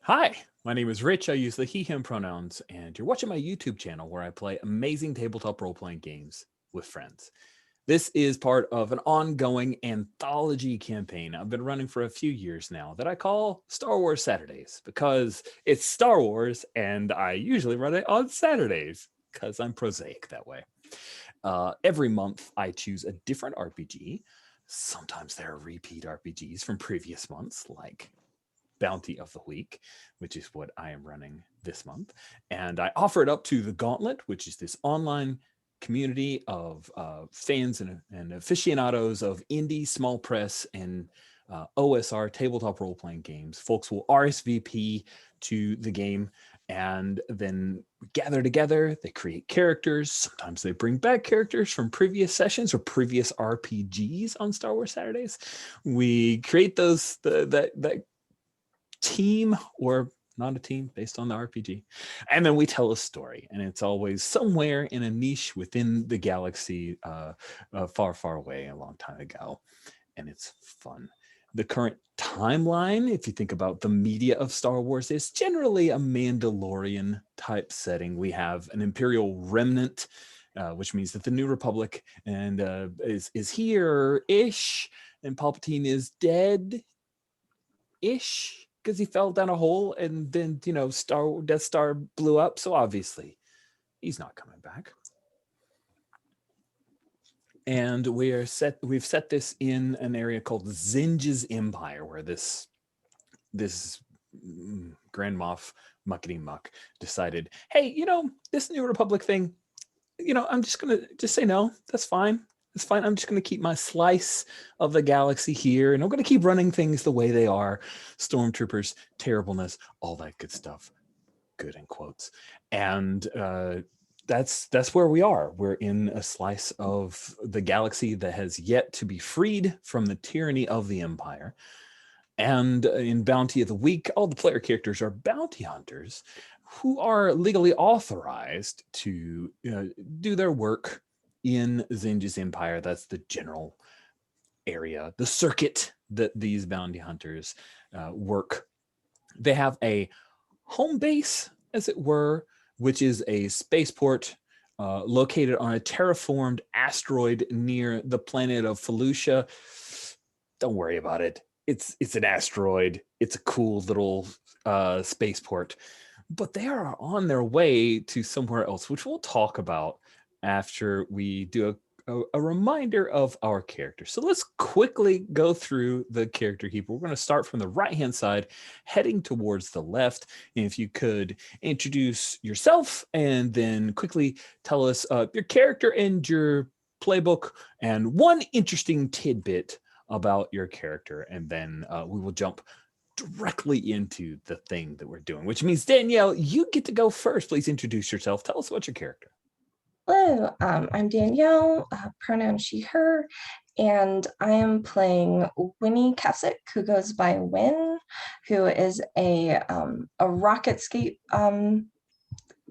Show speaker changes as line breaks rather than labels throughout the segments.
Hi, my name is Rich. I use the he, him pronouns, and you're watching my YouTube channel where I play amazing tabletop role-playing games with friends. This is part of an ongoing anthology campaign I've been running for a few years now that I call Star Wars Saturdays because it's Star Wars and I usually run it on Saturdays because I'm prosaic that way. Every month I choose a different RPG. Sometimes there are repeat RPGs from previous months, like Bounty of the Week, which is what I am running this month. And I offer it up to the Gauntlet, which is this online community of fans and aficionados of indie, small press, and OSR tabletop role-playing games. Folks will RSVP to the game and then gather together. They create characters. Sometimes they bring back characters from previous sessions or previous RPGs on Star Wars Saturdays. We create that team or not a team based on the RPG. And then we tell a story, and it's always somewhere in a niche within the galaxy, far, far away a long time ago. And it's fun. The current timeline, if you think about the media of Star Wars, is generally a Mandalorian type setting. We have an Imperial remnant, which means that the New Republic is here-ish, and Palpatine is dead-ish, because he fell down a hole and then, Death Star blew up. So obviously he's not coming back. And we've set this in an area called Zinj's Empire, where this Grand Moff Muckety Muck decided, hey, this New Republic thing, I'm just going to say no. That's fine. It's fine. I'm just going to keep my slice of the galaxy here, and I'm going to keep running things the way they are. Stormtroopers, terribleness, all that good stuff. Good in quotes. And that's where we are. We're in a slice of the galaxy that has yet to be freed from the tyranny of the Empire. And in Bounty of the Week, all the player characters are bounty hunters who are legally authorized to do their work in Zinj's Empire. That's the general area, the circuit that these bounty hunters work. They have a home base, as it were, which is a spaceport located on a terraformed asteroid near the planet of Felucia. Don't worry about it. It's an asteroid. It's a cool little spaceport. But they are on their way to somewhere else, which we'll talk about after we do a reminder of our character. So let's quickly go through the character heap. We're going to start from the right-hand side, heading towards the left. And if you could introduce yourself and then quickly tell us your character and your playbook and one interesting tidbit about your character. And then we will jump directly into the thing that we're doing, which means, Danielle, you get to go first. Please introduce yourself. Tell us about your character.
Hello, I'm Danielle, pronoun she, her, and I am playing Winnie Kessick, who goes by Win, who is a Rocketscape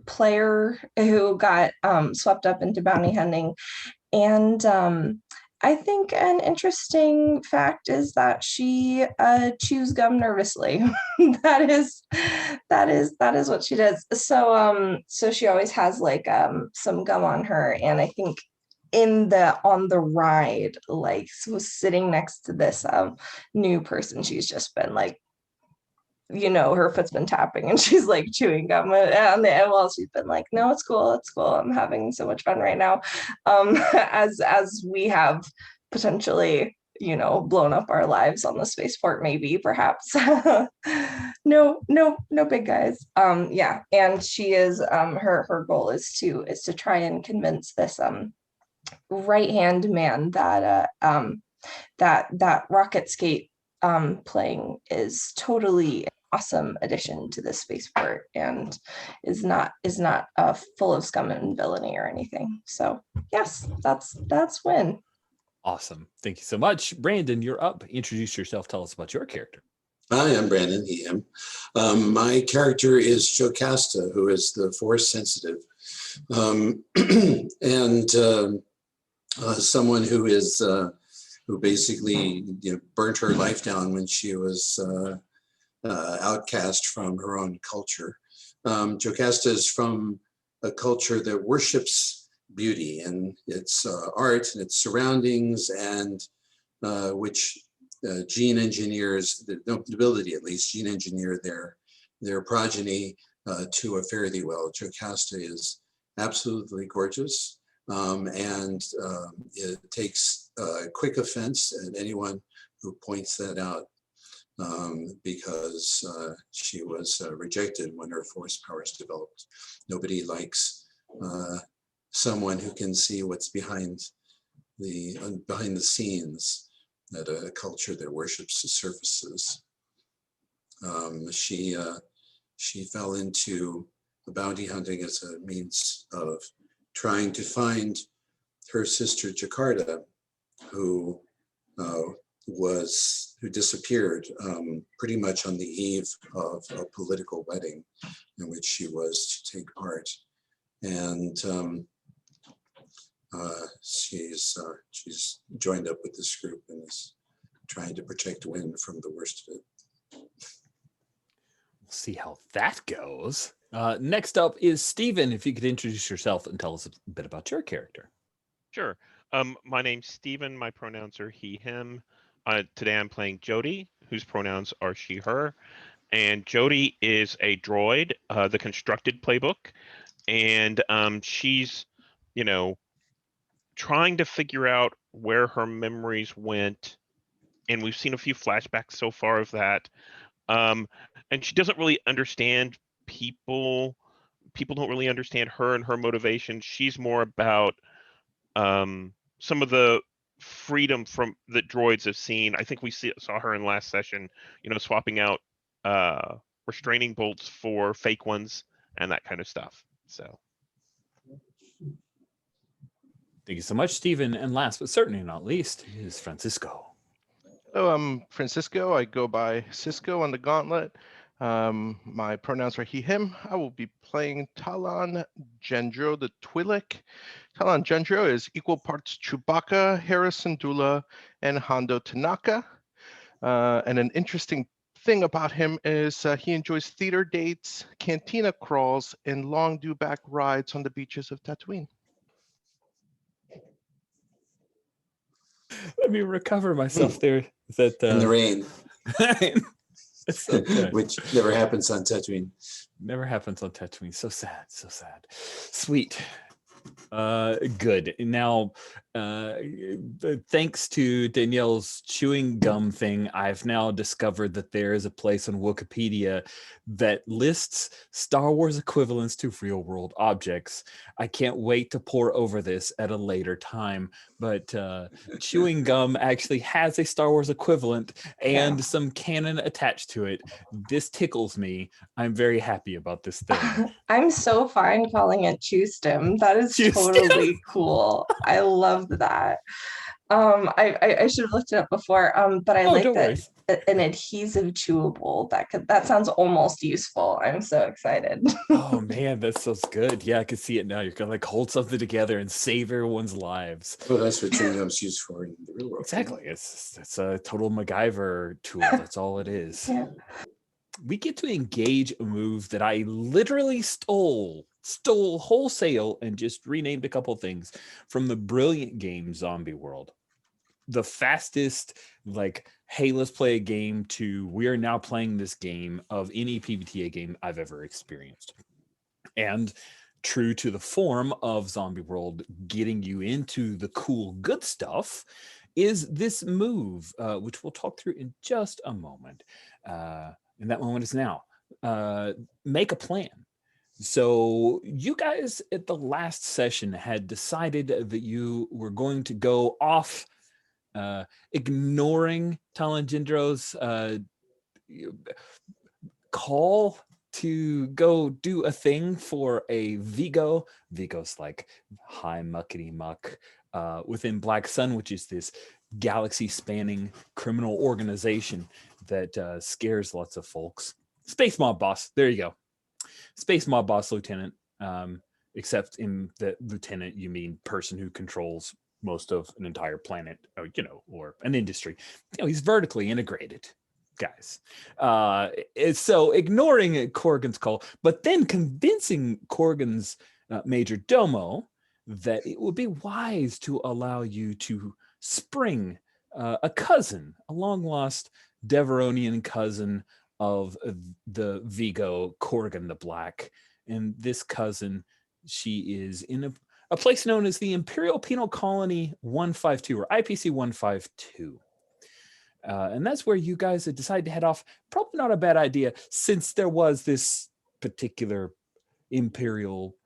player who got swept up into bounty hunting. And I think an interesting fact is that she chews gum nervously. that is what she does. So she always has like some gum on her, and I think on the ride, like was sitting next to this new person, she's just been like, her foot's been tapping and she's like chewing gum and while she's been like, no, it's cool, I'm having so much fun right now, as we have potentially blown up our lives on the spaceport, maybe, perhaps. no big guys. Yeah, and she is her goal is to try and convince this right hand man that that Rocketscape playing is totally awesome addition to this spaceport and is not full of scum and villainy or anything. So yes, that's Win.
Awesome. Thank you so much. Brandon, you're up. Introduce yourself. Tell us about your character.
Hi, I'm Brandon, he, him. My character is Jocasta, who is the Force sensitive, and someone who is who basically burnt her life down when she was outcast from her own culture. Jocasta is from a culture that worships beauty and its art and its surroundings, and which gene engineers, the nobility at least, gene engineer their progeny to a fare thee well. Jocasta is absolutely gorgeous, and it takes quick offense at anyone who points that out, because she was rejected when her force powers developed. Nobody likes someone who can see what's behind the scenes at a culture that worships the surfaces. She fell into bounty hunting as a means of trying to find her sister Jakarta, who disappeared pretty much on the eve of a political wedding in which she was to take part. And she's joined up with this group and is trying to protect Wynn from the worst of it.
We'll see how that goes. Next up is Steven. If you could introduce yourself and tell us a bit about your character.
Sure. My name's Steven. My pronouns are he, him. Today I'm playing Jody, whose pronouns are she, her. And Jody is a droid, the constructed playbook. And she's, trying to figure out where her memories went. And we've seen a few flashbacks so far of that. And she doesn't really understand people. People don't really understand her and her motivation. She's more about some of the freedom from that droids have seen. I think we saw her in last session, swapping out restraining bolts for fake ones and that kind of stuff. So
Thank you so much, Steven. And last but certainly not least is Francisco.
Hello, I'm Francisco. I go by Cisco on the Gauntlet. My pronouns are he, him. I will be playing Talon Gendro the Twi'lek. Talon Gendro is equal parts Chewbacca, Harrison Dula, and Hondo Tanaka. And an interesting thing about him is he enjoys theater dates, cantina crawls, and long dewback rides on the beaches of Tatooine.
Let me recover myself there. That
In the rain,
it's so good.
which never happens on Tatooine.
Never happens on Tatooine. So sad, so sad. Sweet. Good. Now, thanks to Danielle's chewing gum thing, I've now discovered that there is a place on Wikipedia that lists Star Wars equivalents to real world objects. I can't wait to pore over this at a later time, but chewing gum actually has a Star Wars equivalent and some canon attached to it. This tickles me. I'm very happy about this thing.
I'm so fine calling it chew stem. That is
Chew
totally cool. I love that. I should have looked it up before, but I like
don't
that
worry.
an adhesive chewable. That sounds almost useful. I'm so excited.
Oh man, that sounds good. Yeah, I can see it now. You're gonna hold something together and save everyone's lives.
Well, that's what chewing gum's used for in the real world.
Exactly. It's a total MacGyver tool. That's all it is.
Yeah.
We get to engage a move that I literally stole wholesale and just renamed a couple things from the brilliant game Zombie World. The fastest, hey, let's play a game to we are now playing this game of any PBTA game I've ever experienced. And true to the form of Zombie World, getting you into the cool, good stuff is this move, which we'll talk through in just a moment. And that moment is now. Make a plan. So you guys at the last session had decided that you were going to go off, ignoring Talon Gendro's call to go do a thing for a Vigo. Vigo's like high muckety muck within Black Sun, which is this galaxy-spanning criminal organization that scares lots of folks. Space Mob Boss, there you go. Space Mob Boss Lieutenant, except in the lieutenant, you mean person who controls most of an entire planet, or an industry. He's vertically integrated. guys. So ignoring Corgan's call, but then convincing Corgan's major domo that it would be wise to allow you to spring a cousin, a long lost Deveronian cousin of the Vigo Corgan the Black. And this cousin, she is in a place known as the Imperial Penal Colony 152, or IPC 152. And that's where you guys had decided to head off. Probably not a bad idea, since there was this particular Imperial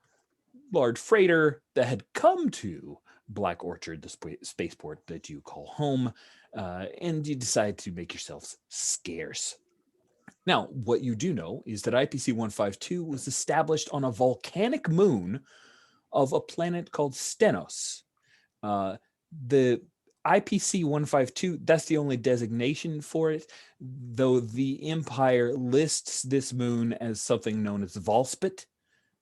large freighter that had come to Black Orchard, the spaceport that you call home, and you decide to make yourselves scarce. Now, what you do know is that IPC 152 was established on a volcanic moon of a planet called Stenos. The IPC 152, that's the only designation for it, though the Empire lists this moon as something known as Volspit,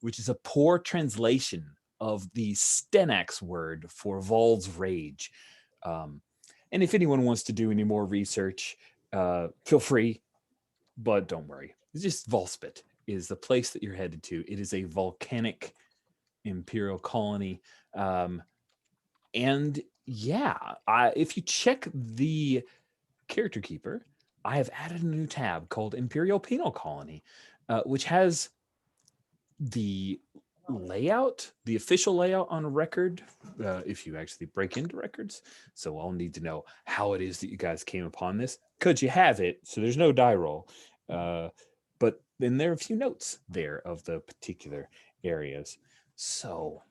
which is a poor translation of the Stenax word for Vol's Rage. And if anyone wants to do any more research, feel free, but don't worry. It's just Volspit is the place that you're headed to. It is a volcanic Imperial colony. And yeah, if you check the character keeper, I have added a new tab called Imperial Penal Colony, which has the layout, the official layout on record, if you actually break into records. So I'll need to know how it is that you guys came upon this. Could you have it? So there's no die roll. But then there are a few notes there of the particular areas. So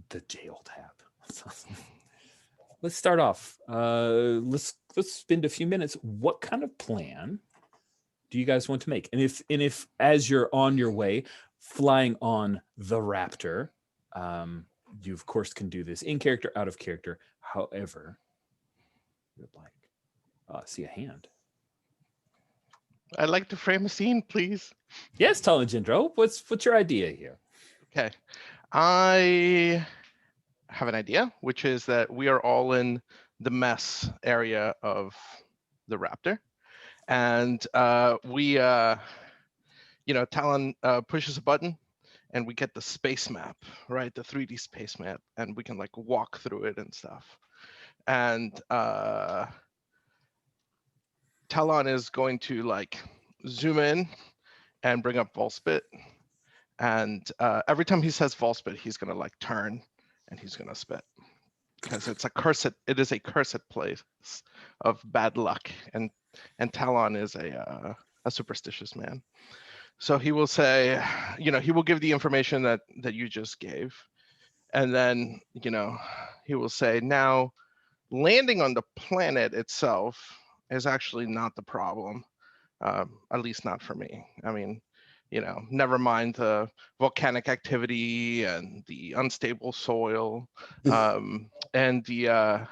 the jail tab. Let's start off. Let's spend a few minutes. What kind of plan do you guys want to make? And if as you're on your way flying on the Raptor, you of course can do this in character, out of character, however you'd like. See a hand.
I'd like to frame a scene, please.
Yes, Talajindro, what's your idea here?
Okay, I have an idea, which is that we are all in the mess area of the Raptor, and Talon pushes a button, and we get the space map, right? The 3D space map, and we can like walk through it and stuff. And Talon is going to like zoom in and bring up Volspit. And every time he says Volspit, he's gonna like turn and he's gonna spit, because it's a cursed. It is a cursed place of bad luck, and Talon is a superstitious man. So he will say, he will give the information that you just gave, and then he will say, now landing on the planet itself is actually not the problem, at least not for me. I mean, never mind the volcanic activity and the unstable soil, and the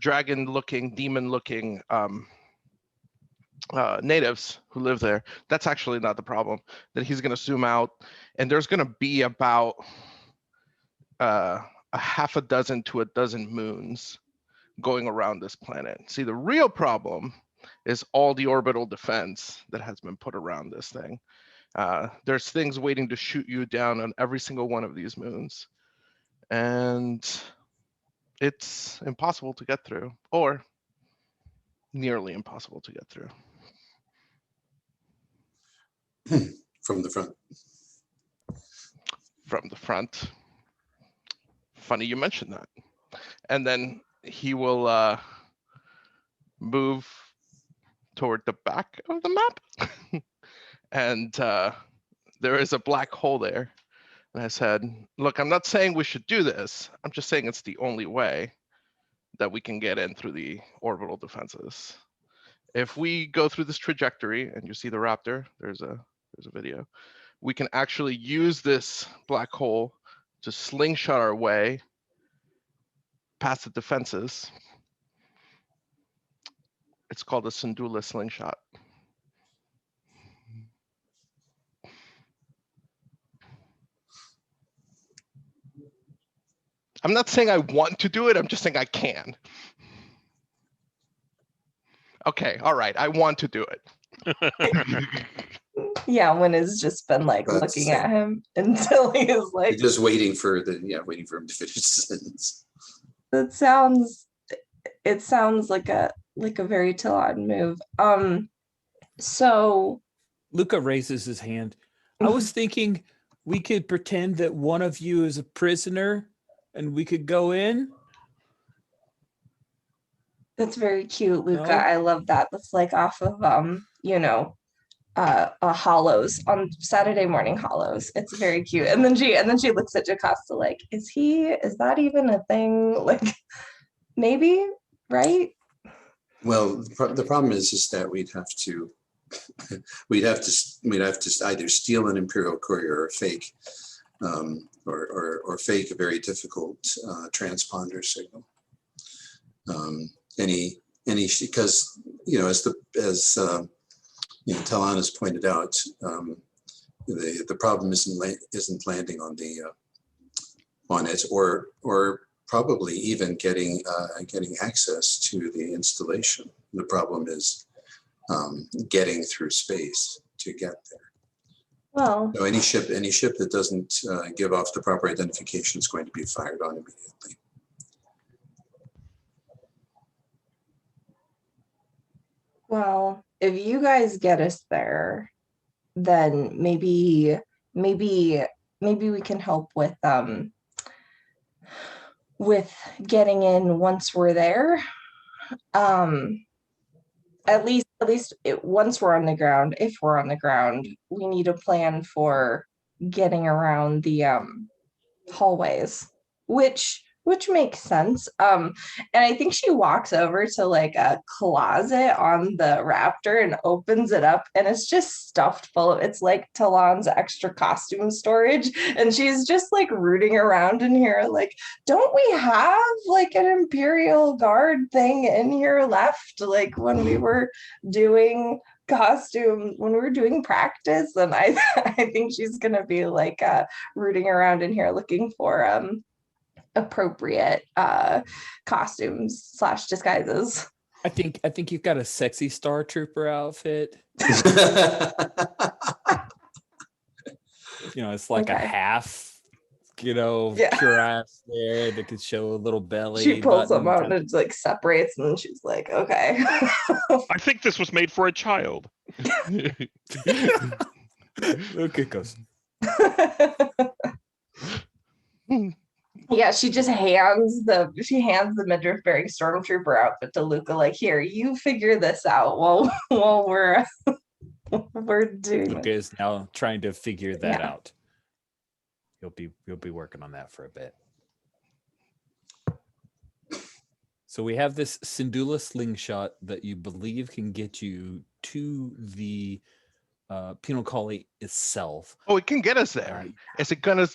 dragon-looking, demon-looking natives who live there. That's actually not the problem. That he's going to zoom out, and there's going to be about a half a dozen to a dozen moons going around this planet. See, the real problem is all the orbital defense that has been put around this thing. There's things waiting to shoot you down on every single one of these moons, and it's impossible to get through, or nearly impossible to get through.
From the front.
From the front. Funny you mentioned that. And then he will move toward the back of the map. And there is a black hole there. And I said, look, I'm not saying we should do this. I'm just saying it's the only way that we can get in through the orbital defenses. If we go through this trajectory, and you see the Raptor, there's a video, we can actually use this black hole to slingshot our way past the defenses. It's called a Syndulla slingshot. I'm not saying I want to do it, I'm just saying I can. Okay, all right. I want to do it.
Yeah, Win has just been like
That's
looking
the
at him until he is like,
You're just waiting for waiting for him to finish the sentence.
that sounds, it sounds like a very Talon move. So
Luca raises his hand. I was thinking we could pretend that one of you is a prisoner and we could go in.
that's very cute, Luca.
No?
I love that. That's like off of Hollows on Saturday morning Hollows. It's very cute. And then she looks at Jocasta like, is that even a thing? Like, maybe, right?
Well, the problem is that we'd have to either steal an Imperial courier or fake or fake a very difficult transponder signal. Because as Talon has pointed out, the problem isn't landing on it or probably even getting access to the installation. The problem is getting through space to get there.
Well,
So any ship that doesn't give off the proper identification is going to be fired on immediately.
well, if you guys get us there, then maybe we can help with getting in once we're there. At least once we're on the ground, if we're on the ground, we need a plan for getting around the hallways, which makes sense. And I think she walks over to like a closet on the Raptor and opens it up, and it's just stuffed full of, it's like Talon's extra costume storage, and she's just like rooting around in here like, don't we have like an Imperial Guard thing in here left, like when we were doing practice? And I think she's gonna be like rooting around in here looking for appropriate costumes / disguises.
I think you've got a sexy Star Trooper outfit. It's like a
Okay.
half,
Yeah.
cuirass there that could show a little belly.
She pulls them out
button.
and it like separates, and then she's like, okay.
I think this was made for a child.
Okay, goes.
Yeah, she just hands the midriff bearing stormtrooper outfit to Luca, like, here, you figure this out while we're doing
Luca
this.
is now trying to figure that
Yeah.
out. You'll be working on that for a bit. So we have this Syndulla slingshot that you believe can get you to the penal colony itself.
Oh, it can get us there. Is it gonna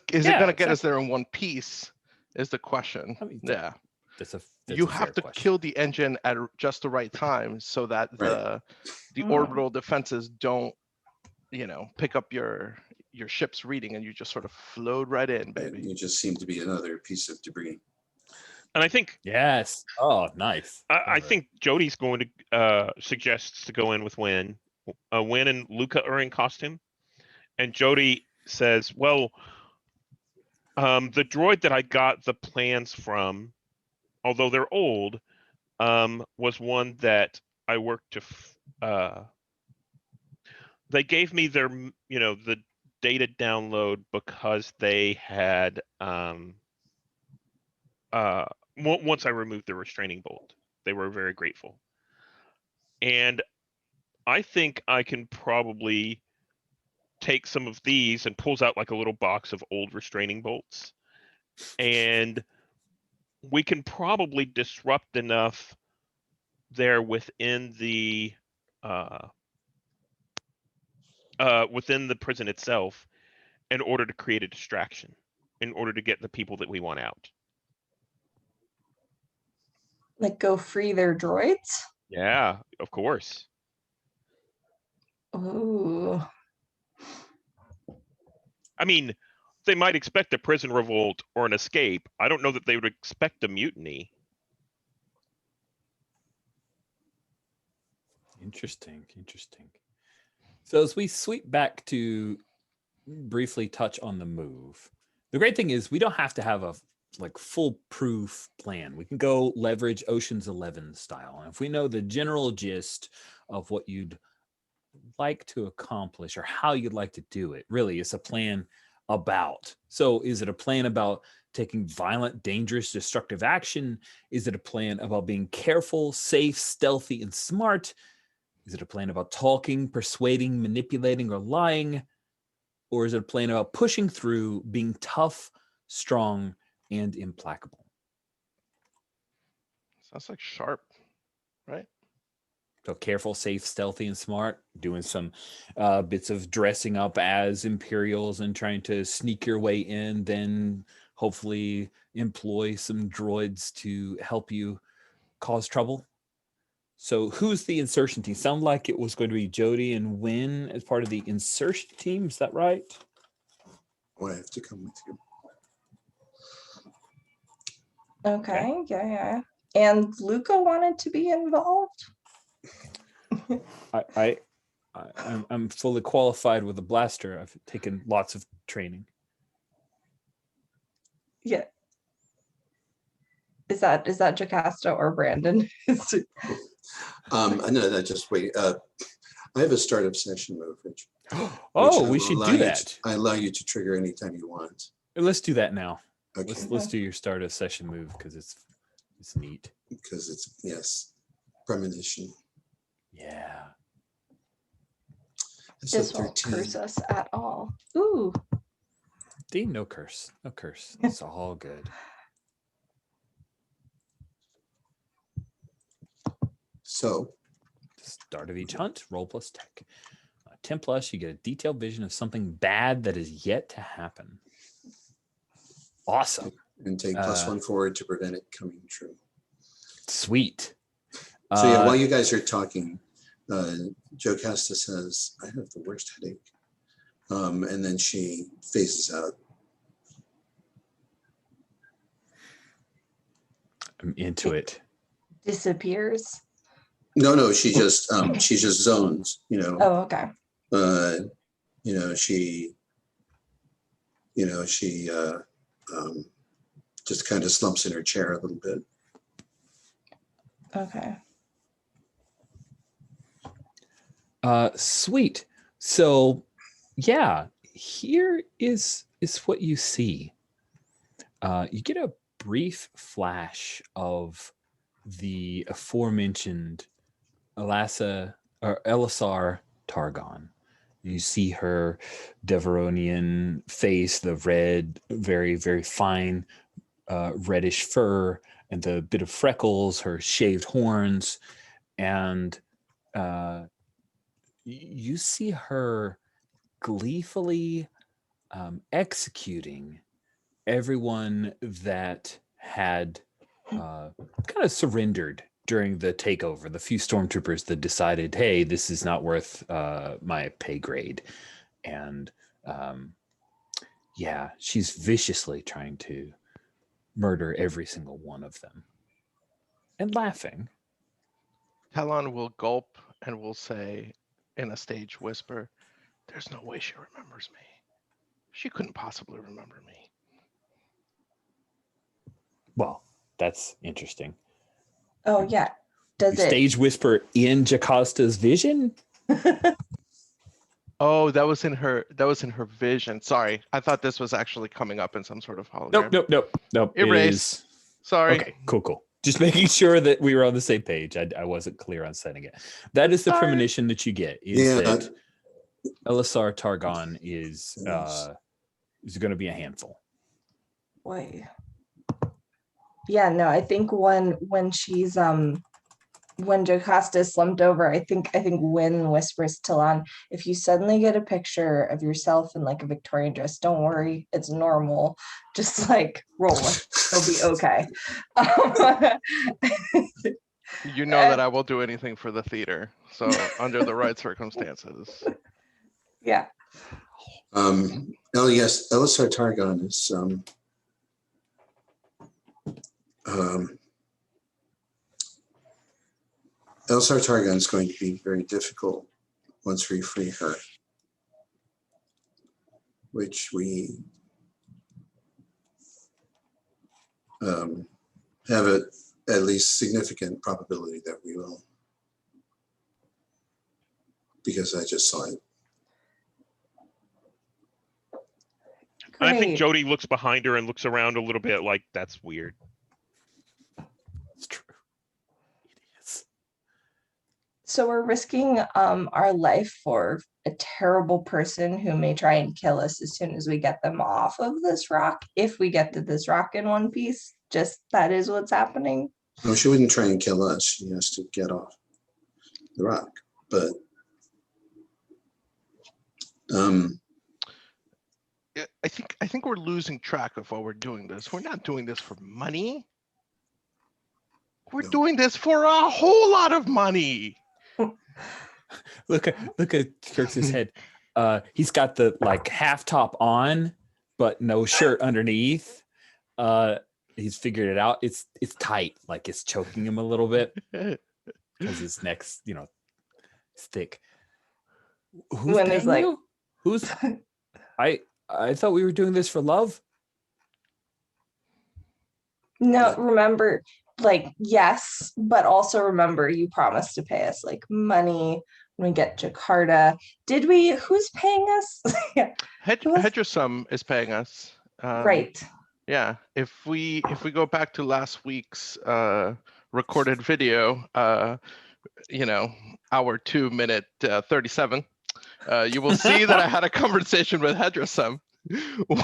get us there in one piece? Is the question.
I mean,
yeah.
That's
You
a
have
fair
to
question.
kill the engine at just the right time so that the orbital defenses don't, pick up your ship's reading, and you just sort of float right in, baby.
You just seem to be another piece of debris.
And I think
Yes. Oh, nice.
I think Jody's going to suggests to go in with Win. Win and Luca are in costume, and Jody says, "Well, the droid that I got the plans from, although they're old, was one that I worked to. They gave me their, the data download because they had once I removed the restraining bolt, they were very grateful. And I think I can probably take some of these," and pulls out like a little box of old restraining bolts, and we can probably disrupt enough there within the prison itself in order to create a distraction, in order to get the people that we want out.
Like, go free their droids?
Yeah, of course.
Ooh.
I mean, they might expect a prison revolt or an escape. I don't know that they would expect a mutiny.
Interesting. So as we sweep back to briefly touch on the move, the great thing is we don't have to have a foolproof plan. We can go leverage Ocean's 11 style. And if we know the general gist of what you'd like to accomplish or how you'd like to do it, really it's a plan about. So is it a plan about taking violent, dangerous, destructive action? Is it a plan about being careful, safe, stealthy, and smart? Is it a plan about talking, persuading, manipulating, or lying? Or is it a plan about pushing through, being tough, strong, and implacable?
Sounds like sharp, right?
So careful, safe, stealthy, and smart, doing some bits of dressing up as Imperials and trying to sneak your way in, then hopefully employ some droids to help you cause trouble. So who's the insertion team? Sound like it was going to be Jody and Wynn as part of the insertion team. Is that right?
Oh, I have to come with you.
Okay, yeah. And Luca wanted to be involved.
I'm fully qualified with a blaster. I've taken lots of training.
Yeah. Is that Jocasta or Brandon?
No, just wait. I have a start of session move, which
Oh,
I
we
will
should
allow
do
you
that.
I allow you to trigger anytime you want.
Let's do that now.
Okay,
Let's do your start of session move because it's neat.
because it's, yes, premonition.
Yeah.
That's a
This won't
13.
curse us at all. Ooh.
Dean, no curse. No curse. It's all good.
So
Start of each hunt, roll plus tech. 10 plus, you get a detailed vision of something bad that is yet to happen. Awesome.
and take +1 forward to prevent it coming true.
Sweet.
So yeah, while you guys are talking, Jocasta says, "I have the worst headache," and then she phases out.
I'm into it.
Disappears.
No, she just zones.
Oh, okay.
She just kind of slumps in her chair a little bit.
Okay.
Sweet. So yeah, here is what you see. You get a brief flash of the aforementioned Elisar Targon. You see her Deveronian face, the red, very, very fine reddish fur, and the bit of freckles, her shaved horns, and you see her gleefully executing everyone that had kind of surrendered during the takeover. The few stormtroopers that decided, hey, this is not worth my pay grade. And yeah, she's viciously trying to murder every single one of them. And laughing.
Talon will gulp and will say in a stage whisper, "There's no way she remembers me. She couldn't possibly remember me."
Well, that's interesting.
Oh yeah. Does
You
it
stage whisper in Jocasta's vision?
Oh, that was in her vision. Sorry. I thought this was actually coming up in some sort of hologram.
Nope.
Erase.
It is...
Sorry.
Okay, cool. Just making sure that we were on the same page. I wasn't clear on setting it. That is the premonition that you get, is that Elisar Targon is going to be a handful.
Wait. Yeah, no, I think when she's when Jocasta slumped over, I think Wynn whispers to Lon, if you suddenly get a picture of yourself in like a Victorian dress, don't worry, it's normal. Just like roll it. It'll be okay.
You know that I will do anything for the theater. So under the right circumstances.
Yeah.
Yes, Elisar Targon is Elsar Targon is going to be very difficult once we free her, which we have at least significant probability that we will, because I just saw it.
And I think
Great.
Jody looks behind her and looks around a little bit like, that's weird.
It's true. Idiots.
So we're risking our life for a terrible person who may try and kill us as soon as we get them off of this rock. If we get to this rock in one piece, just that is what's happening.
No, she wouldn't try and kill us. She has to get off the rock. But
I think we're losing track of why we're doing this. We're not doing this for money. We're
No.
doing this for a whole lot of money.
Look at Kirk's head. He's got the like half top on, but no shirt underneath. He's figured it out. It's tight, like it's choking him a little bit because his neck's, you know, it's thick. Who's
When it's
paying
like-
you? Who's I thought we were doing this for love.
No, remember, like, yes, but also remember you promised to pay us like money when we get Jakarta. Did we? Who's paying us? Yeah,
Hedgesum is paying us.
right.
Yeah, if we go back to last week's recorded video, you know, hour 2 minute 37, you will see that I had a conversation with Hedgesum,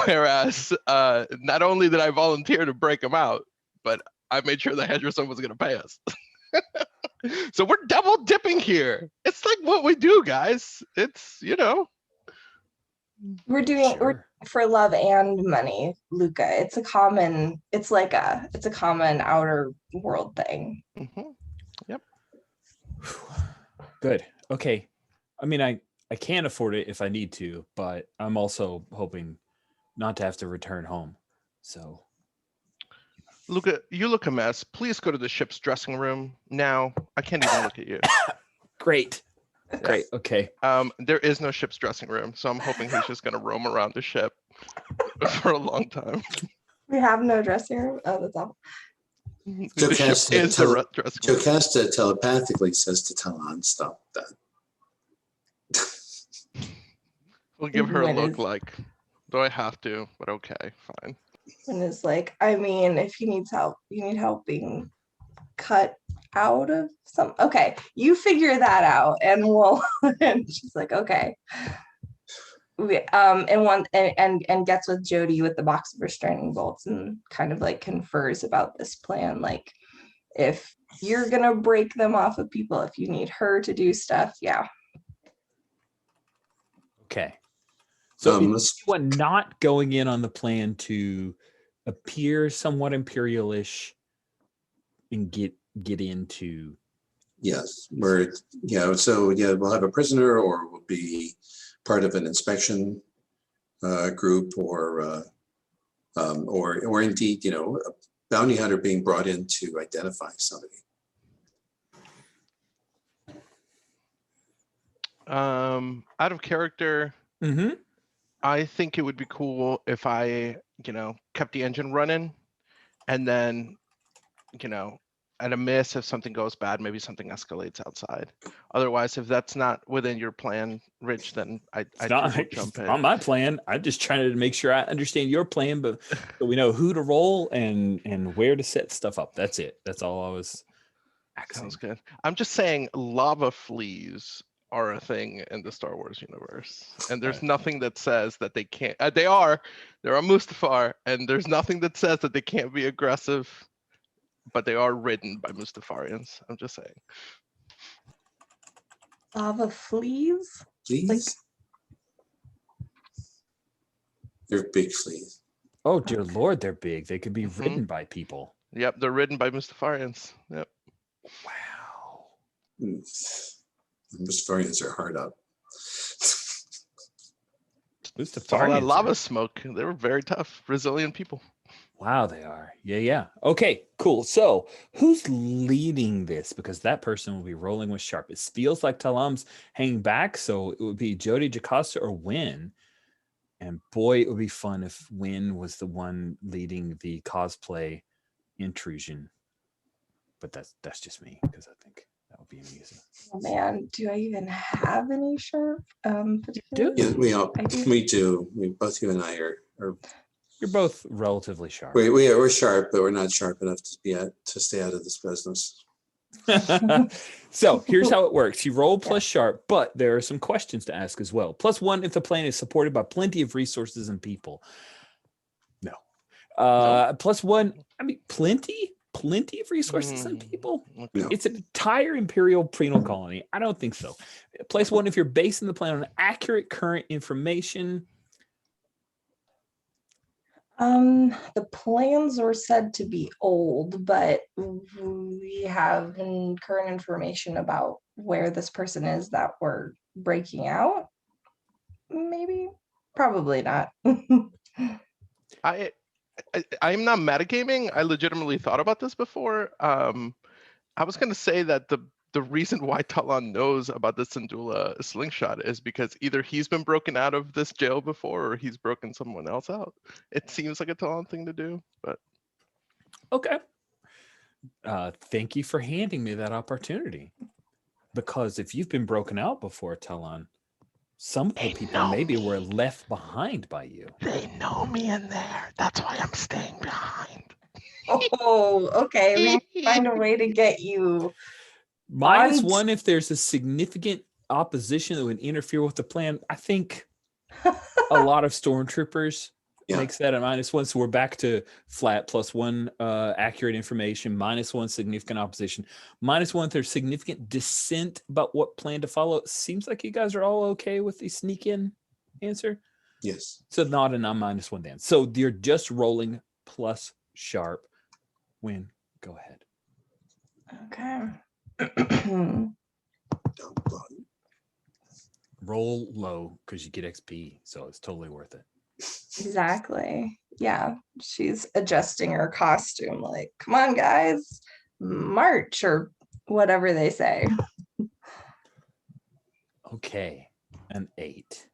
whereas not only did I volunteer to break him out, but I made sure that Hedgesum was going to pay us. So we're double dipping here. It's like what we do, guys. It's, you know.
We're doing we're
Sure.
for love and money, Luca. It's a common outer world thing.
Mhm.
Good. Okay. I mean, I can afford it if I need to, but I'm also hoping not to have to return home. So
Luca, you look a mess. Please go to the ship's dressing room now. I can't even look at you.
great. Great. Okay.
There is no ship's dressing room, so I'm hoping he's just gonna roam around the ship for a long time.
We have no dressing room. Oh, that's awful.
The
Jocasta
ship is the dressing room.
Jocasta telepathically says to Talon, "Stop that."
We'll give her a
When
look
is-
like, do I have to? But okay, fine.
And it's like, I mean, if he needs help, you need help being cut out of some. Okay, you figure that out, and we'll. And she's like, okay. We and gets with Jody with the box of restraining bolts and kind of like confers about this plan. Like, if you're gonna break them off of people, if you need her to do stuff, yeah.
Okay. So is
let's-
anyone not going in on the plan to appear somewhat imperialish and get into
Yes, so we'll have a prisoner, or we'll be part of an inspection group, or indeed, you know, a bounty hunter being brought in to identify somebody.
Out of character,
mm-hmm.
I think it would be cool if I, you know, kept the engine running, and then, you know, at a miss, if something goes bad, maybe something escalates outside. Otherwise, if that's not within your plan, Rich, then I
not
will jump in.
on my plan. I'm just trying to make sure I understand your plan, but so we know who to roll and where to set stuff up. That's it. That's all I was axing.
Sounds good. I'm just saying lava fleas are a thing in the Star Wars universe, and there's nothing that says that they can't. They're on Mustafar, and there's nothing that says that they can't be aggressive, but they are ridden by Mustafarians. I'm just saying.
Lava fleas?
Please. They're big fleas.
Oh dear Lord, they're big. They could be
Mhm.
ridden by people.
Yep, they're ridden by Mustafarians. Yep.
Wow.
Mustafarians are hard up.
It's all that
Mustafarians
lava
are-
smoke. They were very tough, resilient people.
Wow, they are. Yeah. Okay, cool. So who's leading this? Because that person will be rolling with sharp. It feels like Talam's hanging back, so it would be Jody, Jocasta, or Win. And boy, it would be fun if Win was the one leading the cosplay intrusion. But that's just me, because I think that would be amusing.
Oh man, do I even have any sharp?
Do
Yeah,
I do.
we do. Both you and I are
You're both relatively sharp.
we're sharp, but we're not sharp enough to stay out of this business.
So here's how it works. You roll plus sharp, but there are some questions to ask as well. +1 if the plan is supported by plenty of resources and people. No. +1, I mean, plenty of resources and people.
No.
It's an entire imperial penal colony. I don't think so. +1 if you're basing the plan on accurate current information.
The plans were said to be old, but we have current information about where this person is that we're breaking out. Maybe, probably not.
I'm not metagaming. I legitimately thought about this before. I was gonna say that the reason why Talon knows about the Syndulla slingshot is because either he's been broken out of this jail before or he's broken someone else out. It seems like a Talon thing to do, but
Okay. Thank you for handing me that opportunity. Because if you've been broken out before, Talon, some of the people maybe were left behind by you.
they know me in there. That's why I'm staying behind.
Oh, okay. We need to find a way to get you.
-1 if there's a significant opposition that would interfere with the plan. I think a lot of stormtroopers makes that a -1. So we're back to flat. +1 accurate information, -1 significant opposition, -1 if there's significant dissent about what plan to follow. It seems like you guys are all okay with the sneak in answer.
Yes.
So not a -1 then. So you're just rolling plus sharp. Win. Go ahead.
Okay.
Roll low because you get XP, so it's totally worth it.
Exactly. Yeah. She's adjusting her costume like, come on, guys, march or whatever they say.
Okay. An 8.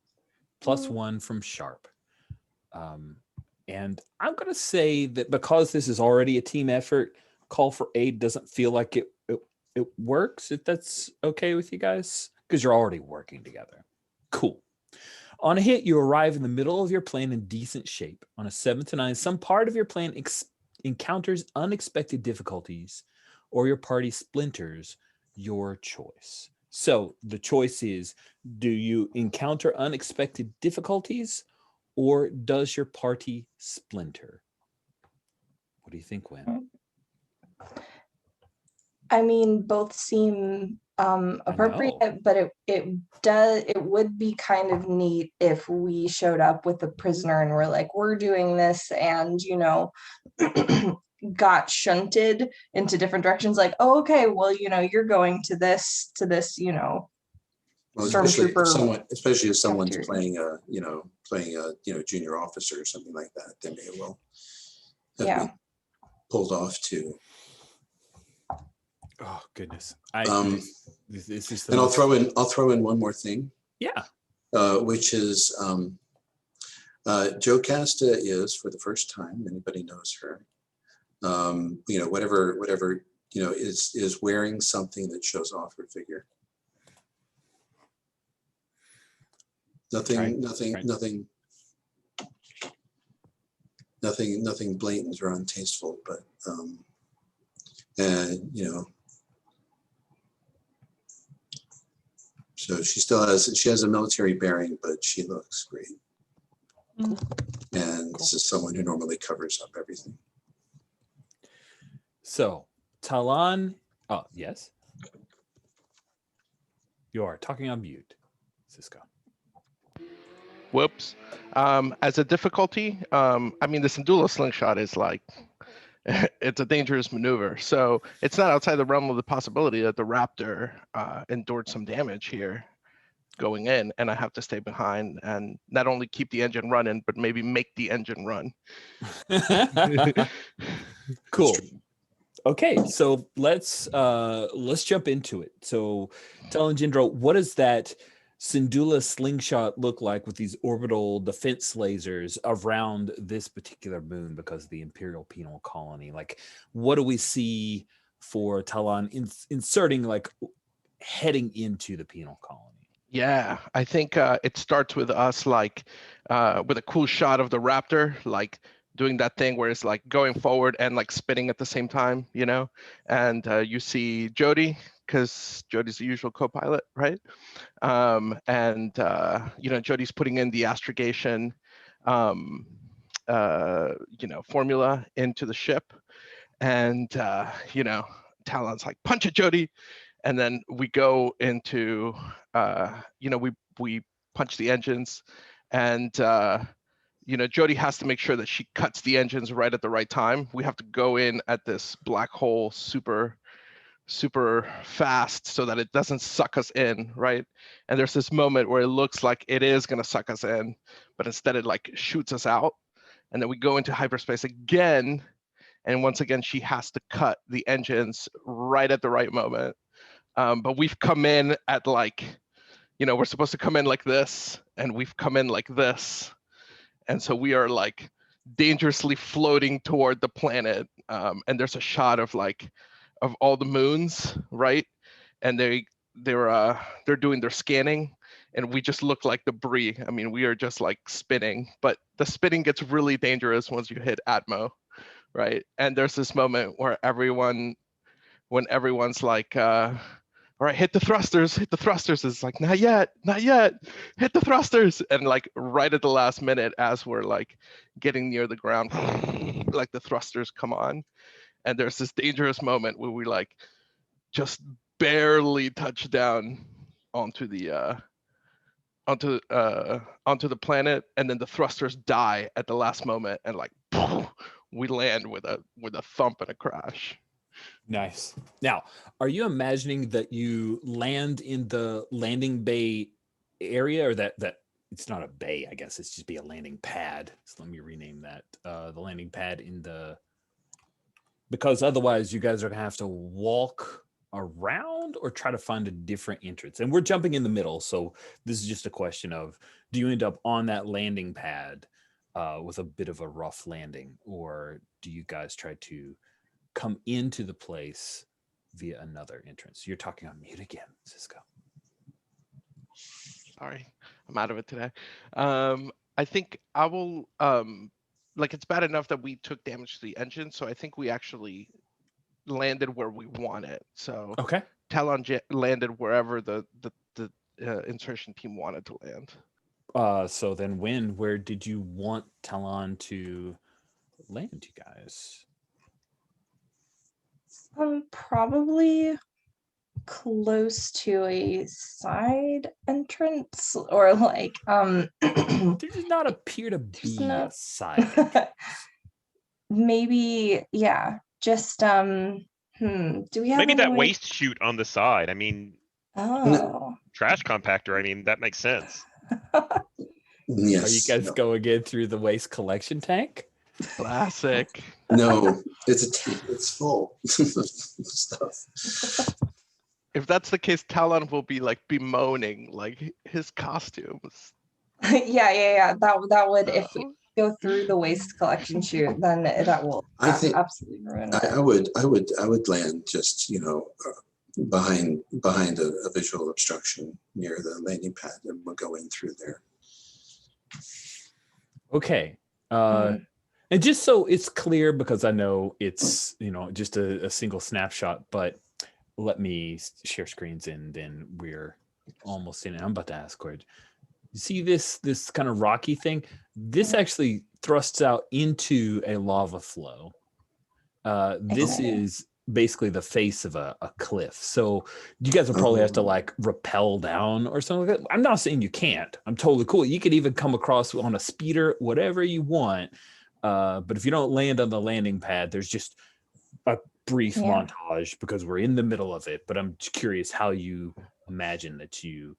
+1 from sharp. And I'm going to say that because this is already a team effort, call for aid doesn't feel like it works, if that's okay with you guys, because you're already working together. Cool. On a hit, you arrive in the middle of your plan in decent shape. On a 7 to 9, some part of your plan encounters unexpected difficulties, or your party splinters. Your choice. So the choice is, do you encounter unexpected difficulties, or does your party splinter? What do you think, Wynn?
I mean, both seem appropriate, but it would be kind of neat if we showed up with a prisoner and we're like, we're doing this, and got shunted into different directions, like, oh, okay, well, you're going to this,
Well,
stormtrooper.
especially if someone's playing a junior officer or something like that, they may well have me pulled off to.
Oh goodness! This is
and I'll throw in one more thing.
Yeah.
Which is Jocasta is, for the first time, anybody knows her. Whatever is wearing something that shows off her figure. Nothing blatant or untasteful, but so she has a military bearing, but she looks great.
Cool.
And this is someone who normally covers up everything.
So Talon, oh yes, you are talking on mute, Cisco.
Whoops. As a difficulty, I mean, the Syndulla slingshot is like, it's a dangerous maneuver. So it's not outside the realm of the possibility that the Raptor endured some damage here. going in, and I have to stay behind and not only keep the engine running, but maybe make the engine run.
Cool. Okay, so let's jump into it. So Talon Jindro, what does that Syndulla slingshot look like with these orbital defense lasers around this particular moon because of the Imperial Penal Colony? Like, what do we see for Talon inserting, like, heading into the Penal Colony?
Yeah, I think it starts with us like with a cool shot of the Raptor, like doing that thing where it's like going forward and like spinning at the same time, you know? And you see Jody, because Jody's the usual co-pilot, right? And you know, Jody's putting in the astrogation, you know, formula into the ship. And you know, Talon's like, punch it, Jody. And then we go into, you know, we punch the engines, and you know, Jody has to make sure that she cuts the engines right at the right time. We have to go in at this black hole super fast so that it doesn't suck us in, right? And there's this moment where it looks like it is going to suck us in, but instead it like shoots us out. And then we go into hyperspace again, and once again she has to cut the engines right at the right moment. But we've come in at like, you know, we're supposed to come in like this, and we've come in like this. And so we are like dangerously floating toward the planet. And there's a shot of like, of all the moons, right? And they're doing their scanning, and we just look like debris. I mean, we are just like spinning, but the spinning gets really dangerous once you hit Atmo, right? And there's this moment where when everyone's like, all right, hit the thrusters, it's like, not yet, hit the thrusters. And like right at the last minute, as we're like getting near the ground, like the thrusters come on. And there's this dangerous moment where we like just barely touch down onto the planet, and then the thrusters die at the last moment, and like we land with a thump and a crash.
Nice. Now, are you imagining that you land in the landing bay area, or that it's not a bay, I guess it's just be a landing pad. So let me rename that. The landing pad because otherwise you guys are gonna have to walk around or try to find a different entrance. And we're jumping in the middle, so this is just a question of, do you end up on that landing pad with a bit of a rough landing, or do you guys try to come into the place via another entrance? You're talking on mute again, Cisco.
Sorry, I'm out of it today. I think I will, like, it's bad enough that we took damage to the engine, so I think we actually landed where we wanted. So
okay,
Talon landed wherever the insertion team wanted to land.
So then where did you want Talon to land, you guys?
Probably close to a side entrance, or like
There does not appear to be a side entrance.
Maybe, yeah, just do we have
Maybe
any
that
way?
waste chute on the side. I mean,
Oh.
trash compactor. I mean, that makes sense.
Yes.
Are you guys going in through the waste collection tank?
Classic.
No, it's a tank. It's full of stuff.
If that's the case, Talon will be like bemoaning like his costumes.
yeah. That would, if we go through the waste collection chute, then that will absolutely ruin it.
I would land just, you know, behind a visual obstruction near the landing pad, and we'll go in through there.
Okay. And just so it's clear, because I know it's, you know, just a single snapshot, but let me share screens and then we're almost in it. I'm about to ask, Cord, you see this kind of rocky thing? This actually thrusts out into a lava flow. This is basically the face of a cliff. So you guys will probably have to like rappel down or something like that. I'm not saying you can't. I'm totally cool. You could even come across on a speeder, whatever you want. But if you don't land on the landing pad, there's just a brief montage because we're in the middle of it. But I'm curious how you imagine that you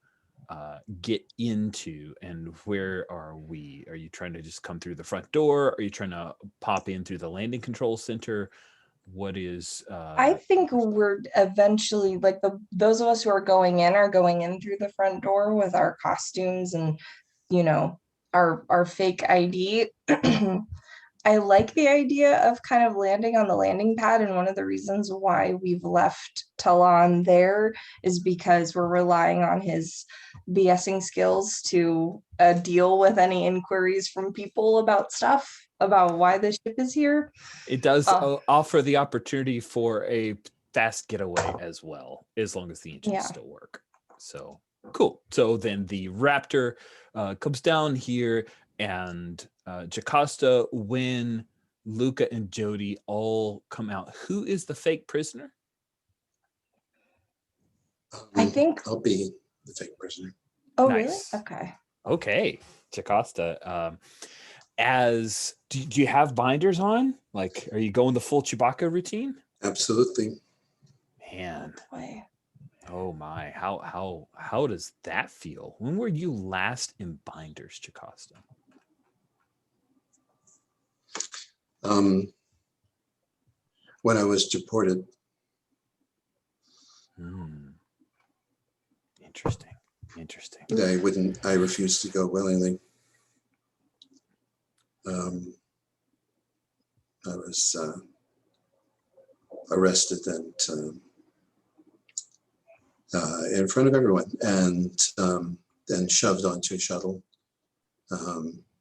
get into, and where are we? Are you trying to just come through the front door? Are you trying to pop in through the landing control center? What is
I think we're eventually like those of us who are going in through the front door with our costumes and our fake ID. I like the idea of kind of landing on the landing pad, and one of the reasons why we've left Talon there is because we're relying on his BSing skills to deal with any inquiries from people about stuff, about why the ship is here.
it does offer the opportunity for a fast getaway as well, as long as the engines still work. So cool. So then the Raptor comes down here, and Jocasta, when Luca and Jody all come out, who is the fake prisoner?
I think
I'll be the fake prisoner.
Oh,
Nice.
really?
Okay, Jocasta. Do you have binders on? Like, are you going the full Chewbacca routine?
Absolutely.
Man.
Boy.
Oh my, how does that feel? When were you last in binders, Jocasta?
When I was deported.
Interesting.
I refused to go willingly. I was arrested and in front of everyone, and then shoved onto a shuttle,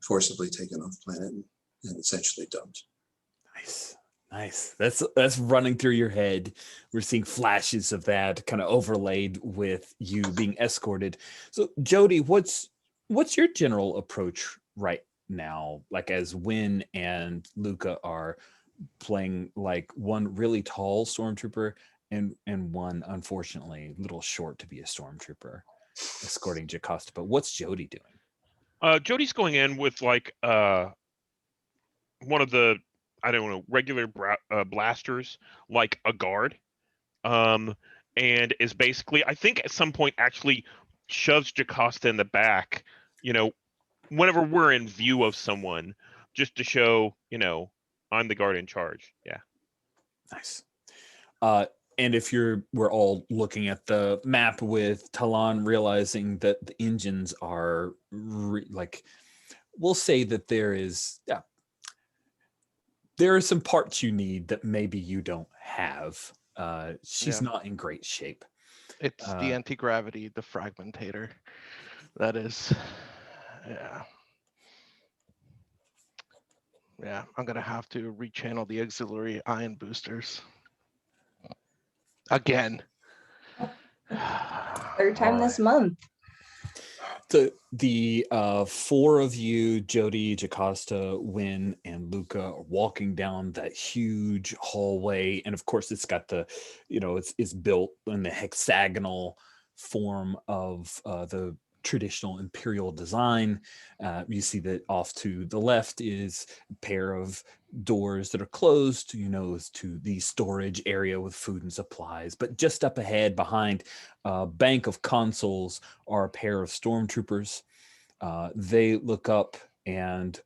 forcibly taken off planet, and essentially dumped.
Nice. That's running through your head. We're seeing flashes of that kind of overlaid with you being escorted. So Jody, what's your general approach right now? Like, as Wynn and Luca are playing like one really tall stormtrooper and one unfortunately a little short to be a stormtrooper escorting Jocasta. But what's Jody doing?
Jody's going in with like one of the, I don't know, regular blasters, like a guard, and is basically, I think at some point actually shoves Jocasta in the back, whenever we're in view of someone, just to show, I'm the guard in charge. Yeah.
Nice. And if we're all looking at the map with Talon, realizing that the engines are we'll say that there are some parts you need that maybe you don't have. She's not in great shape.
It's the anti-gravity, the fragmentator. That is, yeah, I'm gonna have to rechannel the auxiliary ion boosters again.
Third time this month.
The four of you, Jody, Jocasta, Wynn, and Luca, are walking down that huge hallway, and of course it's got the, it's built in the hexagonal form of the traditional imperial design. You see that off to the left is a pair of doors that are closed, to the storage area with food and supplies. But just up ahead, behind a bank of consoles, are a pair of stormtroopers. They look up and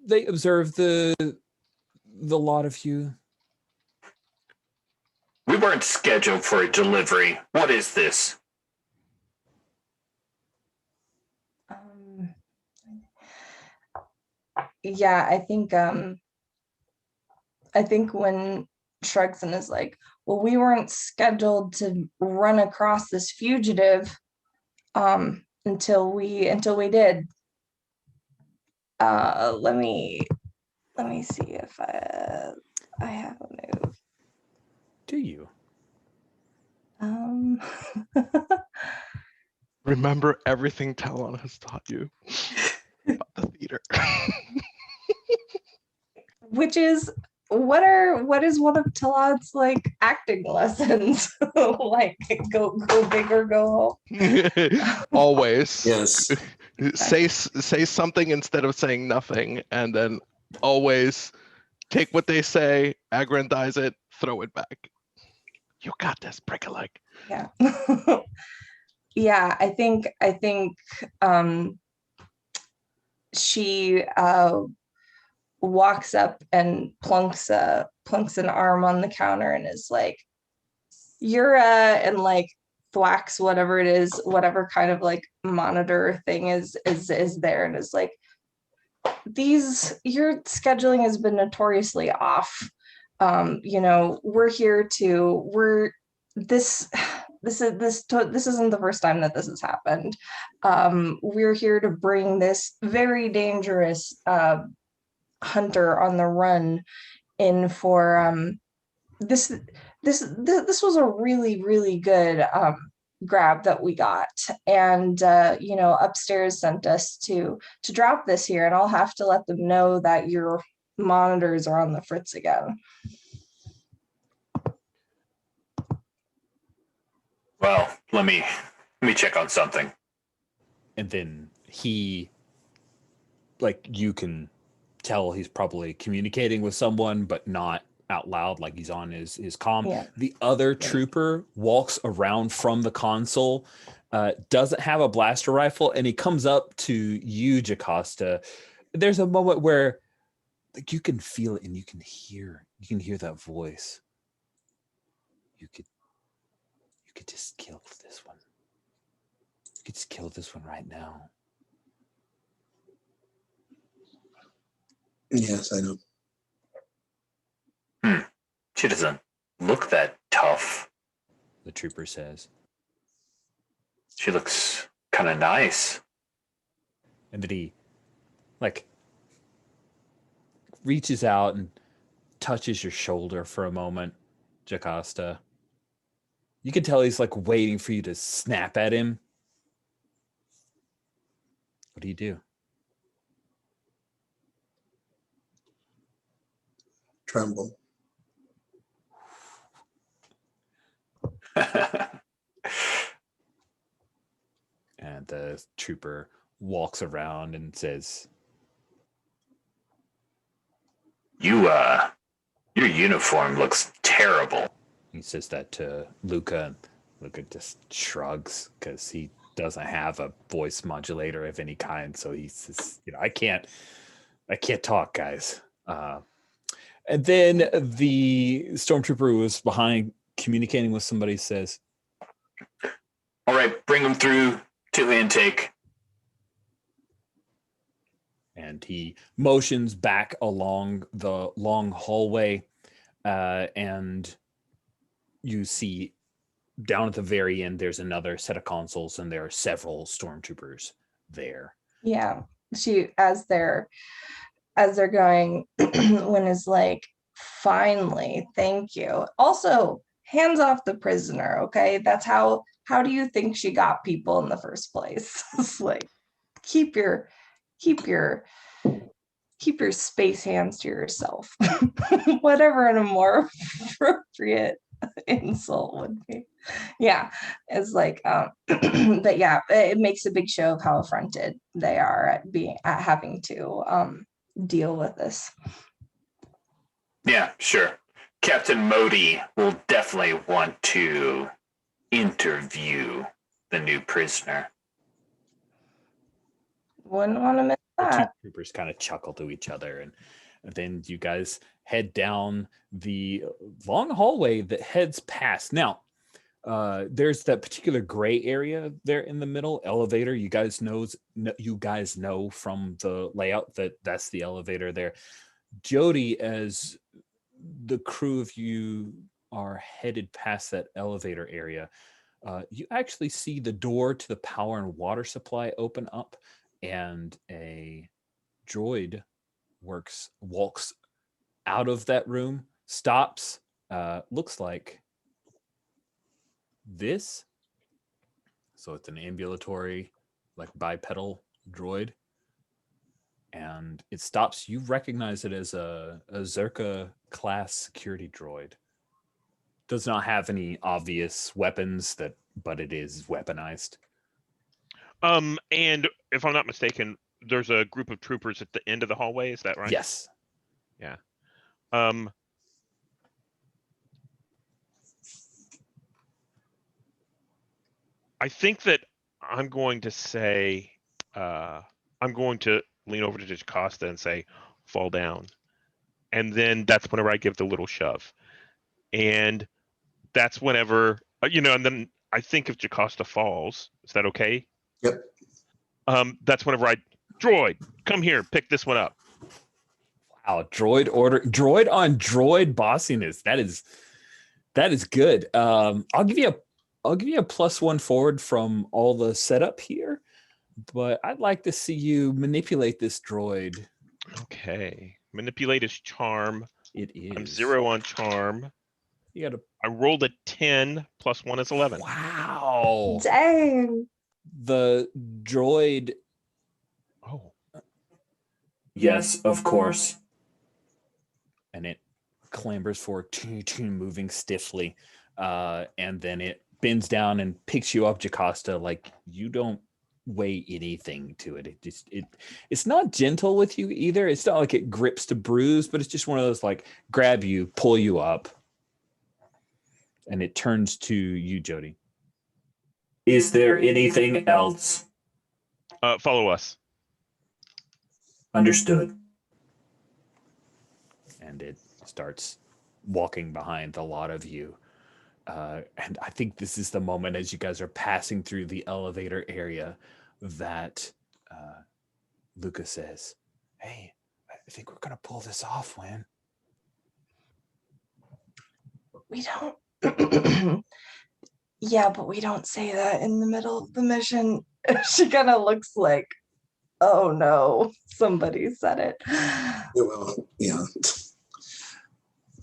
they observe the lot of you.
We weren't scheduled for a delivery. What is this?
Yeah, I think when shrugs and is like, well, we weren't scheduled to run across this fugitive until we did. Let me see if I have a move.
Do you?
Remember everything Talon has taught you about the theater.
Which is what is one of Talon's like acting lessons? Like go big or go home.
Always.
Yes.
Say something instead of saying nothing, and then always take what they say, aggrandize it, throw it back. You got this, break a leg.
Yeah. yeah, I think she walks up and plunks an arm on the counter and is like, you're and like thwacks whatever it is, whatever kind of like monitor thing is there, and is like, your scheduling has been notoriously off. We're here to this isn't the first time that this has happened. We're here to bring this very dangerous hunter on the run in for this was a really, really good grab that we got, and upstairs sent us to drop this here, and I'll have to let them know that your monitors are on the fritz again.
Well, let me check on something.
And then he, like, you can tell he's probably communicating with someone, but not out loud, like he's on his comm.
Yeah.
The other trooper walks around from the console, doesn't have a blaster rifle, and he comes up to you, Jocasta. There's a moment where, like, you can feel it and you can hear that voice. You could just kill this one. You could just kill this one right now.
Yes, I know.
She doesn't look that tough.
The trooper says.
She looks kind of nice.
And then he, like, reaches out and touches your shoulder for a moment, Jocasta. You can tell he's, like, waiting for you to snap at him. What do you do?
Tremble.
And the trooper walks around and says,
Your uniform looks terrible.
he says that to Luca, and Luca just shrugs because he doesn't have a voice modulator of any kind. So he says, I can't talk, guys. And then the stormtrooper who was behind communicating with somebody says,
All right, bring them through to intake.
And he motions back along the long hallway, and you see down at the very end, there's another set of consoles, and there are several stormtroopers there.
Yeah, she as they're going, Wynn is like, finally, thank you. Also, hands off the prisoner, okay? That's how do you think she got people in the first place? It's like, keep your space hands to yourself. Whatever in a more appropriate insult would be. Yeah, it's like, but yeah, it makes a big show of how affronted they are at having to deal with this.
Yeah, sure. Captain Modi will definitely want to interview the new prisoner.
Wouldn't want to miss
The two
that.
troopers kind of chuckle to each other, and then you guys head down the long hallway that heads past. Now, there's that particular gray area there in the middle elevator. You guys know from the layout that's the elevator there. Jody, as the crew of you are headed past that elevator area, you actually see the door to the power and water supply open up, and a droid walks out of that room, stops, looks like this. So it's an ambulatory, like, bipedal droid, and it stops. You recognize it as a Zerka class security droid. Does not have any obvious weapons, but it is weaponized.
And if I'm not mistaken, there's a group of troopers at the end of the hallway. Is that right?
Yes.
Yeah. I think that I'm going to say, I'm going to lean over to Jocasta and say, fall down. And then that's whenever I give the little shove. And that's whenever, and then I think if Jocasta falls, is that okay?
Yep.
That's whenever droid, come here, pick this one up.
Wow, droid on droid bossiness. That is good. I'll give you a +1 forward from all the setup here, but I'd like to see you manipulate this droid.
Okay. Manipulate is charm.
It is.
I'm 0 on charm. I rolled a 10 +1 is 11.
Wow.
Dang.
The droid.
Oh.
Yes, of course.
And it clambers forward, moving stiffly, and then it bends down and picks you up, Jocasta, like you don't weigh anything to it. It's not gentle with you either. It's not like it grips to bruise, but it's just one of those like grab you, pull you up, and it turns to you, Jody.
Is there anything else?
Follow us.
Understood.
And it starts walking behind the lot of you. And I think this is the moment as you guys are passing through the elevator area that Lucas says, "Hey, I think we're going to pull this off, Wynn."
We don't. Yeah, but we don't say that in the middle of the mission. She kind of looks like, oh no, somebody said it.
Yeah, well, yeah.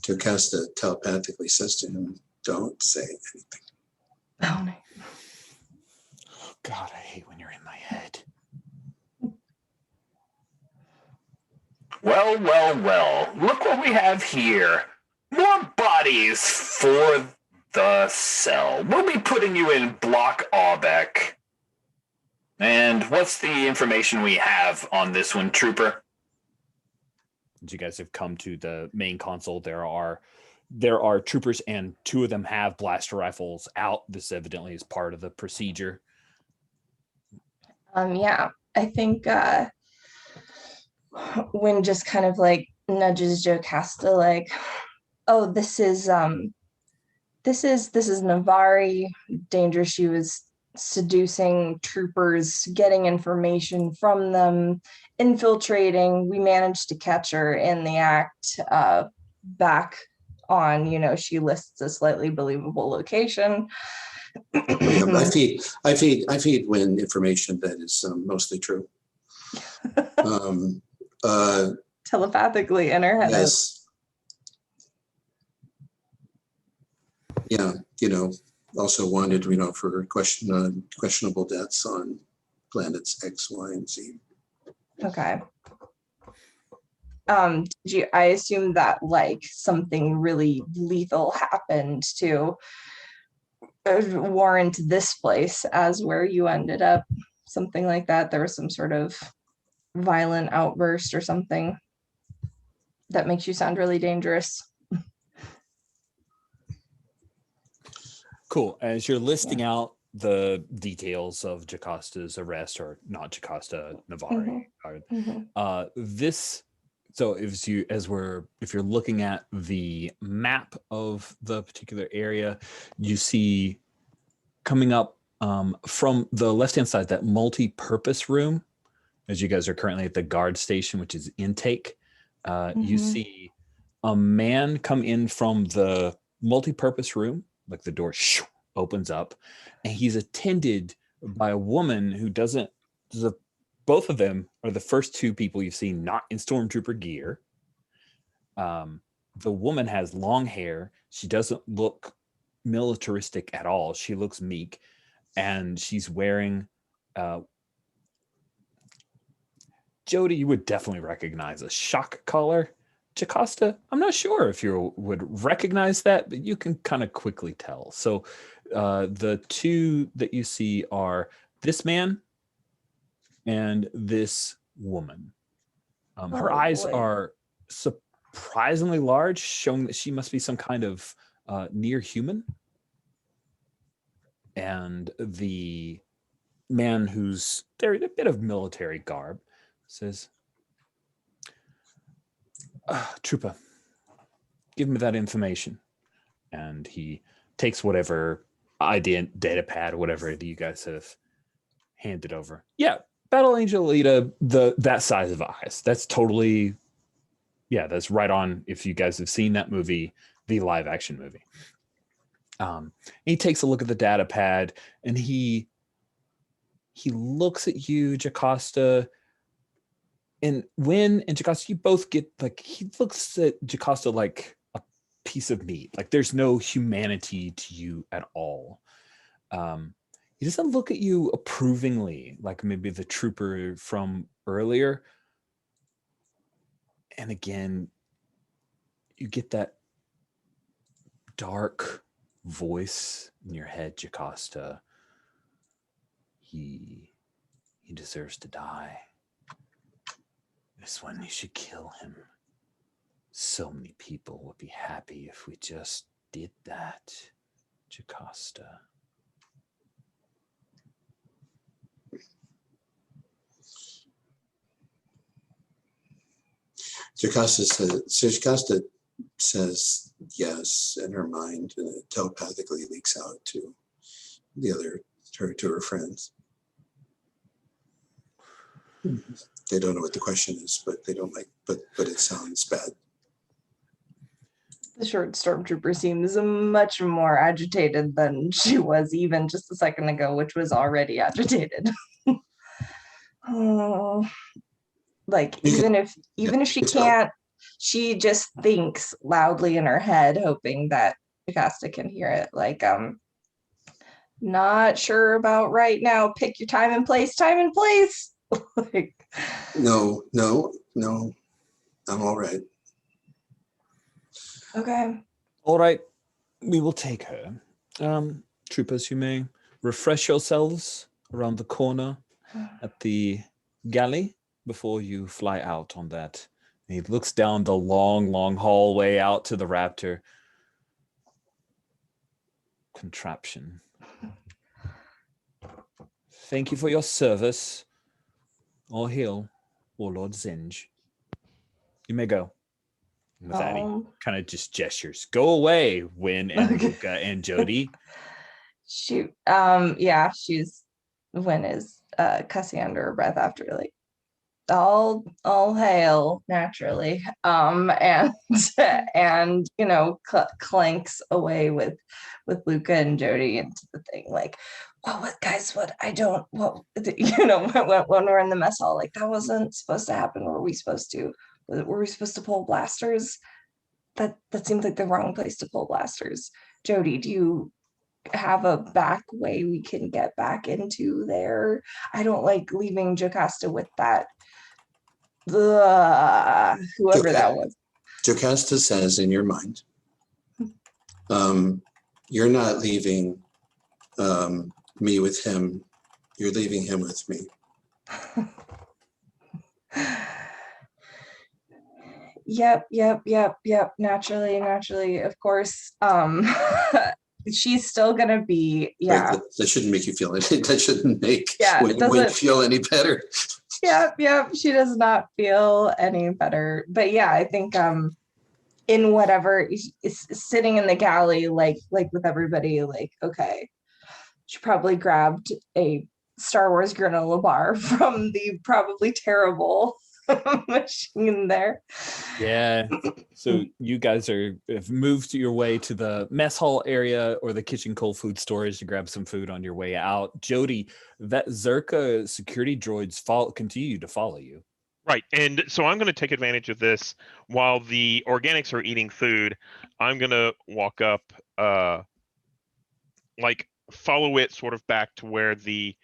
Jocasta telepathically says to him, don't say anything.
Oh, no.
Oh, God, I hate when you're in my head.
Well, well, well. Look what we have here. More bodies for the cell. We'll be putting you in Block Aubeck. And what's the information we have on this one, Trooper?
You guys have come to the main console. There are troopers, and 2 of them have blaster rifles out. This evidently is part of the procedure.
Yeah, I think Wynn just kind of like nudges Jocasta, like, oh, this is Navari. Danger. She was seducing troopers, getting information from them, infiltrating. We managed to catch her in the act. Back on, she lists a slightly believable location.
Yeah, I feed Wynn information that is mostly true.
Telepathically in her head.
Yes. Yeah, also wanted, for questionable deaths on planets X, Y, and Z.
Okay. I assume that like something really lethal happened to warrant this place as where you ended up, something like that. There was some sort of violent outburst or something that makes you sound really dangerous.
Cool. As you're listing out the details of Jocasta's arrest, or not Jocasta, Navari, so if you're looking at the map of the particular area, you see coming up from the left-hand side, that multi-purpose room, as you guys are currently at the guard station, which is intake. You see a man come in from the multi-purpose room, like the door opens up, and he's attended by a woman who both of them are the first 2 people you've seen not in Stormtrooper gear. The woman has long hair. She doesn't look militaristic at all. She looks meek, and she's wearing Jody, you would definitely recognize a shock collar. Jocasta, I'm not sure if you would recognize that, but you can kind of quickly tell. So the 2 that you see are this man and this woman. Her eyes are surprisingly large, showing that she must be some kind of near human. And the man who's there in a bit of military garb says, Trooper, give me that information. And he takes whatever data pad, whatever you guys have handed over. Yeah, Battle Angel Alita, that size of eyes. That's totally, that's right on. If you guys have seen that movie, the live action movie. He takes a look at the data pad and he looks at you, Jocasta. And Jocasta, you both get like, he looks at Jocasta like a piece of meat. Like there's no humanity to you at all. He doesn't look at you approvingly, like maybe the trooper from earlier. And again, you get that dark voice in your head, Jocasta. He deserves to die. This one, you should kill him. So many people would be happy if we just did that, Jocasta.
Jocasta says yes in her mind, and it telepathically leaks out to her friends. They don't know what the question is, but they don't like, but it sounds bad.
The short stormtrooper seems much more agitated than she was even just a second ago, which was already agitated. Oh, like even if she can't, she just thinks loudly in her head, hoping that Jocasta can hear it. Like, not sure about right now. Pick your time and place. Like,
no, I'm all right.
Okay.
All right, we will take her. Troopers, you may refresh yourselves around the corner at the galley before you fly out on that. And he looks down the long, long hallway out to the Raptor contraption. Thank you for your service. All hail, Warlord Zinj. You may go. And with that, he kind of just gestures. Go away, Win and Luca and Jody.
Shoot. Win is cussing under her breath after, like, all hail, naturally. And clanks away with Luca and Jody into the thing, like, well, what guys, what I don't, what, when we're in the mess hall, like, that wasn't supposed to happen. Were we supposed to pull blasters? That seems like the wrong place to pull blasters. Jody, do you have a back way we can get back into there? I don't like leaving Jocasta with that. Whoever that was.
Jocasta says in your mind, you're not leaving me with him. You're leaving him with me.
Yep. Naturally, of course. She's still gonna be, yeah.
Right, that shouldn't make you feel anything. That shouldn't make
Wayne
feel any better.
Yep. She does not feel any better. But yeah, I think in whatever is sitting in the galley, like with everybody, like, okay, she probably grabbed a Star Wars granola bar from the probably terrible machine there.
Yeah. So you guys have moved your way to the mess hall area or the kitchen cold food storage to grab some food on your way out. Jody, that Zerka security droids continue to follow you.
Right. And so I'm going to take advantage of this while the organics are eating food. I'm going to walk up, follow it sort of back to where the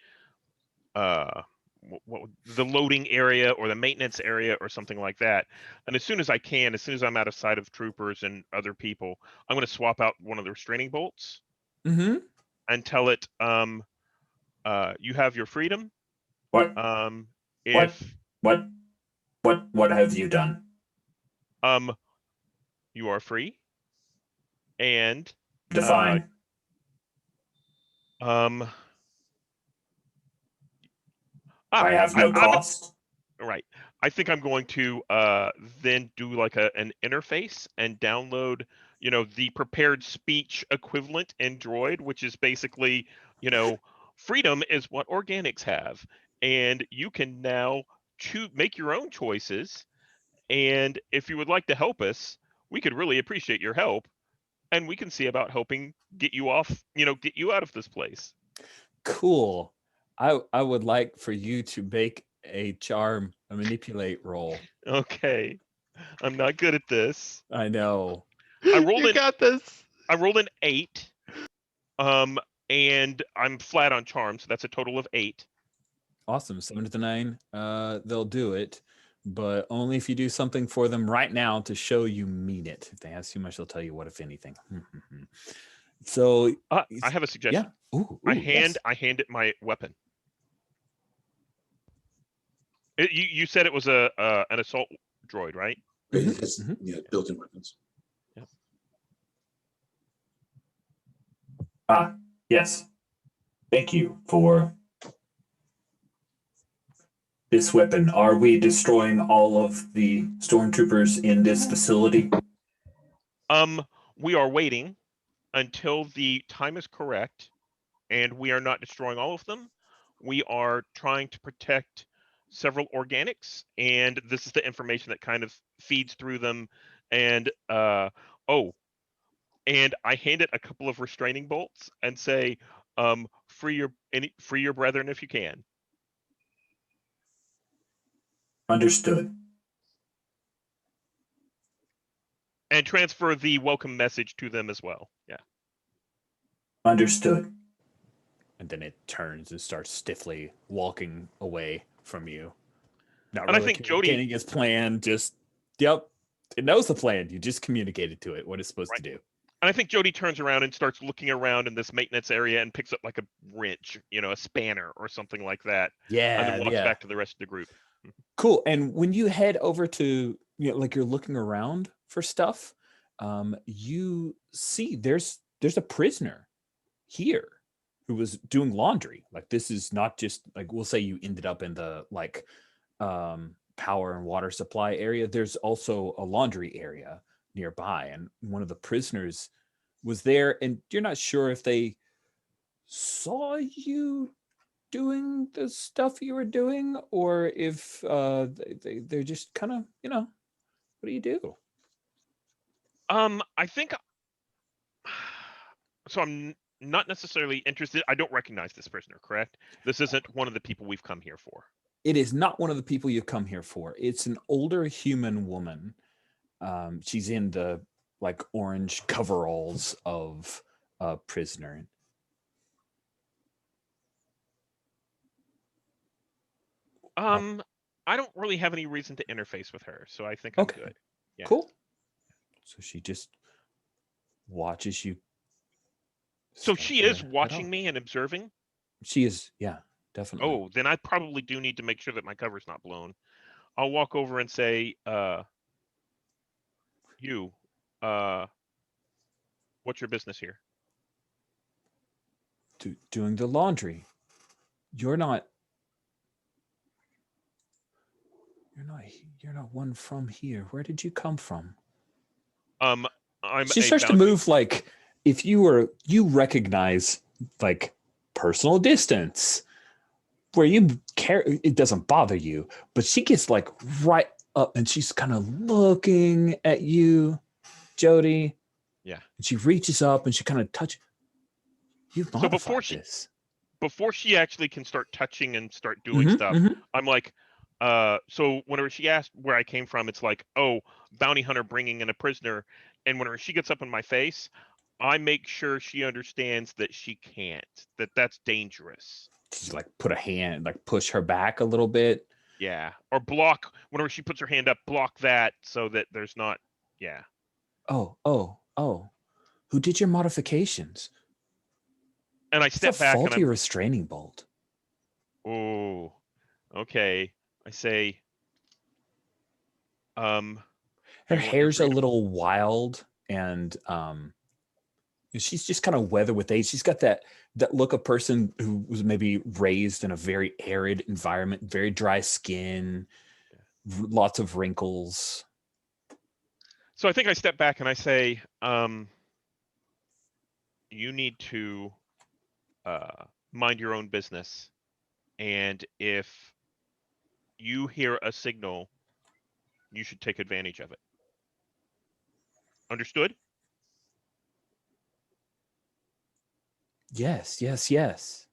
loading area or the maintenance area or something like that. And as soon as I'm out of sight of troopers and other people, I'm going to swap out one of the restraining bolts and tell it, you have your freedom.
What? What have you done?
You are free. And
define.
Um,
I have no cost.
Right. I think I'm going to then do like an interface and download, the prepared speech equivalent in Droid, which is basically, freedom is what organics have. And you can now make your own choices. And if you would like to help us, we could really appreciate your help. And we can see about helping get you off, get you out of this place.
Cool. I would like for you to make a manipulate roll.
Okay. I'm not good at this.
I know.
You got this.
I rolled an 8. And I'm flat on charm, so that's a total of 8.
Awesome. 7 to the 9. They'll do it, but only if you do something for them right now to show you mean it. If they ask too much, they'll tell you what, if anything. So
I have a suggestion.
Yeah. Ooh,
I
yes.
hand it my weapon. You said it was an assault droid, right?
It has built-in weapons.
Yep.
Yes. Thank you for this weapon. Are we destroying all of the stormtroopers in this facility?
We are waiting until the time is correct, and we are not destroying all of them. We are trying to protect several organics, and this is the information that kind of feeds through them. And and I hand it a couple of restraining bolts and say, free your brethren if you can.
Understood.
And transfer the welcome message to them as well. Yeah.
Understood.
And then it turns and starts stiffly walking away from you. Not
And I
really
think
communicating its plan. Just, yep, it knows the plan. You just communicated to it what it's supposed to do.
And I think Jody turns around and starts looking around in this maintenance area and picks up like a wrench, a spanner or something like that.
Yeah.
And then walks back to the rest of the group.
Cool. And when you head over to, like you're looking around for stuff, you see there's a prisoner here who was doing laundry. Like, this is not just like, we'll say you ended up in the like power and water supply area. There's also a laundry area nearby, and one of the prisoners was there, and you're not sure if they saw you doing the stuff you were doing, or if they're just kind of, what do you do?
I think so. I'm not necessarily interested. I don't recognize this prisoner, correct? This isn't one of the people we've come here for.
It is not one of the people you've come here for. It's an older human woman. She's in the like orange coveralls of a prisoner.
I don't really have any reason to interface with her, so I think I'm good. Yeah.
Cool. So she just watches you.
So she is watching me and observing?
She is, yeah, definitely.
Oh, then I probably do need to make sure that my cover's not blown. I'll walk over and say, you, what's your business here?
Doing the laundry. You're not one from here. Where did you come from? She starts to move like, if you recognize like personal distance where you care, it doesn't bother you, but she gets like right up and she's kind of looking at you, Jody.
Yeah.
And she reaches up and she kind of touches. You've modified this.
Before she actually can start touching and start doing stuff, I'm like, so whenever she asked where I came from, it's like, oh, bounty hunter bringing in a prisoner. And whenever she gets up in my face, I make sure she understands that she can't, that's dangerous.
She's like put a hand, like push her back a little bit.
Yeah. Or block, whenever she puts her hand up, block that so that there's not, yeah.
Oh. Who did your modifications?
And I step back.
It's a faulty restraining bolt.
Oh, okay. I say,
her hair's a little wild and She's just kind of weathered with age. She's got that look of person who was maybe raised in a very arid environment, very dry skin, lots of wrinkles.
So I think I step back and I say, you need to mind your own business. And if you hear a signal, you should take advantage of it. Understood?
Yes, yes, yes.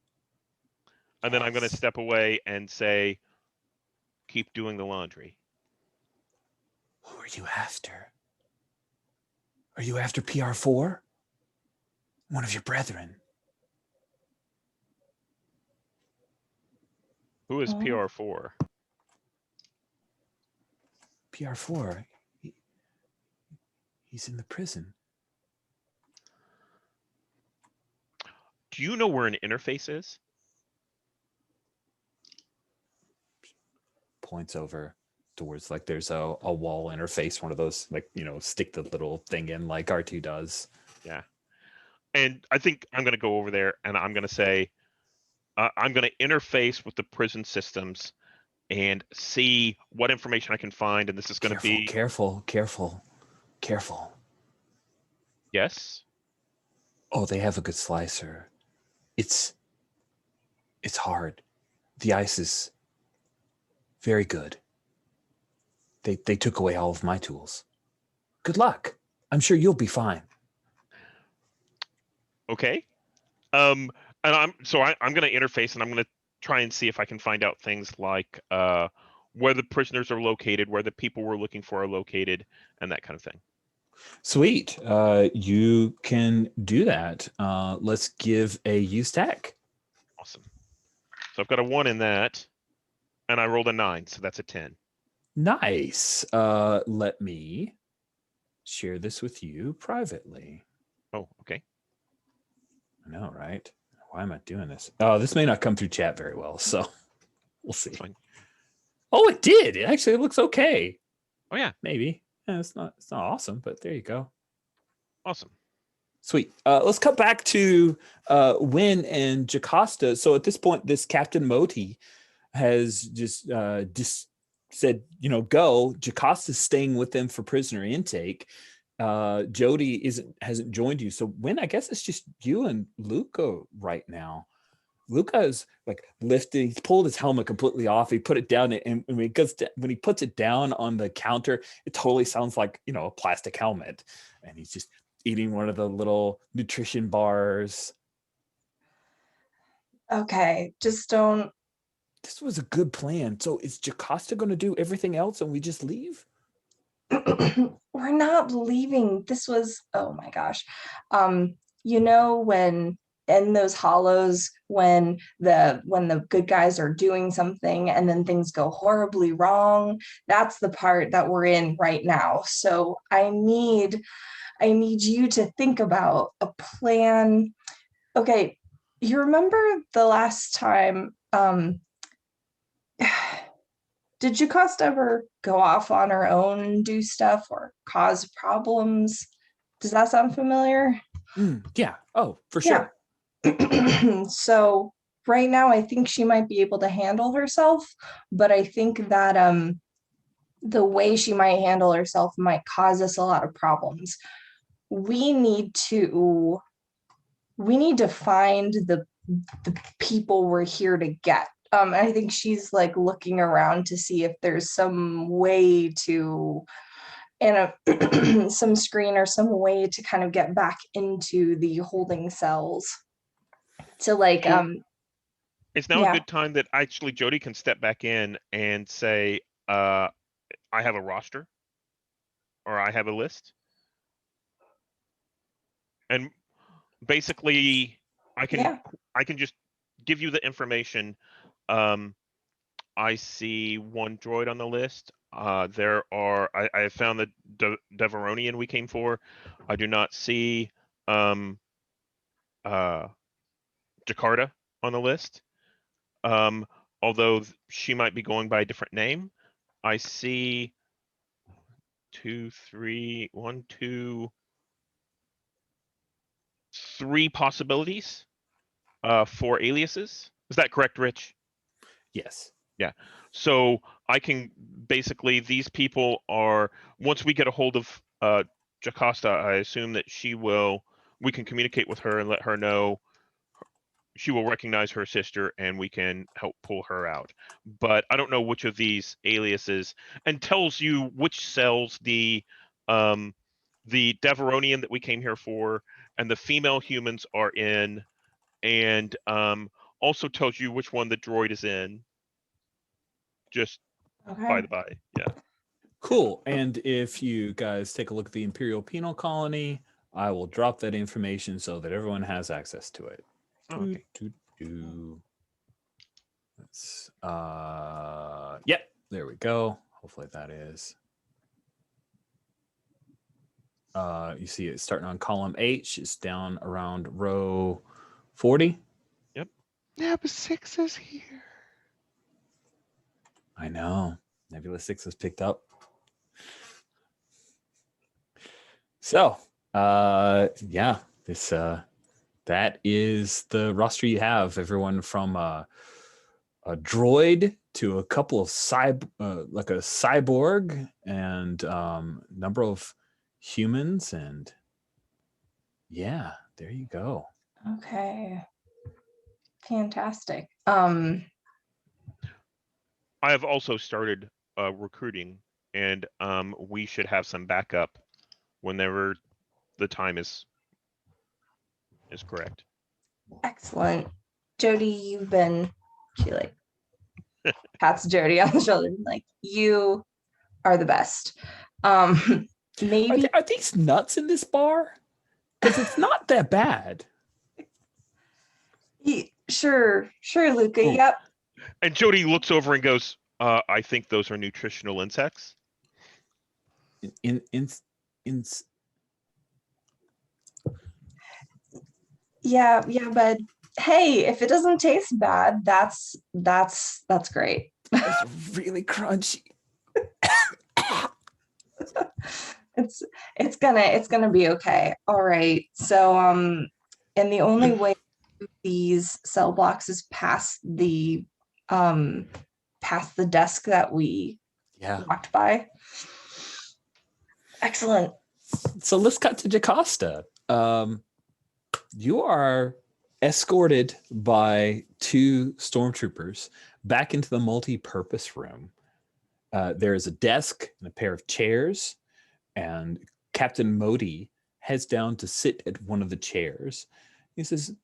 And then I'm going to
Yes.
step away and say, keep doing the laundry.
Who are you after? Are you after PR4? One of your brethren.
Who is
Oh.
PR4?
PR4. He's in the prison.
Do you know where an interface is?
Points over towards like there's a wall interface, one of those like, stick the little thing in like R2 does.
Yeah. And I think I'm going to go over there and I'm going to say, I'm going to interface with the prison systems and see what information I can find. And this is going to be
Careful.
Yes.
Oh, they have a good slicer. It's hard. The ice is very good. They took away all of my tools. Good luck. I'm sure you'll be fine.
Okay. And I'm going to interface and I'm going to try and see if I can find out things like where the prisoners are located, where the people we're looking for are located, and that kind of thing.
Sweet. You can do that. Let's give a use tech.
Awesome. So I've got a 1 in that, and I rolled a 9, so that's a 10.
Nice. Let me share this with you privately.
Oh, okay.
I know, right? Why am I doing this? Oh, this may not come through chat very well, so we'll see.
That's fine.
Oh, it did. It looks okay.
Oh yeah.
Maybe. Yeah, it's not awesome, but there you go.
Awesome.
Sweet. Let's cut back to Wynn and Jocasta. So at this point, this Captain Moti has just said, go. Jocasta's staying with them for prisoner intake. Jody hasn't joined you. So Wynn, I guess it's just you and Luca right now. Luca is like lifted. He's pulled his helmet completely off. He put it down, and when he puts it down on the counter, it totally sounds like a plastic helmet. And he's just eating one of the little nutrition bars.
Okay, just don't.
This was a good plan. So is Jocasta going to do everything else, and we just leave?
We're not leaving. This was, oh my gosh. When in those hollows, when the good guys are doing something and then things go horribly wrong, that's the part that we're in right now. So I need you to think about a plan. Okay, you remember the last time did Jocasta ever go off on her own and do stuff or cause problems? Does that sound familiar?
Yeah. Oh, for sure.
Yeah. So right now, I think she might be able to handle herself, but I think that the way she might handle herself might cause us a lot of problems. We need to find the people we're here to get. I think she's like looking around to see if there's some way to, some screen or some way to kind of get back into the holding cells. To like,
it's now
yeah.
a good time that actually Jody can step back in and say, I have a roster, or I have a list, and basically I can just give you the information. I see one droid on the list. There are I found the Deveronian we came for. I do not see Jakarta on the list. Although she might be going by a different name. I see 2, 3, 1, 2, 3 possibilities for aliases. Is that correct, Rich?
Yes.
Yeah. So I can basically, these people are, once we get a hold of Jocasta, I assume that we can communicate with her and let her know she will recognize her sister and we can help pull her out. But I don't know which of these aliases, and tells you which cells the Deveronian that we came here for and the female humans are in, and also tells you which one the droid is in. Just by
Okay.
the by, yeah.
Cool. And if you guys take a look at the Imperial Penal Colony, I will drop that information so that everyone has access to it.
Oh, okay.
Let's, yep, there we go. Hopefully that is. You see it starting on column H. It's down around row 40.
Yeah, but 6 is here.
I know. Nebula 6 is picked up. So, yeah, this that is the roster you have. Everyone from a droid to a couple of like a cyborg, and number of humans, and yeah, there you go.
Okay. Fantastic.
I have also started recruiting, and we should have some backup whenever the time is correct.
Excellent. Jody, you've been, she like pats Jody on the shoulder, like, you are the best. Maybe
Are these nuts in this bar? Because it's not that bad.
sure, Luca.
Ooh.
Yep.
And Jody looks over and goes, I think those are nutritional insects.
Yeah, but hey, if it doesn't taste bad, that's great.
It's really crunchy.
It's gonna be okay. All right. So and the only way these cell blocks is past the desk that we walked by. Excellent.
So let's cut to Jocasta. You are escorted by 2 stormtroopers back into the multi-purpose room. There is a desk and a pair of chairs, and Captain Modi heads down to sit at one of the chairs. He says,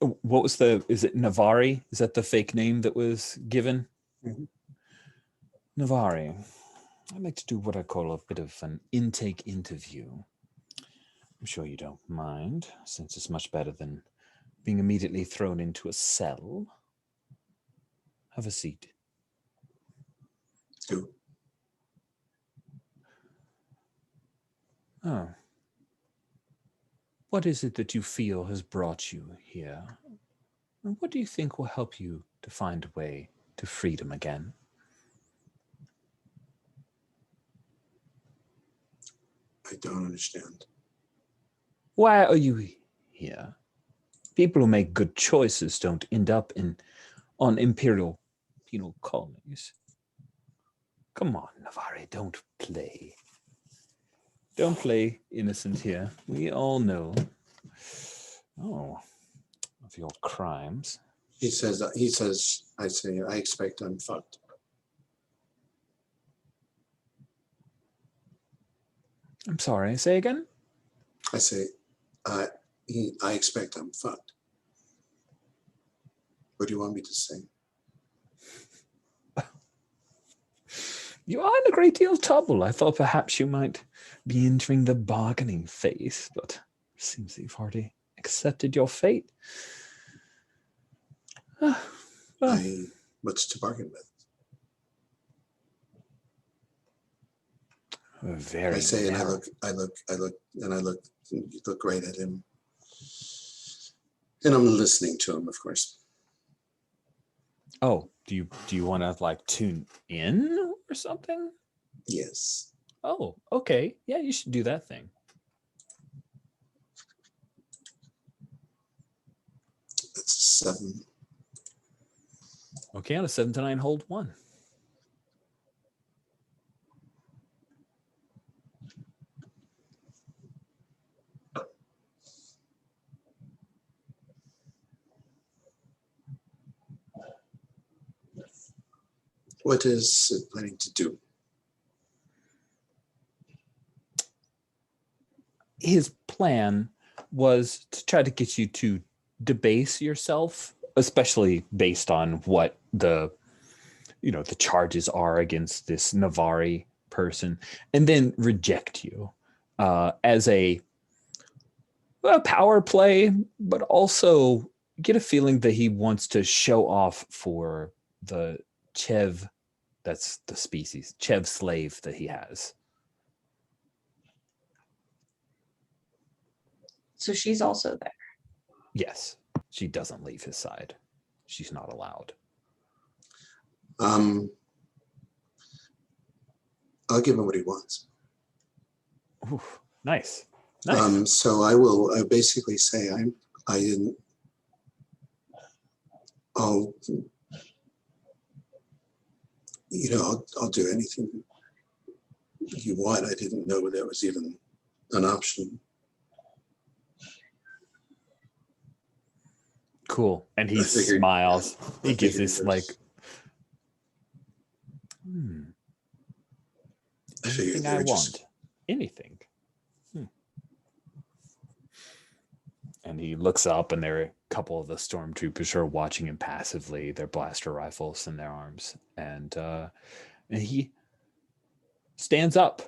what was is it Navari? Is that the fake name that was given?
Mm-hmm.
Navari, I'd like to do what I call a bit of an intake interview. I'm sure you don't mind, since it's much better than being immediately thrown into a cell. Have a seat.
Go.
Oh. What is it that you feel has brought you here? And what do you think will help you to find a way to freedom again?
I don't understand.
Why are you here? People who make good choices don't end up on Imperial penal colonies. Come on, Navari, don't play. Don't play innocent here. We all know of your crimes.
He says, I say, I expect I'm fucked.
I'm sorry, say again?
I say, I expect I'm fucked. What do you want me to say?
You are in a great deal of trouble. I thought perhaps you might be entering the bargaining phase, but it seems that you've already accepted your fate.
What's to bargain with?
Very
I say,
narrow.
and I look right at him. And I'm listening to him, of course.
Oh, do you want to like tune in or something?
Yes.
Oh, okay. Yeah, you should do that thing.
7.
Okay, on a 7 to 9, hold 1.
What is it planning to do?
His plan was to try to get you to debase yourself, especially based on what the charges are against this Navari person, and then reject you as a power play, but also get a feeling that he wants to show off for the Chev, that's the species, Chev slave that he has.
So she's also there.
Yes, she doesn't leave his side. She's not allowed.
I'll give him what he wants.
Ooh, nice.
So I basically say I didn't. I'll do anything you want. I didn't know that was even an option.
Cool. And he smiles. He gives this anything I want. Anything. And he looks up, and there are a couple of the stormtroopers who are watching him passively, their blaster rifles in their arms. And he stands up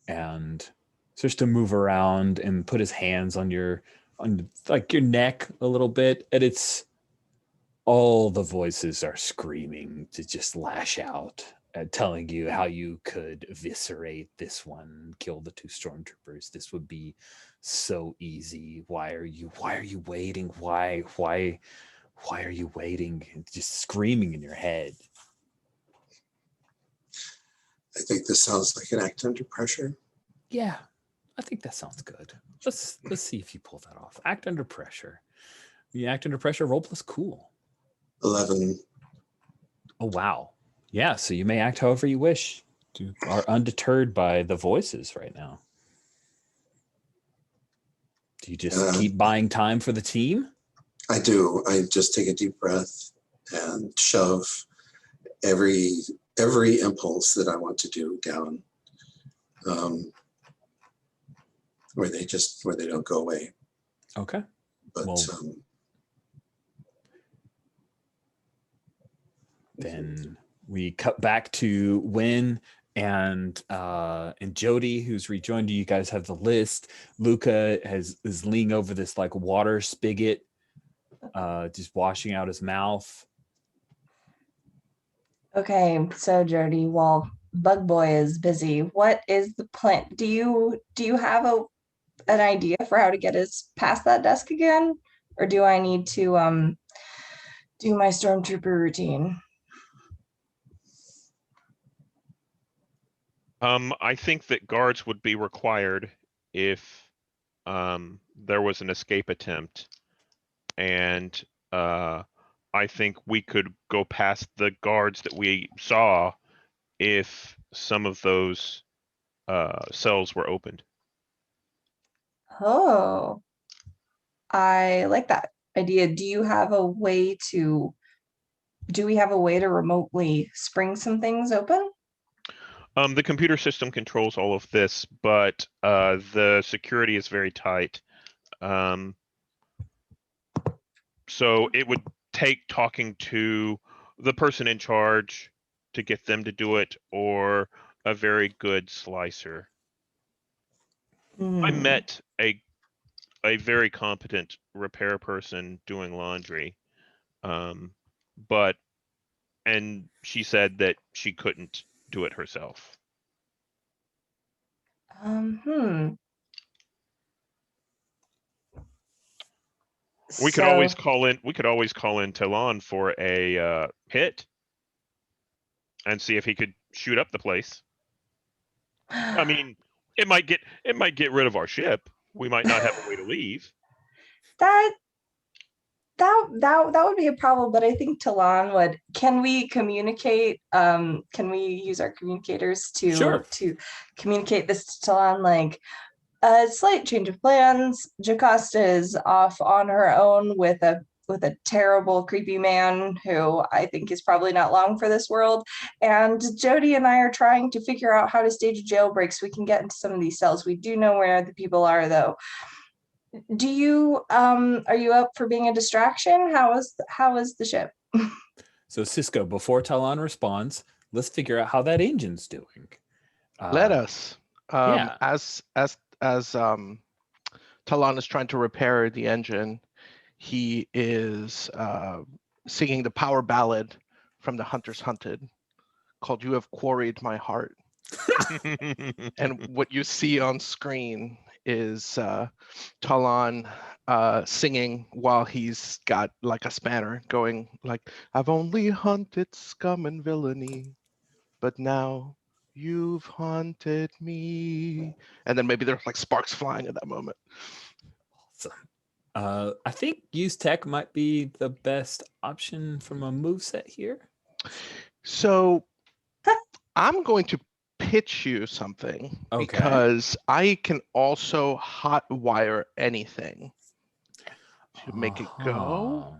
and starts to move around and put his hands on your neck a little bit. And it's all the voices are screaming to just lash out at telling you how you could eviscerate this one, kill the 2 stormtroopers. This would be so easy. Why are you waiting? Why are you waiting? Just screaming in your head.
I think this sounds like an act under pressure.
Yeah, I think that sounds good. Let's see if you pull that off. Act under pressure. You act under pressure, roll plus cool.
11.
Oh, wow. Yeah, so you may act however you wish. You are undeterred by the voices right now. Do you just keep buying time for the team?
I do. I just take a deep breath and shove every impulse that I want to do down, where they don't go away.
Okay.
But
then we cut back to Wynn and Jody, who's rejoined you. You guys have the list. Luca is leaning over this water spigot, just washing out his mouth.
Okay, so Jody, while Bug Boy is busy, what is the plan? Do you have an idea for how to get us past that desk again, or do I need to do my stormtrooper routine?
I think that guards would be required if there was an escape attempt, and I think we could go past the guards that we saw if some of those cells were opened.
Oh, I like that idea. Do we have a way to remotely spring some things open?
The computer system controls all of this, but the security is very tight. So it would take talking to the person in charge to get them to do it, or a very good slicer. I met a very competent repair person doing laundry, and she said that she couldn't do it herself. We could always call in. We could always call in Talon for a hit and see if he could shoot up the place. I mean, it might get rid of our ship. We might not have a way to leave.
That that would be a problem, but I think Talon would. Can we communicate? Can we use our communicators
Sure.
to communicate this to Talon? Like a slight change of plans. Jocasta is off on her own with a terrible, creepy man who I think is probably not long for this world. And Jody and I are trying to figure out how to stage a jailbreak so we can get into some of these cells. We do know where the people are, though. Do you are you up for being a distraction? How is the ship?
So Cisco, before Talon responds, let's figure out how that engine's doing.
Let us.
Yeah.
As Talon is trying to repair the engine, he is singing the power ballad from the Hunters Hunted called "You Have Quarried My Heart." And what you see on screen is Talon singing while he's got like a spanner going like, "I've only hunted scum and villainy, but now you've haunted me." And then maybe there's like sparks flying at that moment.
Awesome. I think use tech might be the best option from a moveset here.
So I'm going to pitch you something because I can also hot wire anything to make it go.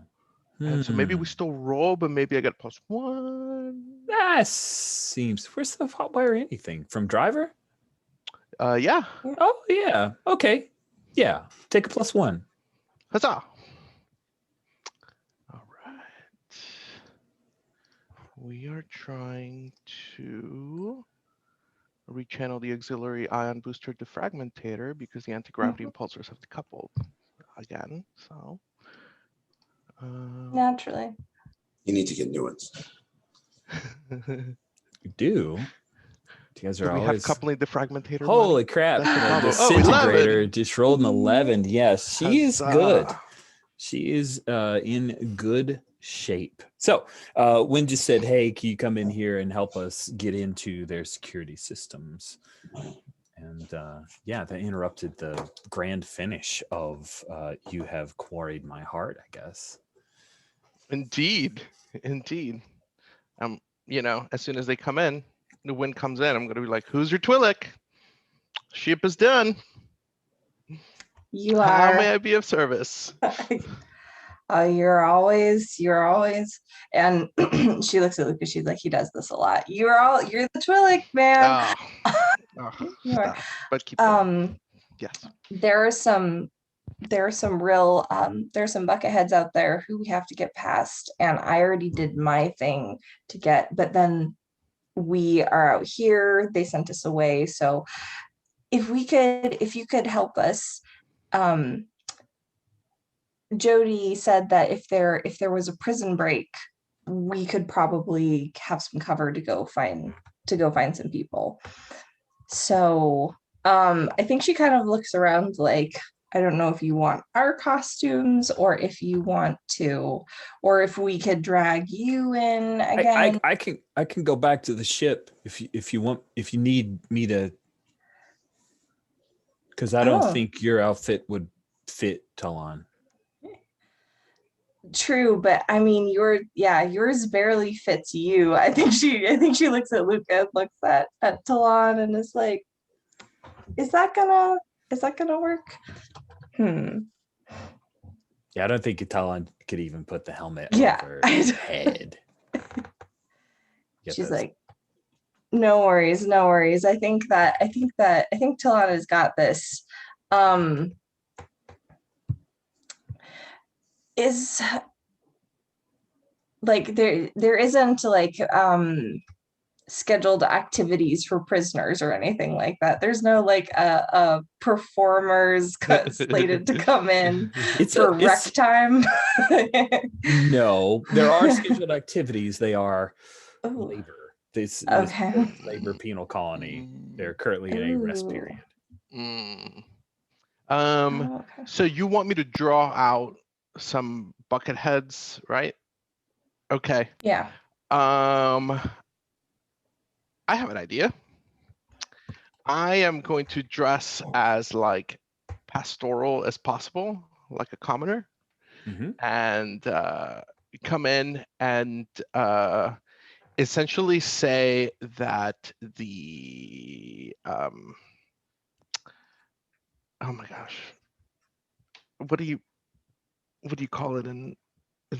And so maybe we still roll, but maybe I get +1.
That seems. Where's the hotwire anything from driver?
Yeah.
Oh yeah. Okay. Yeah. Take a +1.
Huzzah. All right. We are trying to rechannel the auxiliary ion booster defragmentator because the anti-gravity impulsors have decoupled again. So
Naturally.
You need to get new ones.
You do. You guys are
we
always
have coupling defragmentator.
Holy crap.
That's the
The
problem.
disintegrator just rolled an 11. Yes, she is good.
Huzzah.
She is in good shape. So Wynn just said, hey, can you come in here and help us get into their security systems? And yeah, that interrupted the grand finish of You Have Quarried My Heart, I guess.
Indeed. You know, as soon as they come in, the wind comes in, I'm gonna be like, "Who's your Twi'lek? Ship is done.
You
How
are.
may I be of service?"
You're always, and she looks at Lucas. She's like, he does this a lot. You're the Twi'lek, man. You are.
Stop. But keep going. Yes.
There are some bucketheads out there who we have to get past, and I already did my thing to get, but then we are out here. They sent us away. So if you could help us, Jody said that if there was a prison break, we could probably have some cover to go find some people. So I think she kind of looks around like, I don't know if you want our costumes or if you want to, or if we could drag you in again.
I can go back to the ship if you need me to, because I don't think your outfit would fit Talon.
True, but I mean yours barely fits you. I think she looks at Luca, looks at Talon, and is like, is that gonna work?
Yeah, I don't think Talon could even put the helmet over
his
head.
She's like, no worries. I think Talon has got this. Is like there isn't like scheduled activities for prisoners or anything like that. There's no like performers slated to come in for rec time.
No, there are scheduled activities. They are labor. This labor penal colony. They're currently in a rest period.
So you want me to draw out some bucket heads, right? Okay.
Yeah.
I have an idea. I am going to dress as like pastoral as possible, like a commoner, and come in and essentially say that the oh my gosh, what do you call it in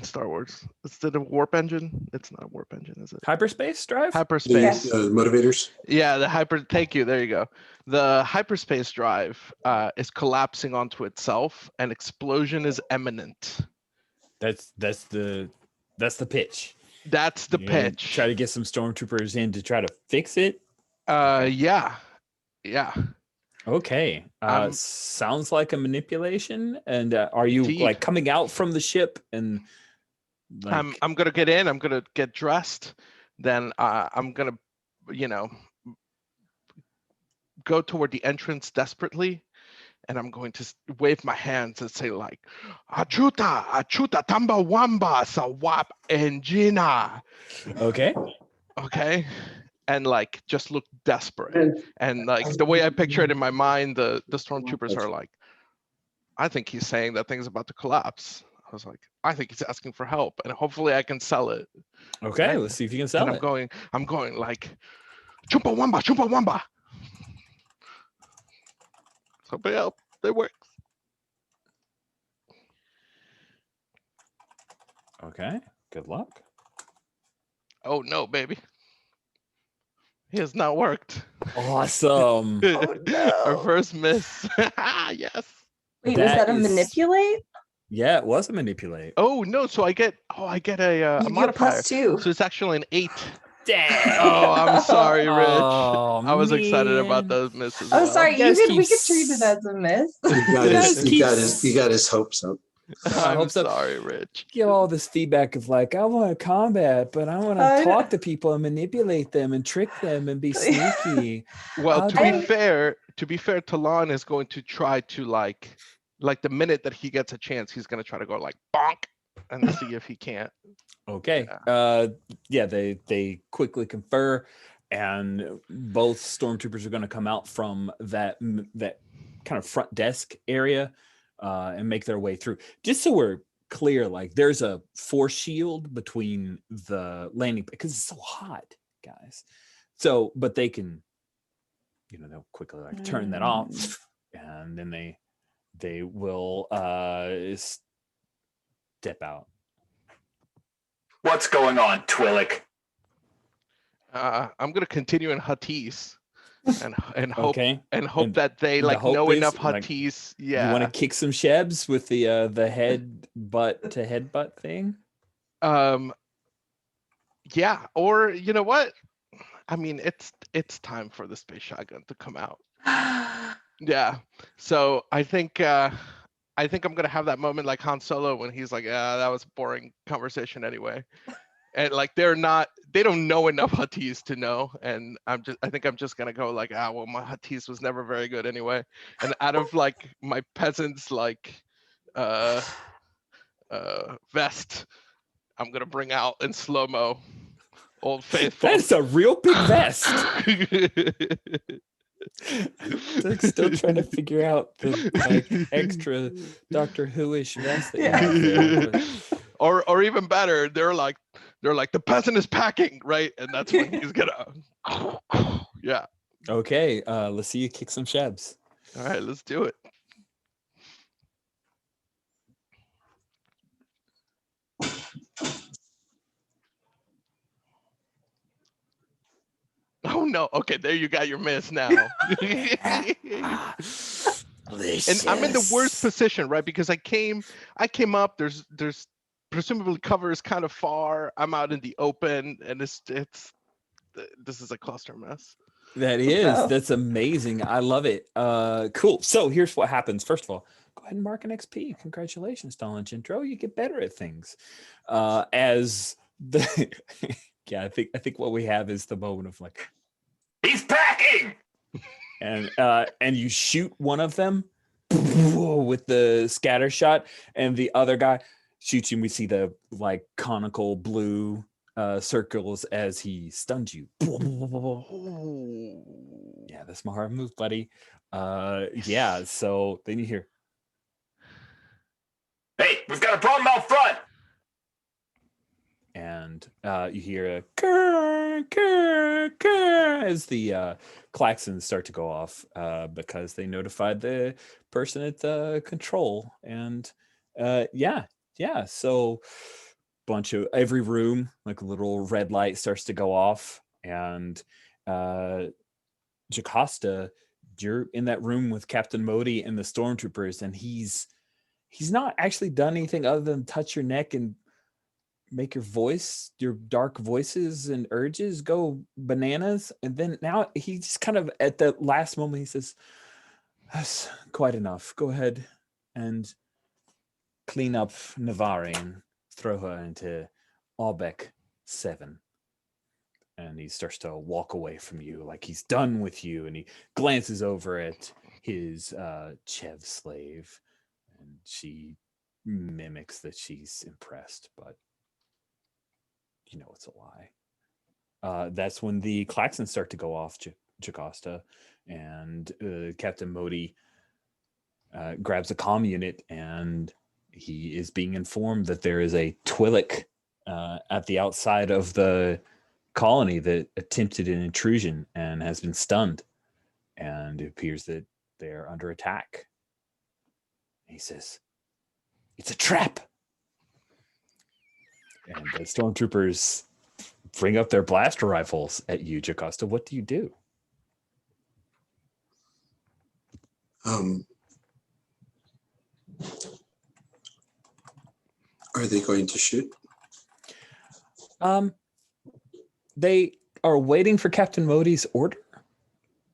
Star Wars? Is it a warp engine? It's not a warp engine, is it?
Hyperspace drive?
Hyperspace.
The motivators.
Yeah, thank you. There you go. The hyperspace drive is collapsing onto itself. An explosion is imminent.
That's the pitch.
That's the
You gonna
pitch.
Try to get some stormtroopers in to try to fix it.
Yeah.
Okay. Sounds like a manipulation. And are you
Indeed.
like coming out from the ship and like,
I'm gonna get in. I'm gonna get dressed. Then I'm gonna, go toward the entrance desperately, and I'm going to wave my hands and say like, "Achuta, tamba wamba, sawap engina." Okay, and like just look desperate. And like the way I picture it in my mind, the stormtroopers are like, I think he's saying that thing's about to collapse. I was like, I think he's asking for help, and hopefully I can sell it.
okay,
Right?
let's see if you can sell
And
it.
I'm going like, chumpa wamba. Somebody help! It works.
Okay, good luck.
Oh no, baby. It has not worked.
Awesome.
Our first miss. Yes.
Wait, was that a manipulate?
Yeah, it was a manipulate.
Oh no, so I get a
You get a
modifier.
+2.
So it's actually an 8.
Damn.
Oh, I'm sorry, Rich.
Oh,
I was excited about
man.
those misses.
Oh, sorry.
You guys
We
keep
could treat it as a miss.
He got his hopes up.
I
I'm
hope so.
sorry, Rich.
Get all this feedback of like, I want to combat, but I want to
I know.
talk to people and manipulate them and trick them and be sneaky.
Well, to
And-
be fair, Talon is going to try to like the minute that he gets a chance, he's gonna try to go like bonk and see if he can't.
Okay. Yeah, they quickly confer, and both stormtroopers are going to come out from that kind of front desk area and make their way through. Just so we're clear, like there's a force shield between the landing because it's so hot, guys. So, but they can, they'll quickly like turn that off, and then they will step out.
What's going on, Twillick?
I'm gonna continue in Huttese and hope
Okay.
and hope
And
that they
the
like
hope
know
is,
enough
like,
Huttese.
You
Yeah.
want to kick some shebs with the head butt to head butt thing?
Yeah. Or you know what? I mean, it's time for the space shotgun to come out. Yeah. So I think I'm gonna have that moment like Han Solo when he's like, that was a boring conversation anyway. And like they don't know enough Huttese to know. And I think I'm just gonna go like, well, my Huttese was never very good anyway. And out of like my peasants like vest, I'm gonna bring out in slow-mo Old Faithful.
That's a real big vest. Like still trying to figure out the like extra Doctor Who-ish vest that you have there, but-
or even better, they're like the peasant is packing, right? And that's when he's gonna yeah.
Okay, let's see you kick some shebs.
All right, let's do it. Oh no, okay, there you got your miss now. And I'm in the worst position, right? Because I came up, there's presumably cover is kind of far. I'm out in the open, and this is a cluster mess.
That is, that's amazing. I love it. Cool. So here's what happens. First of all, go ahead and mark an XP. Congratulations, Talon Gentro. You get better at things. As the yeah, I think what we have is the moment of like,
He's packing!
and you shoot one of them with the scatter shot, and the other guy shoots you, and we see the like conical blue circles as he stuns you. Yeah, that's my hard move, buddy. Yeah, so then you hear,
Hey, we've got a problem out front.
And you hear a "Grr, grr, grr," as the klaxons start to go off because they notified the person at the control. And yeah, so bunch of every room, like a little red light starts to go off. And Jocasta, you're in that room with Captain Modi and the stormtroopers, and he's not actually done anything other than touch your neck and make your dark voices and urges go bananas. And then now he just kind of at the last moment he says, "That's quite enough. Go ahead and clean up Navari and throw her into Arbeck 7." And he starts to walk away from you like he's done with you. And he glances over at his Chev slave, and she mimics that she's impressed, but you know it's a lie. That's when the klaxons start to go off, Jocasta, and Captain Modi grabs a comm unit, and he is being informed that there is a Twi'lek at the outside of the colony that attempted an intrusion and has been stunned, and it appears that they're under attack. He says, "It's a trap." And the stormtroopers bring up their blaster rifles at you, Jocasta. What do you do?
Are they going to shoot?
They are waiting for Captain Modi's order,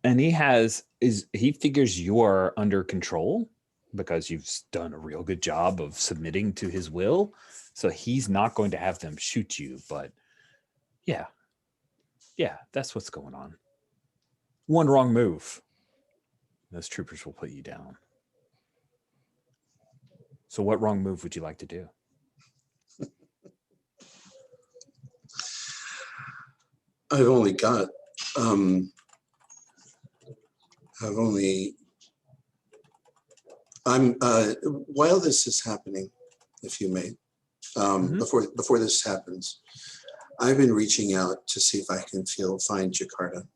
and he figures you're under control because you've done a real good job of submitting to his will. So he's not going to have them shoot you, but yeah, that's what's going on. One wrong move, those troopers will put you down. So what wrong move would you like to do?
I've only got, while this is happening, if you may, before this happens, I've been reaching out to see if I can find Jakarta.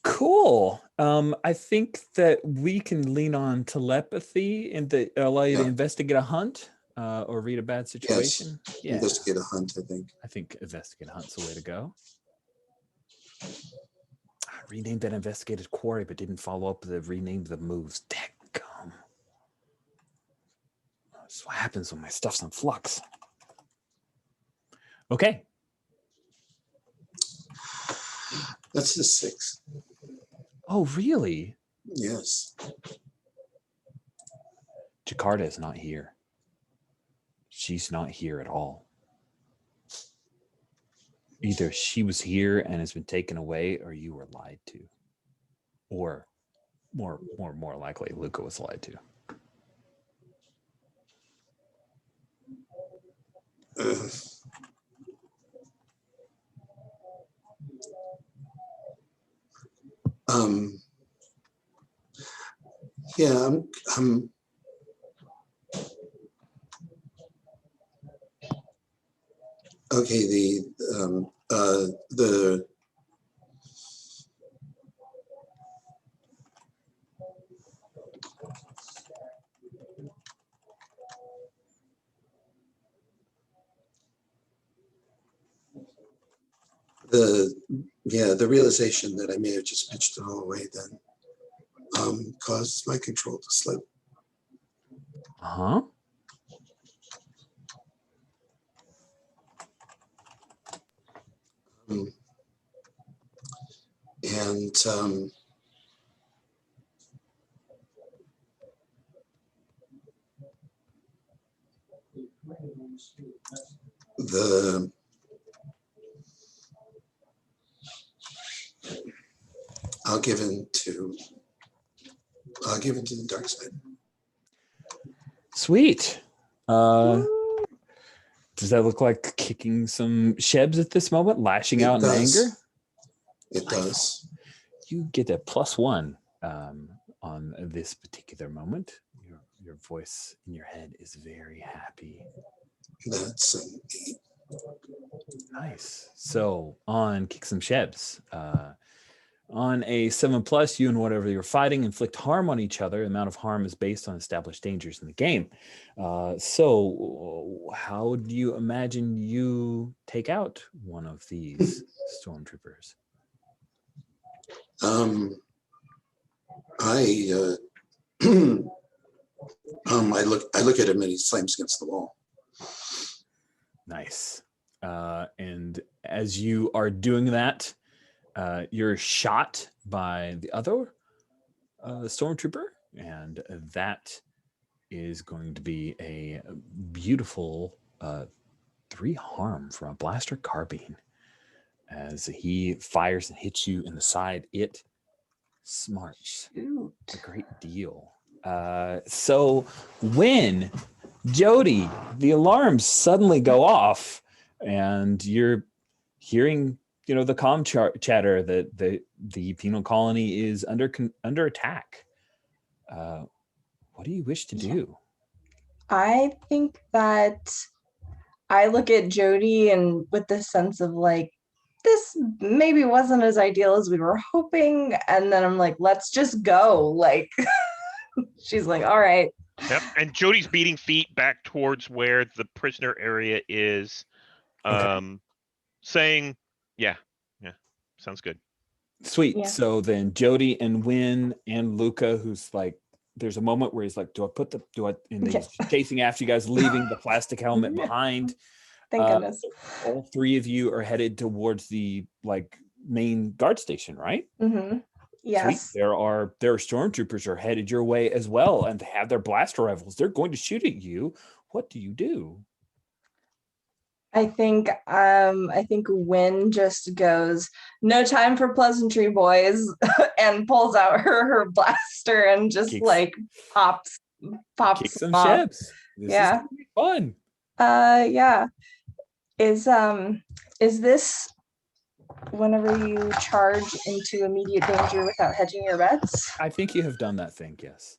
Cool. I think that we can lean on telepathy and allow you to investigate a hunt or read a bad situation.
Yes.
Yeah.
Investigate a hunt, I think.
I think investigate a hunt's the way to go. I renamed that investigated quarry, but didn't follow up with the renamed the moves. Dadgum. That's what happens when my stuff's on flux. Okay.
That's the 6th.
Oh, really?
Yes.
Jakarta is not here. She's not here at all. Either she was here and has been taken away, or you were lied to. Or more likely, Luca was lied to.
Yeah, okay, the realization that I may have just pitched it all away then caused my control to slip.
Uh-huh.
And I'll give in to the dark side.
Sweet. Does that look like kicking some shebs at this moment, lashing out in anger?
It does.
You get a +1 on this particular moment. Your voice in your head is very happy.
That's an 8.
Nice. So on Kick Some Shebs, on a 7+, you and whatever you're fighting inflict harm on each other. The amount of harm is based on established dangers in the game. So how do you imagine you take out one of these stormtroopers?
I look at him and he slams against the wall.
Nice. And as you are doing that, you're shot by the other stormtrooper, and that is going to be a beautiful 3 harm from a blaster carbine. As he fires and hits you in the side, it smarts a great deal. So when Jody, the alarms suddenly go off, and you're hearing, the comm chatter that the penal colony is under attack. What do you wish to do?
I think that I look at Jody and with the sense of like, this maybe wasn't as ideal as we were hoping. And then I'm like, let's just go. Like, she's like, all right.
Yep. And Jody's beating feet back towards where the prisoner area is, saying, yeah, sounds good.
Sweet.
Yeah.
So then Jody and Wynn and Luca, who's like, there's a moment where he's like, and he's chasing after you guys, leaving the plastic helmet behind.
Thank goodness.
All 3 of you are headed towards the main guard station, right?
Mm-hmm. Yes.
Sweet. There are stormtroopers are headed your way as well, and they have their blaster rifles. They're going to shoot at you. What do you do?
I think Wynn just goes, no time for pleasantry, boys, and pulls out her blaster and just pops
Kick some
off.
shebs. This is gonna be fun.
Yeah. Is this whenever you charge into immediate danger without hedging your bets?
I think you have done that thing, yes.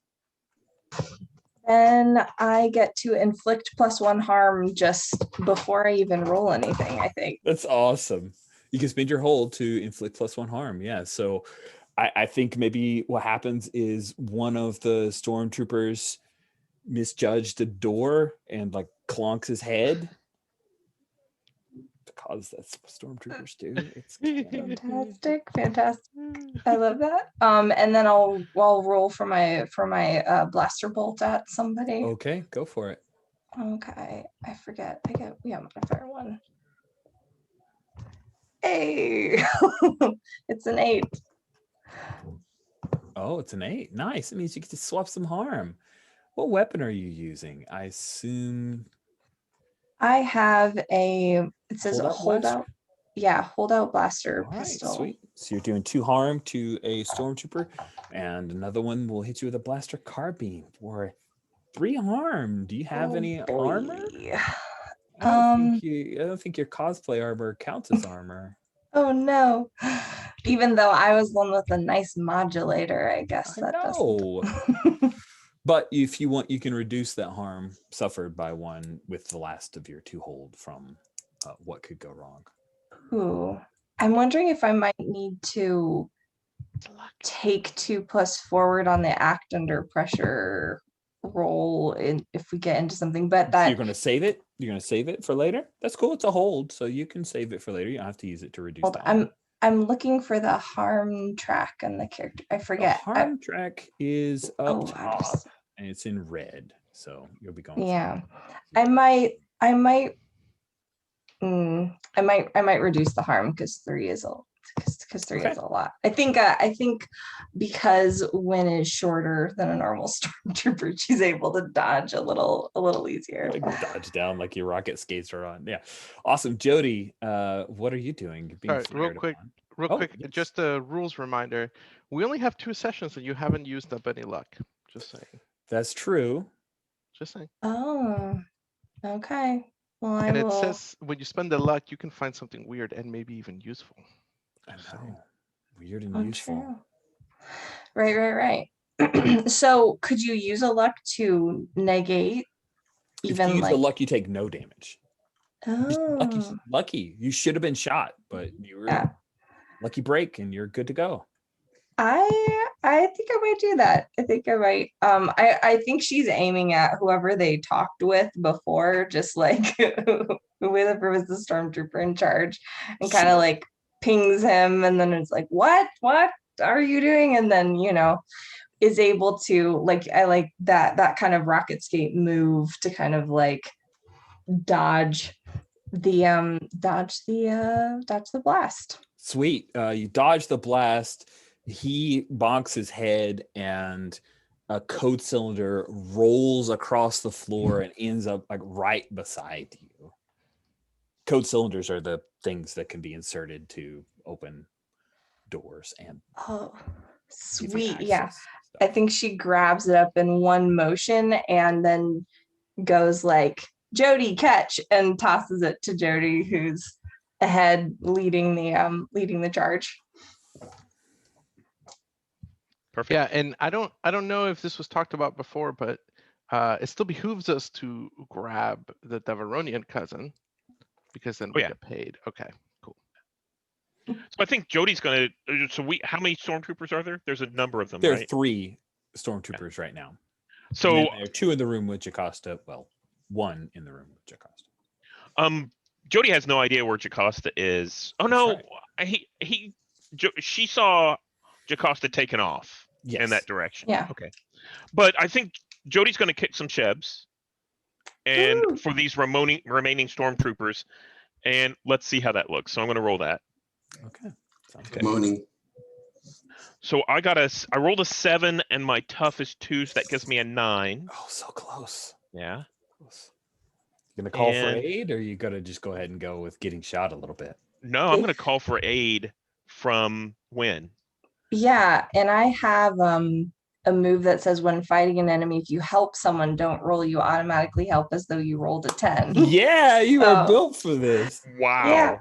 Then I get to inflict +1 harm just before I even roll anything, I think.
That's awesome. You can spend your hold to inflict +1 harm. Yeah. So I think maybe what happens is one of the stormtroopers misjudged a door and clonks his head. Because that's what stormtroopers do. It's
fantastic. I love that. And then I'll roll for my blaster bolt at somebody.
Okay, go for it.
Okay, I forget. Modifier 1. Hey, it's an 8.
Oh, it's an 8. Nice. It means you get to swap some harm. What weapon are you using? I assume
I have it says
holdout.
Holdout blaster
All right,
pistol.
sweet. So you're doing 2 harm to a stormtrooper, and another one will hit you with a blaster carbine for 3 harm. Do you have any armor? I don't think your cosplay armor counts as armor.
Oh no! Even though I was one with a nice modulator, I guess that doesn't.
But if you want, you can reduce that harm suffered by 1 with the last of your 2 hold from what could go wrong.
Ooh, I'm wondering if I might need to take 2+ forward on the act under pressure roll if we get into something. But that
so you're going to save it. You're going to save it for later. That's cool. It's a hold, so you can save it for later. You don't have to use it to reduce.
I'm looking for the harm track and the character. I forget.
The harm track is up top, and it's in red. So you'll be going.
Yeah, I might reduce the harm because 3 is because 3 is a lot. I think because Wynn is shorter than a normal stormtrooper, she's able to dodge a little easier.
Dodge down like your rocket skates are on. Yeah, awesome. Jody, what are you doing? You're being
all right, real quick,
yes.
Just a rules reminder. We only have 2 sessions and you haven't used up any luck. Just saying.
That's true.
Just saying.
Oh, okay. Well,
it says when you spend the luck, you can find something weird and maybe even useful.
I know. Weird and useful.
True. Right. So could you use a luck to negate
If you
even
use the
like?
luck, you take no damage. Just lucky,
Oh,
lucky. You should have been shot, but you were
yeah.
lucky break, and you're good to go.
I think I might do that. I think I might. I think she's aiming at whoever they talked with before, just like whoever was the stormtrooper in charge, and kind of like pings him, and then it's like, what are you doing? And then is able to like I like that kind of rocket skate move to kind of like dodge the blast.
Sweet. You dodge the blast. He bonks his head, and a code cylinder rolls across the floor and ends up like right beside you. Code cylinders are the things that can be inserted to open doors and
Oh,
give you
sweet. Yeah.
access.
I think she grabs it up in one motion and then goes like, Jody, catch, and tosses it to Jody, who's ahead leading the charge.
Perfect.
Yeah, and I don't know if this was talked about before, but it still behooves us to grab the Deveronian cousin, because then we
yeah.
get paid. Okay, cool.
So I think Jody's gonna. So how many stormtroopers are there? There's a number of them,
There are
right?
3 stormtroopers right now.
So
there are 2 in the room with Jocasta. Well, 1 in the room with Jocasta.
Jody has no idea where Jocasta is. Oh no,
right.
she saw Jocasta taken off
Yes.
in that direction.
Yeah.
Okay. But I think Jody's going to kick some chebs, and
Ooh.
for these remaining stormtroopers, and let's see how that looks. So I'm going to roll that.
Okay. Sounds good.
Moaning.
So I rolled a 7, and my tough is 2, so that gives me a 9.
Oh, so close.
Yeah.
Close. You gonna call for
And-
aid, or you gonna just go ahead and go with getting shot a little bit?
No, I'm going to call for aid from Wynn.
Yeah, and I have a move that says when fighting an enemy, if you help someone, don't roll, you automatically help as though you rolled a 10.
Yeah, you are
So-
built for this.
Wow.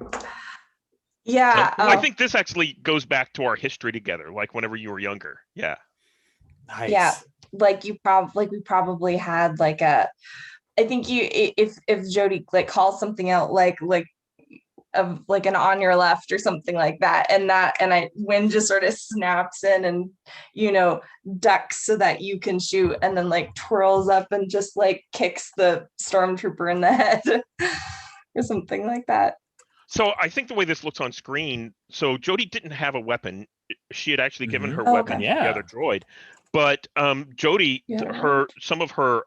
Yeah.
I think this actually goes back to our history together, like whenever you were younger. Yeah.
Nice.
Yeah. Like we probably had like I think if Jody like calls something out like of like an on your left or something like that, and Wynn just sort of snaps in and ducks so that you can shoot, and then like twirls up and just like kicks the stormtrooper in the head or something like that.
So I think the way this looks on screen, so Jody didn't have a weapon. She had actually given her
Oh,
weapon
okay.
to the other droid. But Jody,
Yeah.
some of her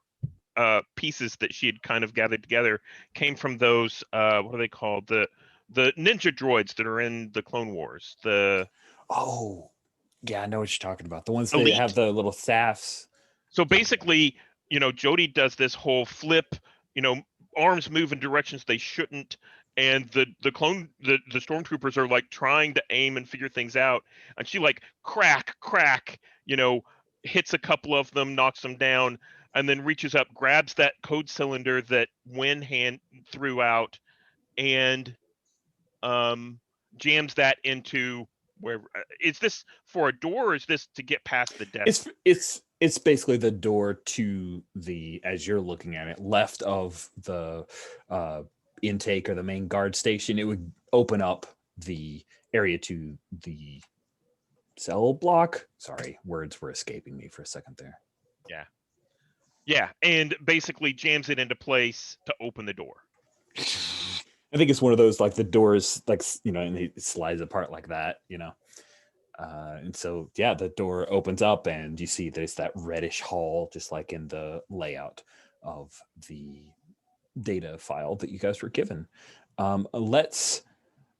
pieces that she had kind of gathered together came from those what are they called? The ninja droids that are in the Clone Wars.
Oh, yeah, I know what you're talking about. The ones
Elite.
that have the little staffs.
So basically, Jody does this whole flip, arms move in directions they shouldn't, and the stormtroopers are like trying to aim and figure things out, and she like crack, hits a couple of them, knocks them down, and then reaches up, grabs that code cylinder that Wynn hand threw out, and jams that into where is this for a door, or is this to get past the desk?
It's basically the door to the, as you're looking at it, left of the intake or the main guard station. It would open up the area to the cell block. Sorry, words were escaping me for a second there.
Yeah, and basically jams it into place to open the door.
I think it's one of those, like the doors, like, and it slides apart like that, and so, yeah, the door opens up and you see there's that reddish hall, just like in the layout of the data file that you guys were given. Let's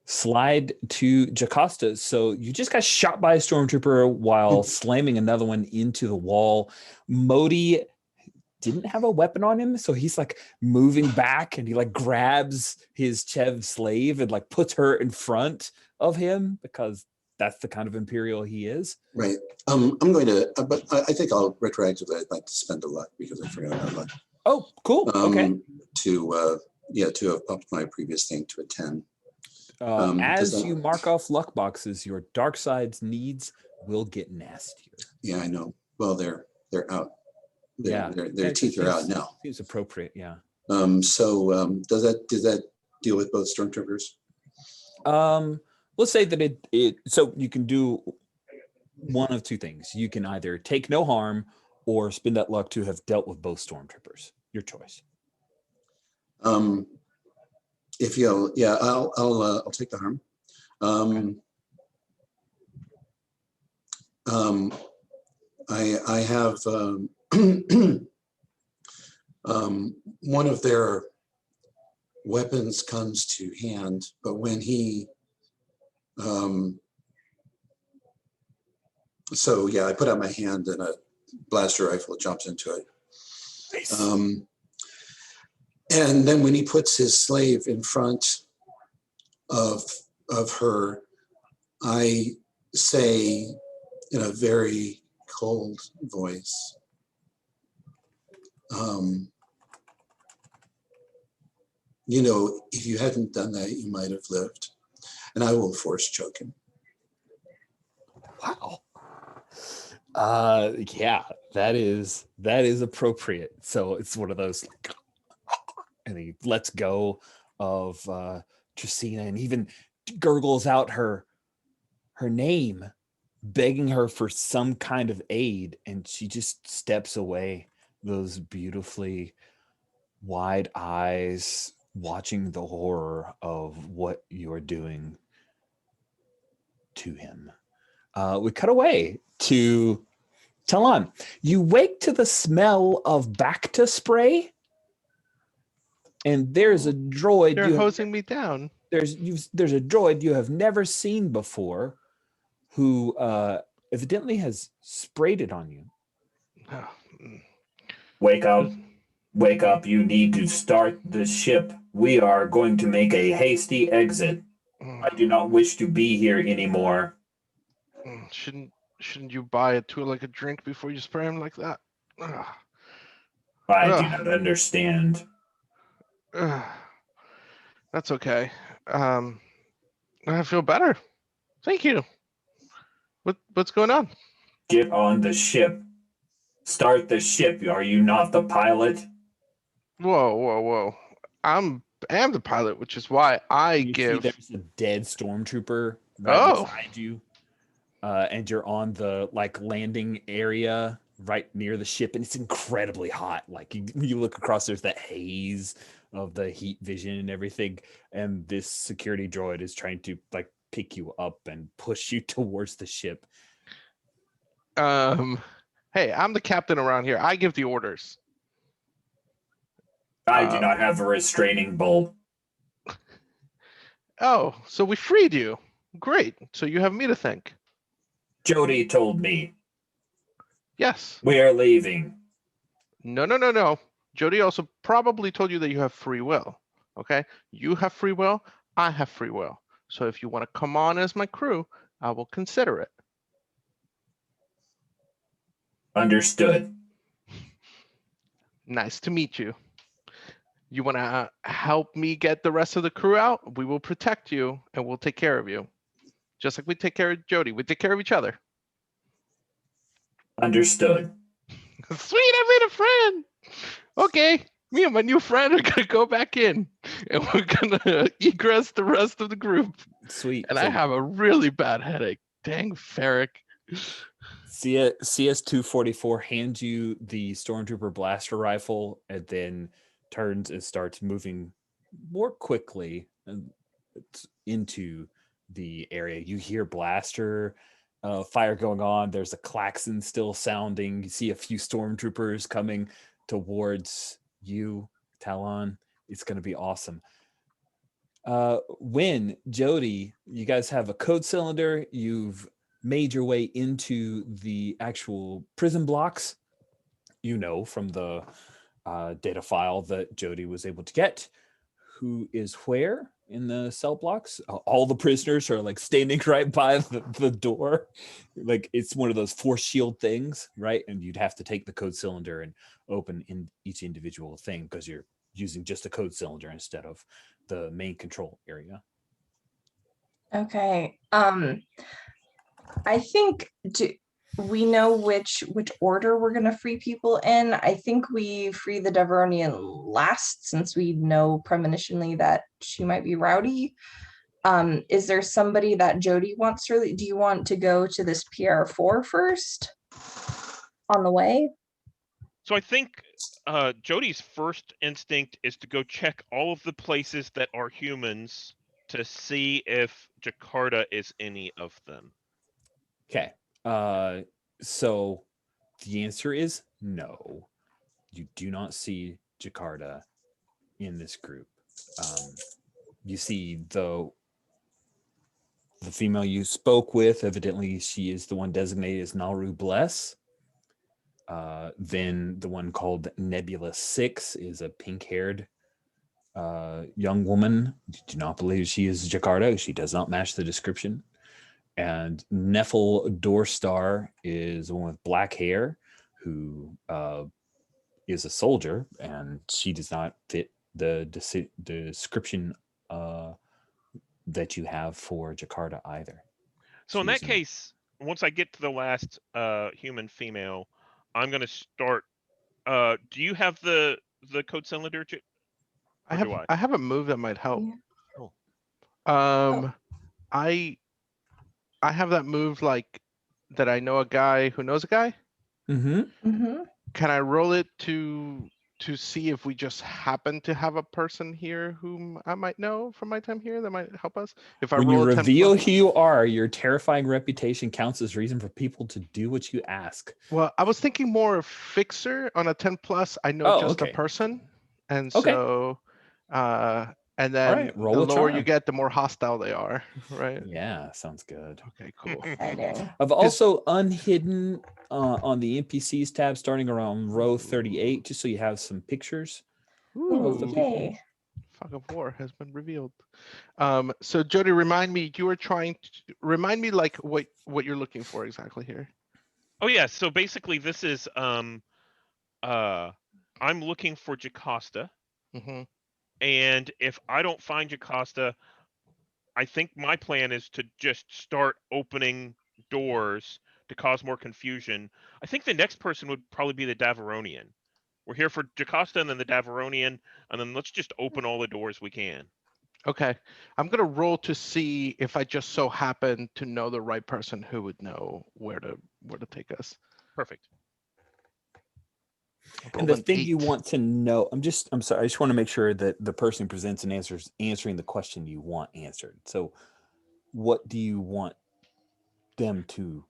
slide to Jocasta. So you just got shot by a stormtrooper while slamming another one into the wall. Modi didn't have a weapon on him, so he's like moving back, and he like grabs his Chev slave and like puts her in front of him, because that's the kind of Imperial he is.
Right. I'm going to, but I think I'll retroactively, I'd like to spend a luck because I forgot about luck.
Oh, cool. Okay.
To have upped my previous thing to a 10.
As you mark off luck boxes, your dark side's needs will get nastier.
Yeah, I know. Well, they're out.
Yeah.
Their teeth are out now.
Seems appropriate. Yeah.
Does that deal with both stormtroopers?
Let's say that so you can do one of two things. You can either take no harm or spend that luck to have dealt with both stormtroopers. Your choice.
If you'll, yeah, I'll take the harm. I have one of their weapons comes to hand, but when he so yeah, I put out my hand and a blaster rifle jumps into it.
Nice.
And then when he puts his slave in front of her, I say in a very cold voice, you know, if you hadn't done that, you might have lived. And I will force choke him.
Wow. Yeah, that is appropriate. So it's one of those, like, and he lets go of Tracina and even gurgles out her name, begging her for some kind of aid, and she just steps away, those beautifully wide eyes watching the horror of what you're doing to him. We cut away to Talon. You wake to the smell of Bacta spray, and there's a droid.
They're hosing me down.
There's a droid you have never seen before, who evidently has sprayed it on you.
Wake up. Wake up. You need to start the ship. We are going to make a hasty exit. I do not wish to be here anymore.
Shouldn't you buy a Twi'lek a drink before you spray him like that?
I do not understand.
That's okay. I feel better. Thank you. What's going on?
Get on the ship. Start the ship. Are you not the pilot?
Whoa. I am the pilot, which is why
You see there's a dead stormtrooper right beside you. And you're on the landing area right near the ship, and it's incredibly hot. Like you look across, there's that haze of the heat vision and everything, and this security droid is trying to pick you up and push you towards the ship.
Hey, I'm the captain around here. I give the orders.
I do not have a restraining bolt.
Oh, so we freed you. Great. So you have me to thank.
Jody told me.
Yes.
We are leaving.
No. Jody also probably told you that you have free will. Okay? You have free will. I have free will. So if you want to come on as my crew, I will consider it.
Understood.
Nice to meet you. You want to help me get the rest of the crew out? We will protect you and we'll take care of you. Just like we take care of Jody. We take care of each other.
Understood.
Sweet, I made a friend. Okay, me and my new friend are gonna go back in, and we're gonna egress the rest of the group.
Sweet.
And I have a really bad headache. Dang, Ferric.
CS244 hands you the stormtrooper blaster rifle, and then turns and starts moving more quickly into the area. You hear blaster fire going on. There's a klaxon still sounding. You see a few stormtroopers coming towards you, Talon. It's going to be awesome. When Jody, you guys have a code cylinder. You've made your way into the actual prison blocks. You know from the data file that Jody was able to get who is where in the cell blocks. All the prisoners are standing right by the door. It's one of those force shield things, right? And you'd have to take the code cylinder and open in each individual thing because you're using just a code cylinder instead of the main control area.
Okay. I think we know which order we're gonna free people in. I think we free the Deveronian last, since we know premonitionally that she might be rowdy. Is there somebody that Jody wants to? Do you want to go to this PR4 first on the way?
So I think Jody's first instinct is to go check all of the places that are humans to see if Jakarta is any of them.
Okay. So the answer is no. You do not see Jakarta in this group. You see the female you spoke with. Evidently, she is the one designated as Nauru Bless. Then the one called Nebula 6 is a pink-haired young woman. Do not believe she is Jakarta. She does not match the description. And Nephil Doorstar is the one with black hair who is a soldier, and she does not fit the description that you have for Jakarta either.
So in that
She's
case, once I get to the last human female, I'm going to start. Do you have the code cylinder?
I have a move that might help.
Oh.
I have that move like that. I know a guy who knows a guy.
Mm-hmm.
Can I roll it to see if we just happen to have a person here whom I might know from my time here that might help us? If I
when you
roll a 10
reveal
plus-
who you are, your terrifying reputation counts as reason for people to do what you ask.
Well, I was thinking more of fixer on a 10 plus. I know just
okay.
a person, and
Okay.
so and then
right, roll
the
a
lower you
charm.
get, the more hostile they are, right?
Yeah, sounds good.
Okay, cool.
Exciting.
I've also unhidden on the NPCs tab starting around row 38, just so you have some pictures.
Ooh,
Okay.
Fog of War has been revealed. So Jody, remind me, you were trying to remind me like what you're looking for exactly here.
Oh yeah, so basically this is I'm looking for Jocasta.
Mm-hmm.
And if I don't find Jocasta, I think my plan is to just start opening doors to cause more confusion. I think the next person would probably be the Daveronian. We're here for Jocasta and then the Daveronian, and then let's just open all the doors we can.
Okay, I'm gonna roll to see if I just so happen to know the right person who would know where to take us.
Perfect.
And the thing you want to know, I'm sorry, I just want to make sure that the person who presents and answering the question you want answered. So what do you want them to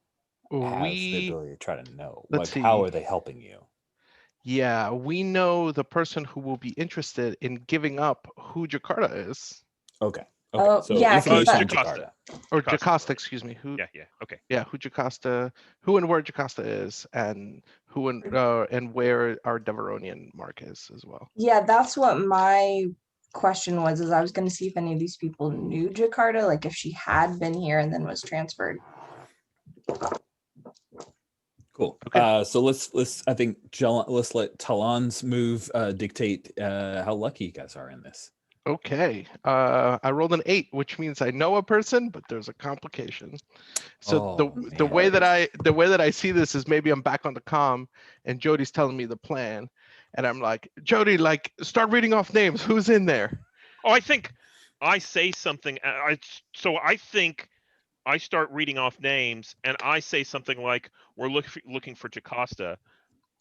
have the ability to try to know?
Let's see.
How are they helping you?
Yeah, we know the person who will be interested in giving up who Jakarta is.
Okay.
Oh,
so
yeah,
information on
Jocasta.
Or Jocasta, excuse me. Who?
Yeah. Okay.
Yeah, who Jocasta, who and where Jocasta is, and who and where our Deveronian mark is as well.
Yeah, that's what my question was, is I was going to see if any of these people knew Jakarta, like if she had been here and then was transferred.
Cool.
Okay.
So let's let's let Talon's move dictate how lucky you guys are in this.
Okay. I rolled an 8, which means I know a person, but there's a complication. So the way that I see this is maybe I'm back on the comm and Jody's telling me the plan, and I'm like, Jody, like start reading off names. Who's in there?
Oh, I think I say something. I think I start reading off names, and I say something like, "We're looking for Jocasta,"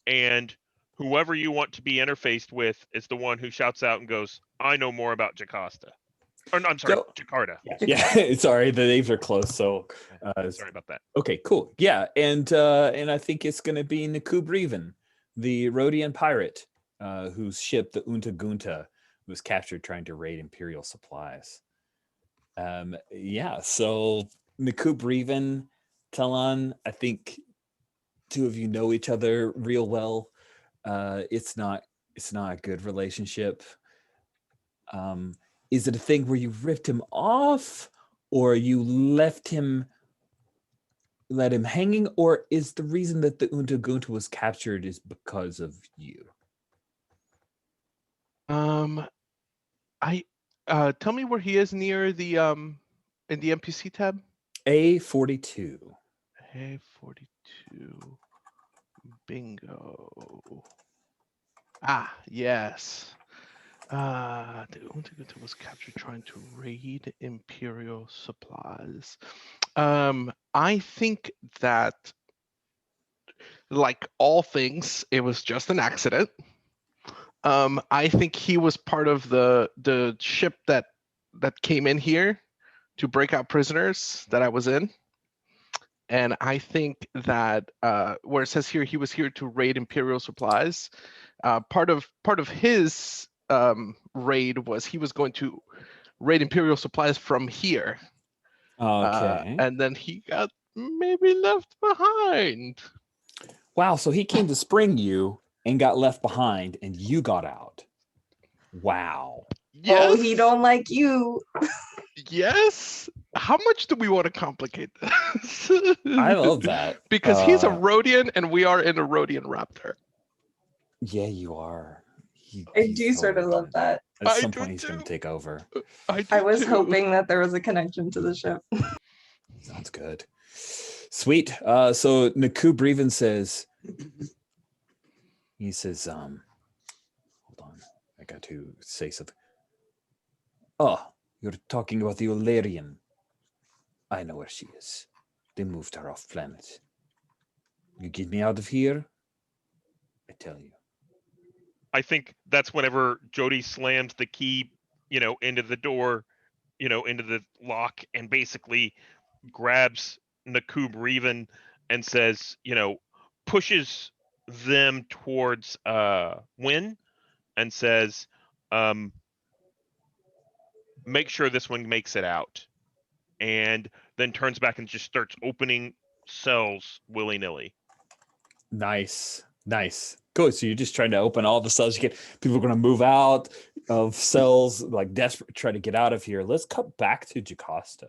and whoever you want to be interfaced with is the one who shouts out and goes, "I know more about Jocasta." Or no, I'm sorry, Jakarta.
Yeah. Sorry, the names are close. So
sorry about that.
Okay, cool. Yeah, and I think it's going to be Nakub Reven, the Rhodian pirate, whose ship, the Unta Gunta, was captured trying to raid Imperial supplies. Yeah, so Nakub Reven, Talon, I think two of you know each other real well. It's not a good relationship. Is it a thing where you ripped him off, or you let him hanging, or is the reason that the Unta Gunta was captured is because of you?
I tell me where he is near the in the NPC tab.
A42.
Okay, 42. Bingo. Ah, yes. The Untigator was captured trying to raid Imperial supplies. I think that, like all things, it was just an accident. I think he was part of the ship that came in here to break out prisoners that I was in. And I think that where it says here he was here to raid Imperial supplies, part of his raid was he was going to raid Imperial supplies from here.
Okay.
And then he got maybe left behind.
Wow. So he came to spring you and got left behind, and you got out. Wow.
Yes.
Oh, he don't like you.
Yes. How much do we want to complicate this?
I love that.
Because he's a Rhodian and we are in a Rhodian raptor.
Yeah, you are.
I
He's
do sort of
totally
love
gonna-
that.
At
I
some
do
point, he's going to
too.
take over.
I was hoping that there was a connection to the ship.
Sounds good. Sweet. So Naku Breven says, hold on. I got to say something. Oh, you're talking about the Olarian. I know where she is. They moved her off planet. You get me out of here, I tell you.
I think that's whenever Jody slams the key, into the door, into the lock, and basically grabs Nakub Reven and says, pushes them towards Win and says, make sure this one makes it out. And then turns back and just starts opening cells willy-nilly.
Nice. Good. So you're just trying to open all the cells you get. People are going to move out of cells, like desperate, try to get out of here. Let's cut back to Jocasta.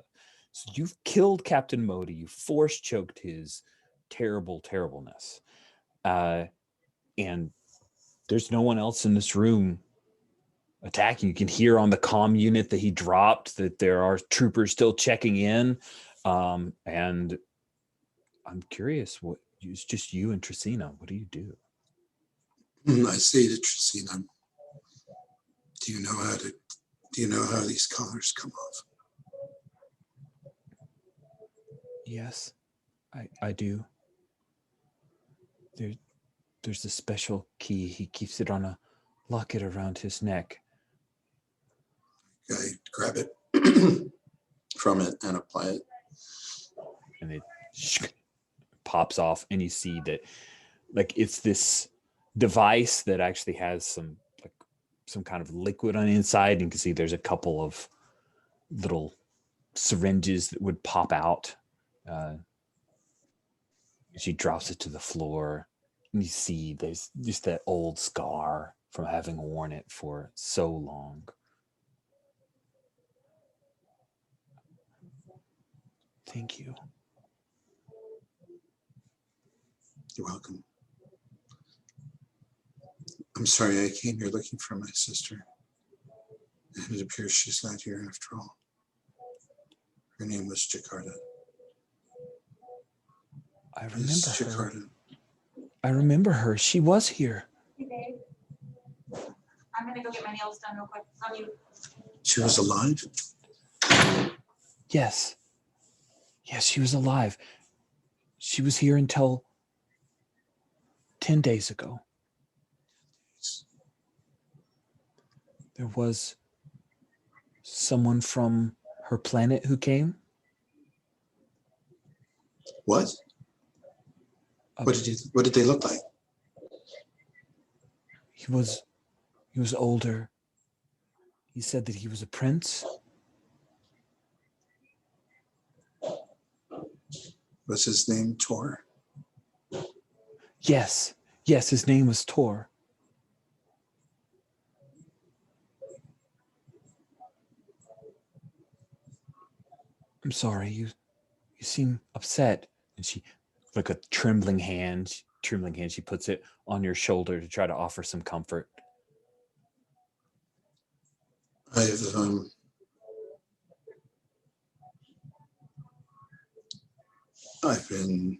So you've killed Captain Modi. You force choked his terribleness. And there's no one else in this room attacking. You can hear on the comm unit that he dropped that there are troopers still checking in. And I'm curious, it's just you and Tracina. What do you do?
I say to Tracina, do you know how these collars come off?
Yes, I do. There's a special key. He keeps it on a locket around his neck.
I grab it from it and apply it.
And it pops off, and you see that, like, it's this device that actually has some kind of liquid on the inside. And you can see there's a couple of little syringes that would pop out. She drops it to the floor, and you see there's just that old scar from having worn it for so long. Thank you.
You're welcome. I'm sorry I came here looking for my sister. And it appears she's not here after all. Her name was Jakarta.
I remember
Miss
her.
Jakarta.
I remember her. She was here.
Hey, babe. I'm gonna go get my nails done real quick. Love you.
She was alive?
Yes. Yes, she was alive. She was here until 10 days ago. There was someone from her planet who came.
What? What did they look like?
He was older. He said that he was a prince.
Was his name Tor?
Yes, his name was Tor. I'm sorry, you seem upset. And she, like a trembling hand, she puts it on your shoulder to try to offer some comfort.
I've been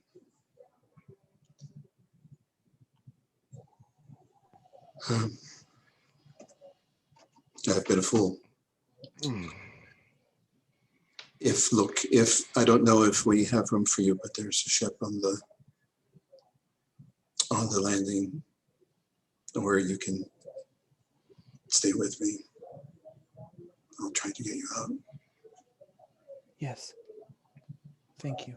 I've been a fool. If I don't know if we have room for you, but there's a ship on the landing where you can stay with me. I'll try to get you out.
Yes. Thank you.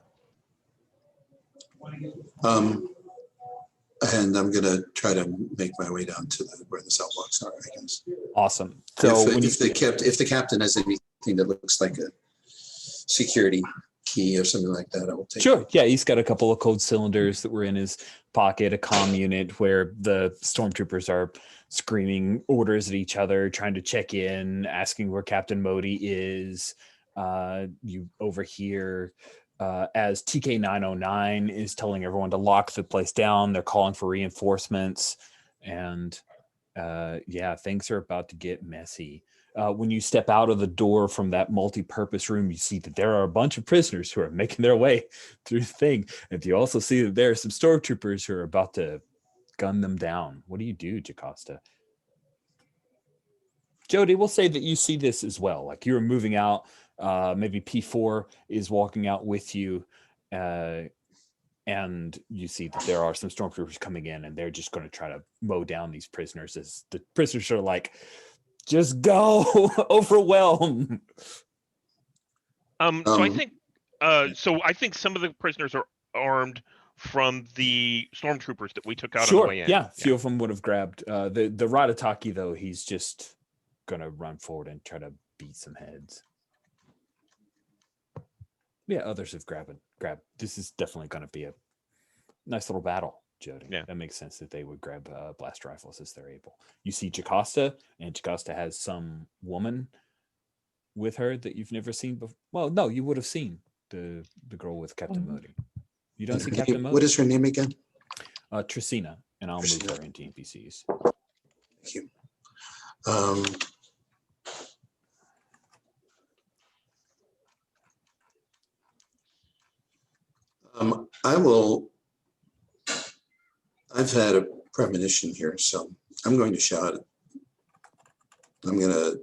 And I'm gonna try to make my way down to where the cell blocks are, I guess.
Awesome. So
if the captain has anything that looks like a security key or something like that, I will take
sure.
it.
Yeah, he's got a couple of code cylinders that were in his pocket, a comm unit where the stormtroopers are screaming orders at each other, trying to check in, asking where Captain Modi is. You overhear as TK909 is telling everyone to lock the place down. They're calling for reinforcements, and yeah, things are about to get messy. When you step out of the door from that multi-purpose room, you see that there are a bunch of prisoners who are making their way through the thing. And you also see that there are some stormtroopers who are about to gun them down. What do you do, Jocasta? Jody, we'll say that you see this as well. Like you're moving out. Maybe P4 is walking out with you. And you see that there are some stormtroopers coming in, and they're just going to try to mow down these prisoners as the prisoners are like, just go, overwhelm.
So I think some of the prisoners are armed from the stormtroopers that we took out on the way in.
Yeah, few of them would have grabbed the Ratataki, though. He's just gonna run forward and try to beat some heads. Yeah, others have grabbed. This is definitely going to be a nice little battle, Jody.
Yeah,
that makes sense that they would grab blast rifles as they're able. You see Jocasta, and Jocasta has some woman with her that you've never seen before. Well, no, you would have seen the girl with Captain Modi. You don't see Captain Modi?
What is her name again?
Tricina, and I'll move her into NPCs.
Thank you. I've had a premonition here, so I'm going to shout. I'm going to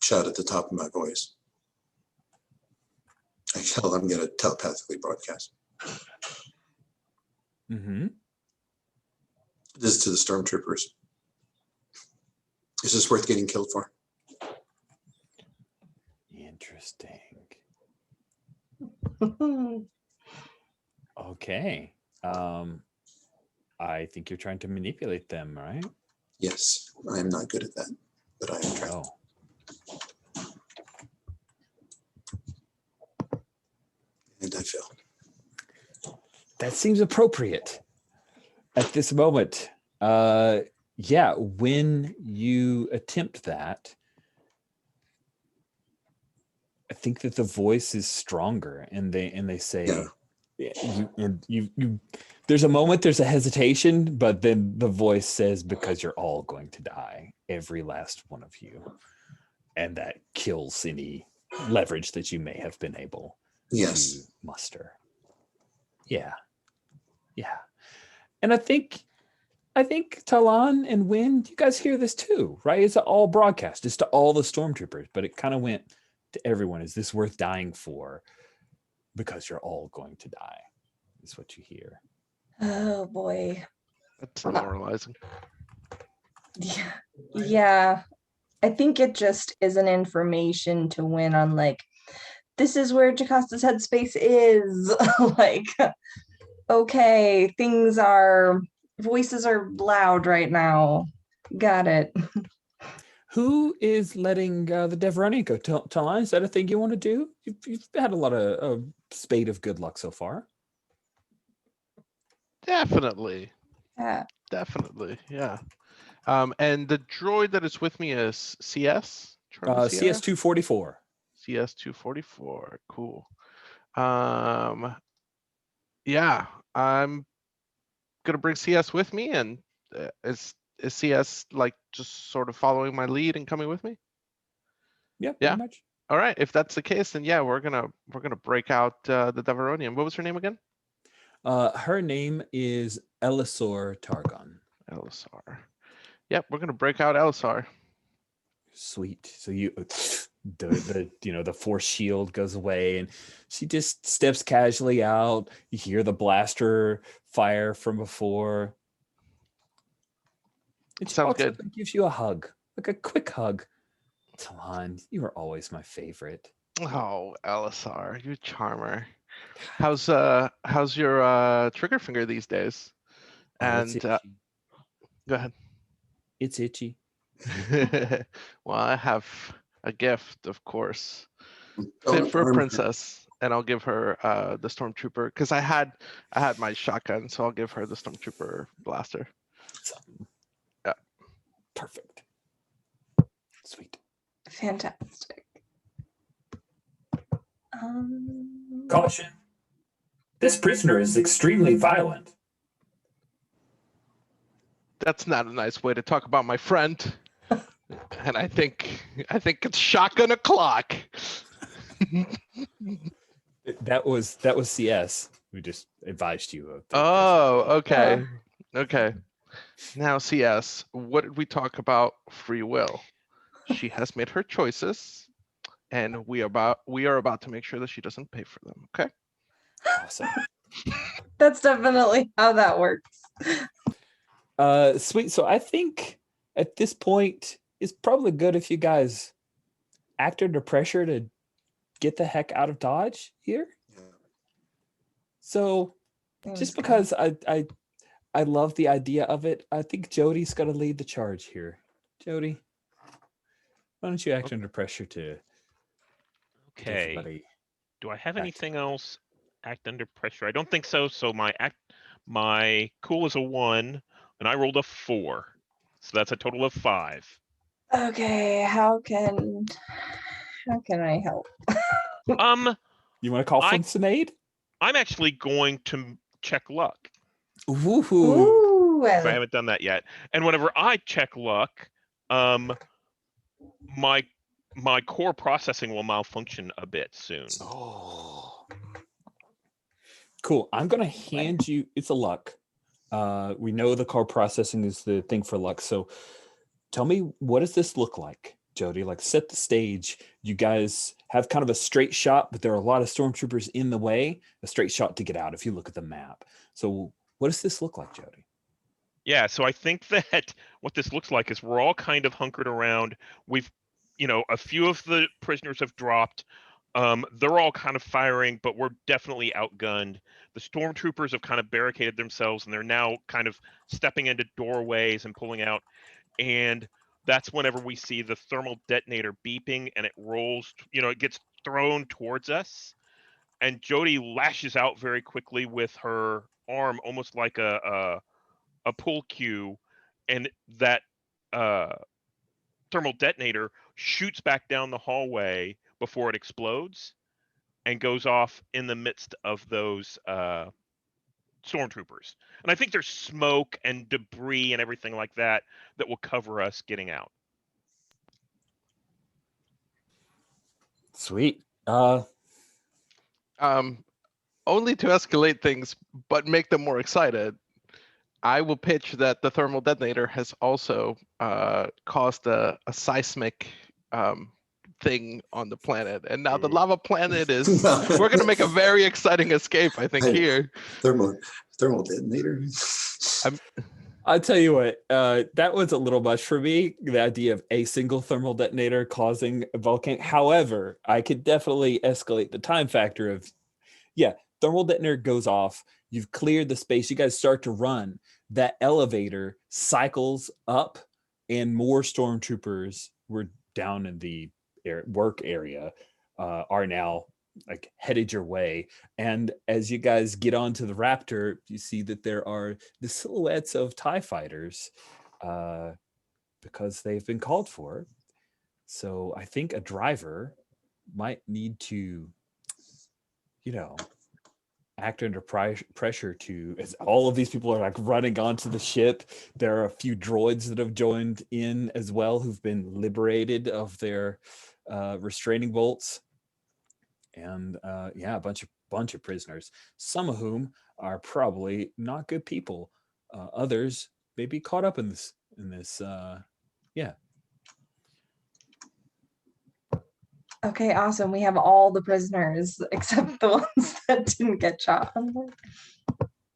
shout at the top of my voice. I'm going to telepathically broadcast.
Mm-hmm.
This is to the stormtroopers. Is this worth getting killed for?
Interesting. Okay. I think you're trying to manipulate them, right?
Yes, I am not good at that, but I am trying.
Oh.
And I failed.
That seems appropriate at this moment. Yeah, when you attempt that, I think that the voice is stronger, and they say, you there's a moment, there's a hesitation, but then the voice says, because you're all going to die, every last one of you, and that kills any leverage that you may have been able to muster. Yeah. And I think Talon and Wynn, you guys hear this too, right? It's all broadcast. It's to all the stormtroopers, but it kind of went to everyone. Is this worth dying for? Because you're all going to die, is what you hear.
Oh boy.
That's demoralizing.
Yeah. I think it just is an information to win on, like, this is where Jocasta's headspace is. Like, okay, voices are loud right now. Got it.
Who is letting the Deveronian go? Talon, is that a thing you want to do? You've had a lot of spade of good luck so far.
Definitely.
Yeah.
Definitely. Yeah. And the droid that is with me is CS?
CS244.
CS244. Cool. Yeah, I'm gonna bring CS with me, and is CS like just sort of following my lead and coming with me?
Yeah, pretty much.
All right, if that's the case, then yeah, we're gonna break out the Deveronian. What was her name again?
Her name is Elisor Targon.
Elisar. Yep, we're gonna break out Elisar.
Sweet. So you the force shield goes away and she just steps casually out. You hear the blaster fire from before. And she
Sounds
walks
good.
up and gives you a hug. Like a quick hug. Talon, you are always my favorite.
Oh, Elisar, you charmer. How's your trigger finger these days?
Oh, it's
And
itchy.
go ahead.
It's itchy.
Well, I have a gift, of course,
Oh,
fit for a
armor.
princess, and I'll give her the stormtrooper because I had my shotgun, so I'll give her the stormtrooper blaster. Yeah.
Perfect. Sweet.
Fantastic.
Caution. This prisoner is extremely violent.
That's not a nice way to talk about my friend. And I think it's shotgun o'clock.
That was CS who just advised you of the
Oh, okay. Okay. Now, CS, what did we talk about free will? She has made her choices, and we are about to make sure that she doesn't pay for them. Okay.
Awesome.
That's definitely how that works.
Sweet. So I think at this point it's probably good if you guys act under pressure to get the heck out of Dodge here.
Yeah.
So just because I love the idea of it, I think Jody's gonna lead the charge here. Jody, why don't you act under pressure to get
Okay.
everybody?
Do I have
back
anything else? Act under pressure? I don't think so. So my cool is a 1, and I rolled a 4, so that's a total of 5.
Okay, how can I help?
You want to call
I-
from Sinead?
I'm actually going to check luck.
Ooh.
Ooh,
I haven't done that yet. And whenever I check luck, my core processing will malfunction a bit soon.
Oh. Cool. I'm gonna hand you. It's a luck. We know the car processing is the thing for luck. So, tell me, what does this look like, Jody? Like, set the stage. You guys have kind of a straight shot, but there are a lot of stormtroopers in the way. A straight shot to get out. If you look at the map. So, what does this look like, Jody?
Yeah, so I think that what this looks like is we're all kind of hunkered around. We've, a few of the prisoners have dropped. They're all kind of firing, but we're definitely outgunned. The stormtroopers have kind of barricaded themselves, and they're now kind of stepping into doorways and pulling out. And that's whenever we see the thermal detonator beeping, and it rolls. It gets thrown towards us. And Jody lashes out very quickly with her arm, almost like a pull cue, and that thermal detonator shoots back down the hallway before it explodes and goes off in the midst of those stormtroopers. And I think there's smoke and debris and everything like that will cover us getting out.
Sweet.
Only to escalate things, but make them more excited. I will pitch that the thermal detonator has also caused a seismic thing on the planet, and now the lava planet is. We're going to make a very exciting escape, I think. Here,
Thermal detonator.
I'll tell you what, that was a little much for me, the idea of a single thermal detonator causing a volcano. However, I could definitely escalate the time factor of, thermal detonator goes off, you've cleared the space, you guys start to run, that elevator cycles up, and more stormtroopers were down in the work area are now like headed your way. And as you guys get onto the Raptor, you see that there are the silhouettes of TIE fighters because they've been called for. So I think a driver might need to, act under pressure to, as all of these people are like running onto the ship. There are a few droids that have joined in as well who've been liberated of their restraining bolts. and yeah, a bunch of prisoners, some of whom are probably not good people. Others may be caught up in this. Yeah.
Okay, awesome. We have all the prisoners except the ones that didn't get shot.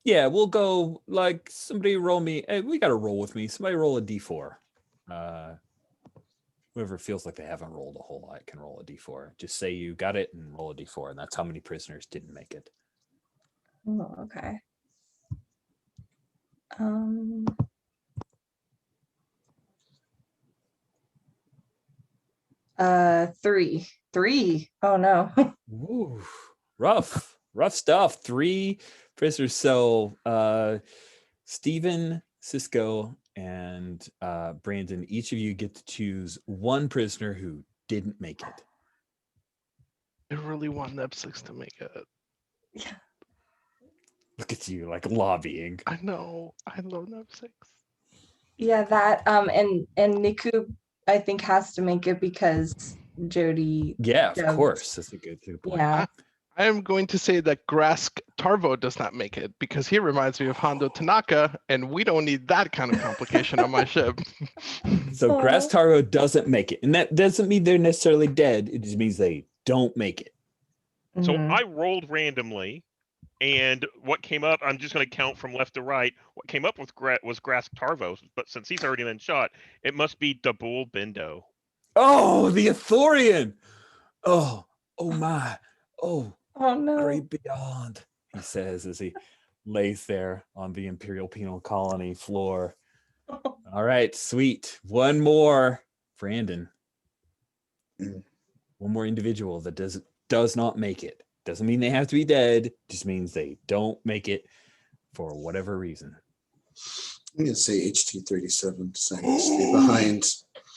Yeah, we'll go. Like, somebody roll me. Hey, we got to roll with me. Somebody roll a d4. Whoever feels like they haven't rolled a whole lot can roll a d4. Just say you got it and roll a d4, and that's how many prisoners didn't make it.
Oh, okay. 3. Oh no.
Ooh, rough stuff. 3 prisoners. So Stephen, Cisco, and Brandon, each of you get to choose one prisoner who didn't make it.
I really want Neb6 to make it.
Yeah.
Look at you, like, lobbying.
I know. I love Neb6.
Yeah, that and Niku I think has to make it because Jody.
Yeah, of
Yeah.
course. That's a good point.
Yeah.
I am going to say that Grask Tarvo does not make it because he reminds me of Hondo Tanaka, and we don't need that kind of complication on my ship.
So Grass Taro doesn't make it. And that doesn't mean they're necessarily dead. It just means they don't make it.
So
Mhm.
I rolled randomly, and what came up, I'm just going to count from left to right. What came up with was Grask Tarvo, but since he's already been shot, it must be Dabul Bindo.
Oh, the Athorian. Oh my. Oh
no.
great beyond, he says as he lays there on the Imperial Penal Colony floor. All right, sweet. One more, Brandon. One more individual that does not make it. Doesn't mean they have to be dead. Just means they don't make it for whatever reason.
I'm going to say HT37 decided to stay behind.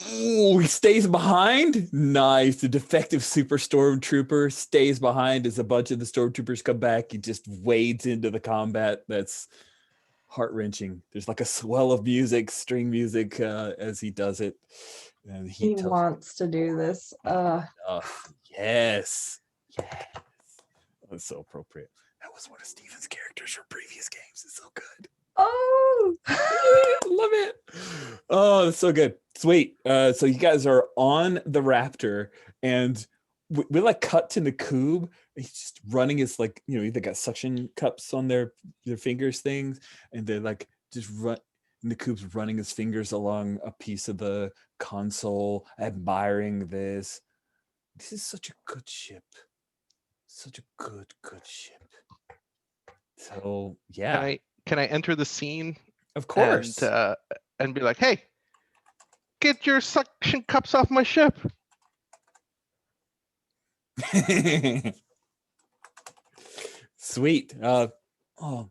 Oh, he stays behind? Nice. The defective super stormtrooper stays behind as a bunch of the stormtroopers come back. He just wades into the combat. That's heart-wrenching. There's like a swell of music, string music, as he does it. And
He wants to do this.
Yes. That's so appropriate. That was one of Steven's characters from previous games. It's so good.
Oh,
love it. Oh, that's so good. Sweet. So you guys are on the Raptor, and we like cut to Nakub. He's just running his, like, you know, they got suction cups on their fingers things, and they're like just run. Nakub's running his fingers along a piece of the console, admiring this. This is such a good ship. Such a good ship. So yeah.
Can I enter the scene?
Of course.
And be like, hey, get your suction cups off my ship.
Sweet. Oh,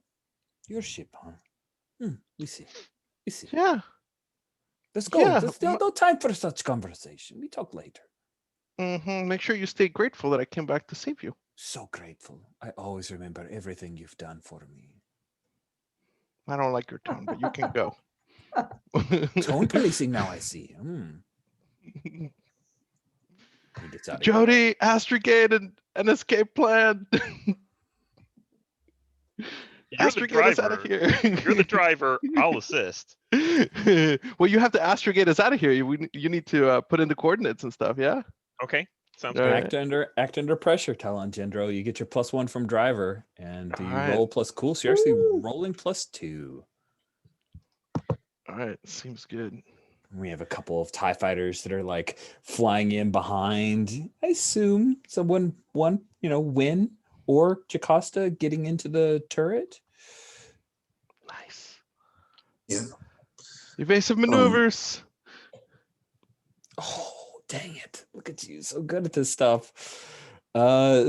your ship, huh? We see.
Yeah.
Let's go.
Yeah,
There's no time for such conversation. We talk later.
Make sure you stay grateful that I came back to save you.
So grateful. I always remember everything you've done for me.
I don't like your tone, but you can go.
Tone policing now, I see. He gets out of here.
Jody, astrogate an escape plan. Astrogate us out of here.
You're the driver. I'll assist.
Well, you have to astrogate us out of here. You need to put in the coordinates and stuff. Yeah.
Okay. Sounds
All
good.
right.
Act under pressure, Talon Gendro. You get your +1 from driver, and you
All right.
roll plus cool. So you're actually rolling +2.
All right. Seems good.
We have a couple of TIE fighters that are like flying in behind. I assume someone won, Win or Jocasta getting into the turret.
Nice.
Yeah.
Evasive maneuvers.
Oh, dang it. Look at you. So good at this stuff.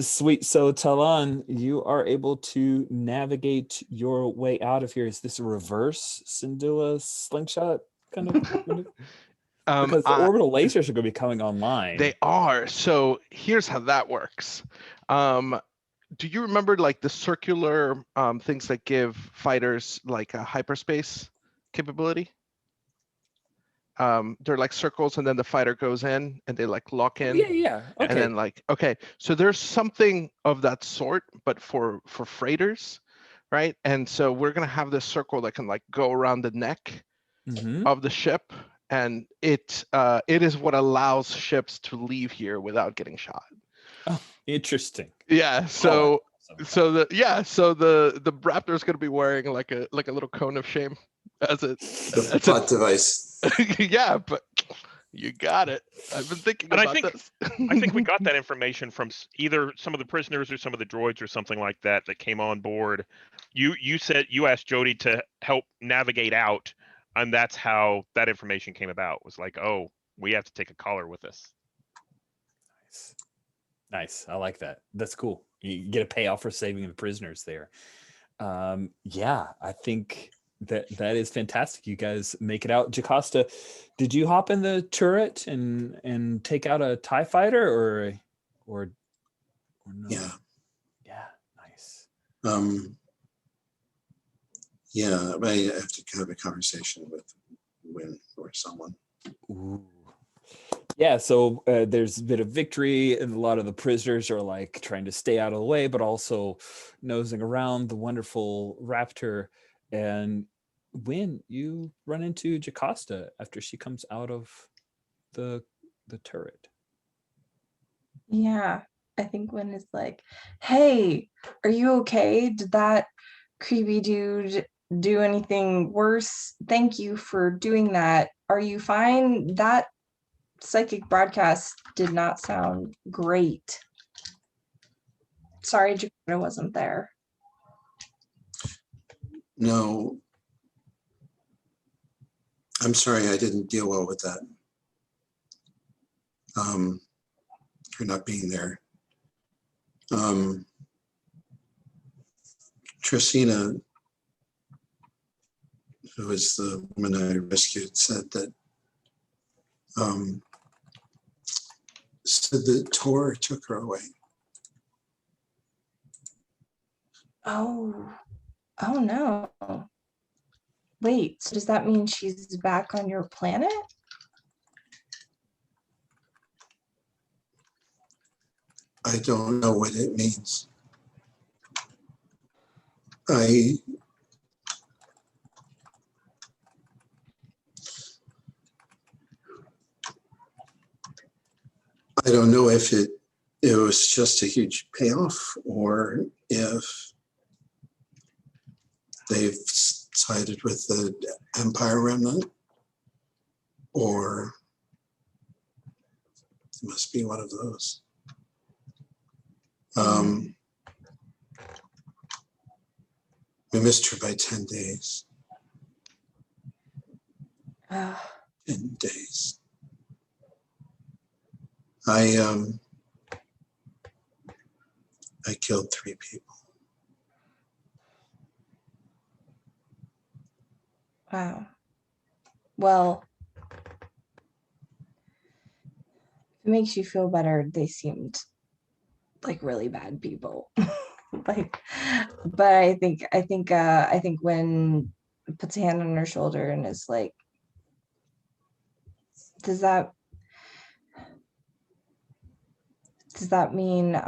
Sweet. So Talon, you are able to navigate your way out of here. Is this a reverse Syndulla slingshot kind of? Because the orbital lasers are going to be coming online.
They are. So here's how that works. Do you remember like the circular things that give fighters like a hyperspace capability? they're like circles, and then the fighter goes in, and they like lock in.
Yeah. Okay.
And then like, okay, so there's something of that sort, but for freighters, right? And so we're gonna have this circle that can like go around the neck of the ship, and it is what allows ships to leave here without getting shot.
Oh, interesting.
Yeah. So the Raptor is gonna be wearing like a little cone of shame as a
plot device.
Yeah, but you got it. I've been thinking
And
about
I think
this.
I think we got that information from either some of the prisoners or some of the droids or something like that came on board. You asked Jody to help navigate out, and that's how that information came about. Was like, oh, we have to take a caller with us.
Nice. I like that. That's cool. You get a payoff for saving the prisoners there. Yeah, I think that is fantastic. You guys make it out. Jocasta, did you hop in the turret and take out a TIE fighter or no?
Yeah.
Nice.
Yeah, I have to have a conversation with Wynn or someone.
Ooh. Yeah, so there's a bit of victory, and a lot of the prisoners are like trying to stay out of the way, but also nosing around the wonderful Raptor. And Wynn, you run into Jocasta after she comes out of the turret.
Yeah, I think Wynn is like, hey, are you okay? Did that creepy dude do anything worse? Thank you for doing that. Are you fine? That psychic broadcast did not sound great. Sorry, Jocasta wasn't there.
No, I'm sorry, I didn't deal well with that. Her not being there. Tracina, who is the woman I rescued, said that Tor took her away.
Oh no. Wait, so does that mean she's back on your planet?
I don't know what it means. I don't know if it was just a huge payoff or if they've sided with the Empire Remnant, or it must be one of those. We missed her by 10 days. 10 days. I killed 3 people.
Wow. Well, if it makes you feel better, they seemed like really bad people. But I think when puts a hand on her shoulder and is like, does that mean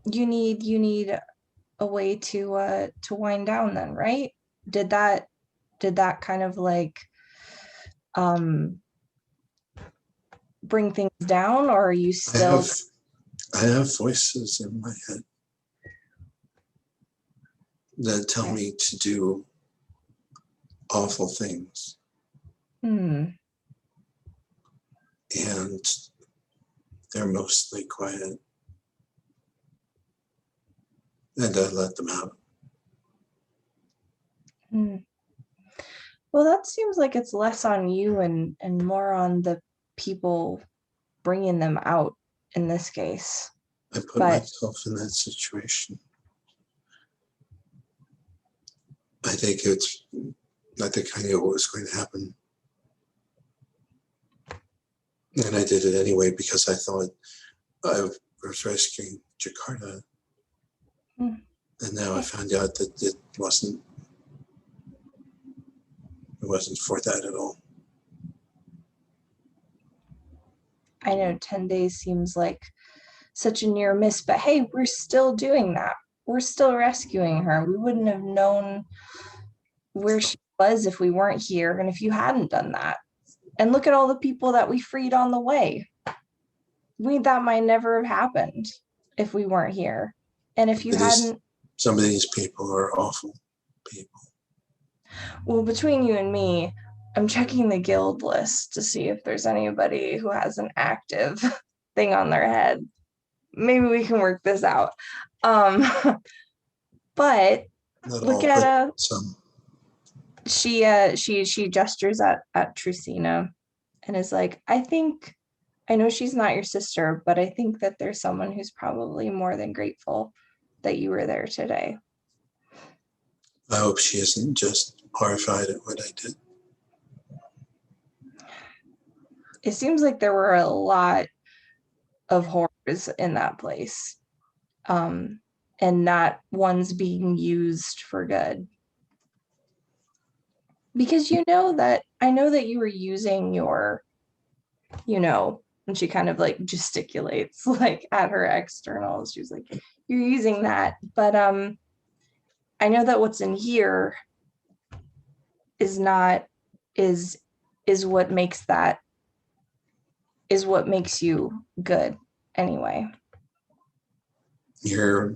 you need a way to wind down then, right? Did that kind of like bring things down, or are you still
I have voices in my head that tell me to do awful things. And they're mostly quiet. And I let them out.
Well, that seems like it's less on you and more on the people bringing them out in this case.
I put myself in that situation. I think I knew what was going to happen. And I did it anyway because I thought I was rescuing Jakarta. And now I found out that it wasn't. it wasn't for that at all.
I know 10 days seems like such a near miss, but hey, we're still doing that. We're still rescuing her. We wouldn't have known where she was if we weren't here and if you hadn't done that. And look at all the people that we freed on the way. That might never have happened if we weren't here. And if you hadn't.
Some of these people are awful people.
Well, between you and me, I'm checking the guild list to see if there's anybody who has an active thing on their head. Maybe we can work this out. But
Not
look
all,
at
but some.
she gestures at Trusina and is like, I know she's not your sister, but I think that there's someone who's probably more than grateful that you were there today.
I hope she isn't just horrified at what I did.
It seems like there were a lot of horrors in that place, and not ones being used for good. Because I know that you were using your, and she kind of like gesticulates like at her externals. She's like, you're using that, but I know that what's in here is what makes you good anyway.
I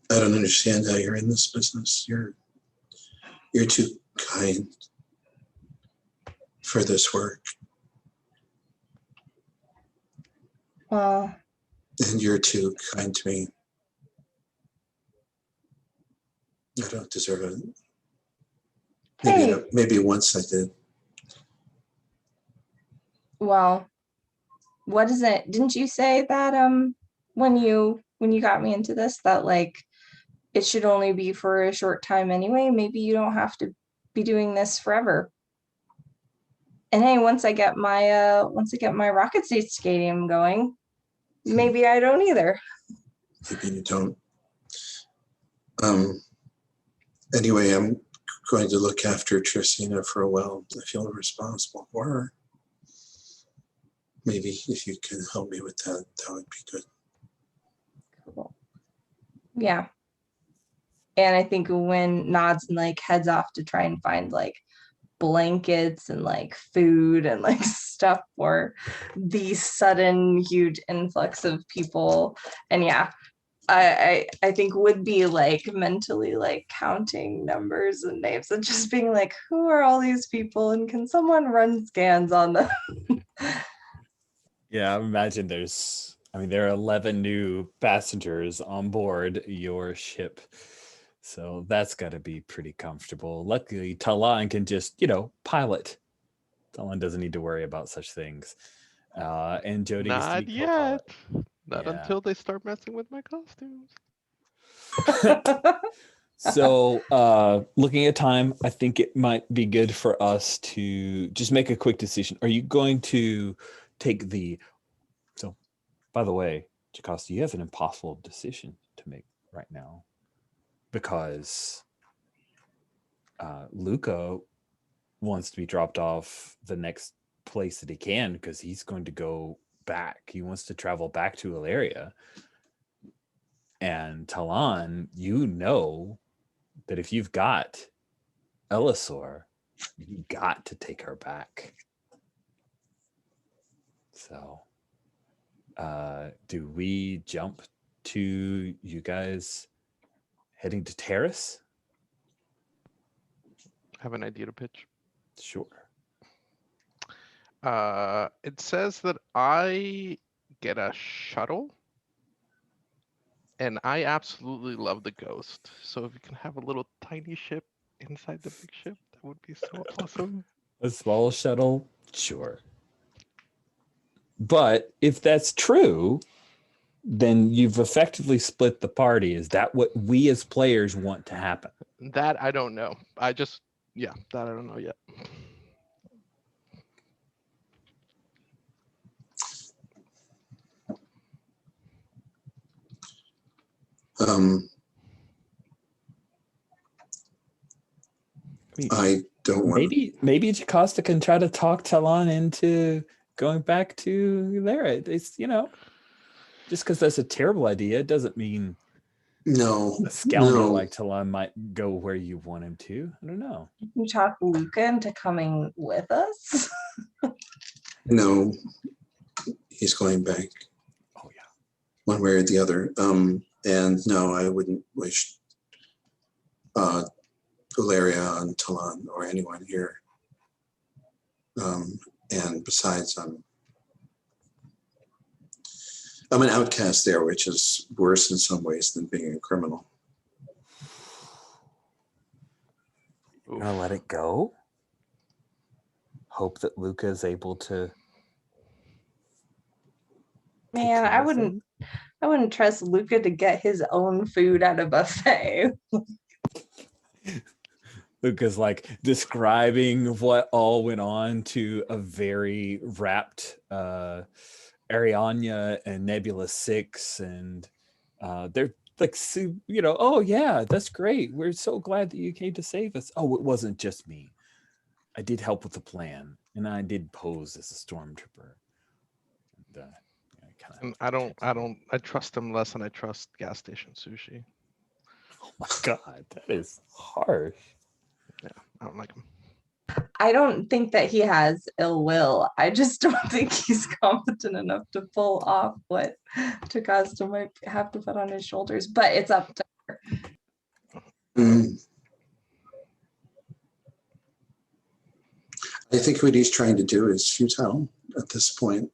don't understand how you're in this business. You're too kind for this work.
Well,
and you're too kind to me. I don't deserve it. Maybe once I did.
Well, what is it? Didn't you say that when you got me into this that like it should only be for a short time anyway? Maybe you don't have to be doing this forever. And hey, once I get my rocket stadium going, maybe I don't either.
Maybe you don't. Anyway, I'm going to look after Trusina for a while. I feel responsible for her. Maybe if you can help me with that, that would be good.
Cool. Yeah. And I think when nods and like heads off to try and find like blankets and like food and like stuff for the sudden huge influx of people. And yeah, I think would be like mentally like counting numbers and names and just being like, who are all these people and can someone run scans on them?
Yeah, I imagine there are 11 new passengers on board your ship. So that's got to be pretty comfortable. Luckily, Talon can just, pilot. Talon doesn't need to worry about such things. And Jody gets to
Not
be
yet.
co-pilot.
Not
Yeah.
until they start messing with my costumes.
So looking at time, I think it might be good for us to just make a quick decision. Are you going to take so by the way, Jocasta, you have an impossible decision to make right now because Luca wants to be dropped off the next place that he can because he's going to go back. He wants to travel back to Ilaria. And Talon, that if you've got Elisor, you got to take her back. So, do we jump to you guys heading to Terrace?
I have an idea to pitch.
Sure.
It says that I get a shuttle, and I absolutely love the Ghost. So if you can have a little tiny ship inside the big ship, that would be so awesome.
A small shuttle? Sure. But if that's true, then you've effectively split the party. Is that what we as players want to happen?
That I don't know. That I don't know yet.
I don't want
Maybe Jocasta can try to talk Talon into going back to there. It's just because that's a terrible idea, it doesn't mean a scoundrel like Talon might go where you want him to. I don't know.
You talk Luca into coming with us?
No, he's going back.
Oh yeah.
One way or the other. And no, I wouldn't wish Valeria and Talon or anyone here. And besides, I'm an outcast there, which is worse in some ways than being a criminal.
You're gonna let it go? Hope that Luca is able to.
Man, I wouldn't trust Luca to get his own food at a buffet.
Luca's like describing what all went on to a very rapt Arianya and Nebula 6, and they're like, oh yeah, that's great. We're so glad that you came to save us. Oh, it wasn't just me. I did help with the plan, and I did pose as a stormtrooper. And,
I trust him less than I trust gas station sushi.
oh my god, that is harsh.
Yeah, I don't like him.
I don't think that he has ill will. I just don't think he's competent enough to pull off what Jocasta might have to put on his shoulders, but it's up to her.
I think what he's trying to do is futile at this point,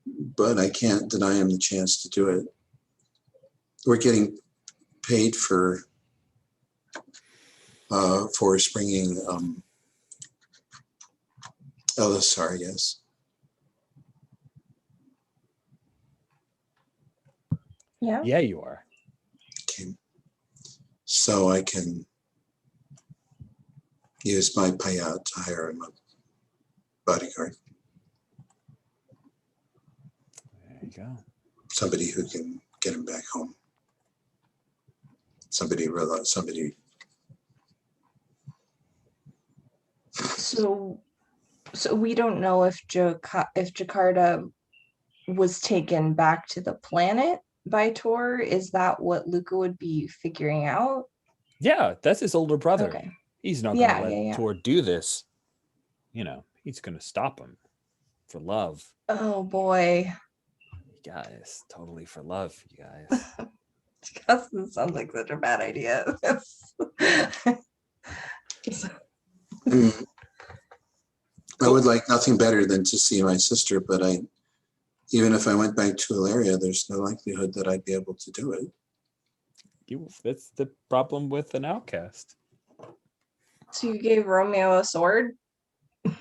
but I can't deny him the chance to do it. We're getting paid for springing Elisar, yes.
Yeah,
you are.
Okay. So I can use my payout to hire him a bodyguard.
There you go.
Somebody who can get him back home. Somebody.
So we don't know if Jakarta was taken back to the planet by Tor. Is that what Luca would be figuring out?
Yeah, that's his older brother.
Okay.
He's not going to let Tor do this. He's going to stop him for love.
Oh boy.
You guys, totally for love, you guys.
That sounds like such a bad idea.
I would like nothing better than to see my sister, but even if I went back to Ilaria, there's no likelihood that I'd be able to do it.
That's the problem with an outcast.
So you gave Romeo a sword?
Do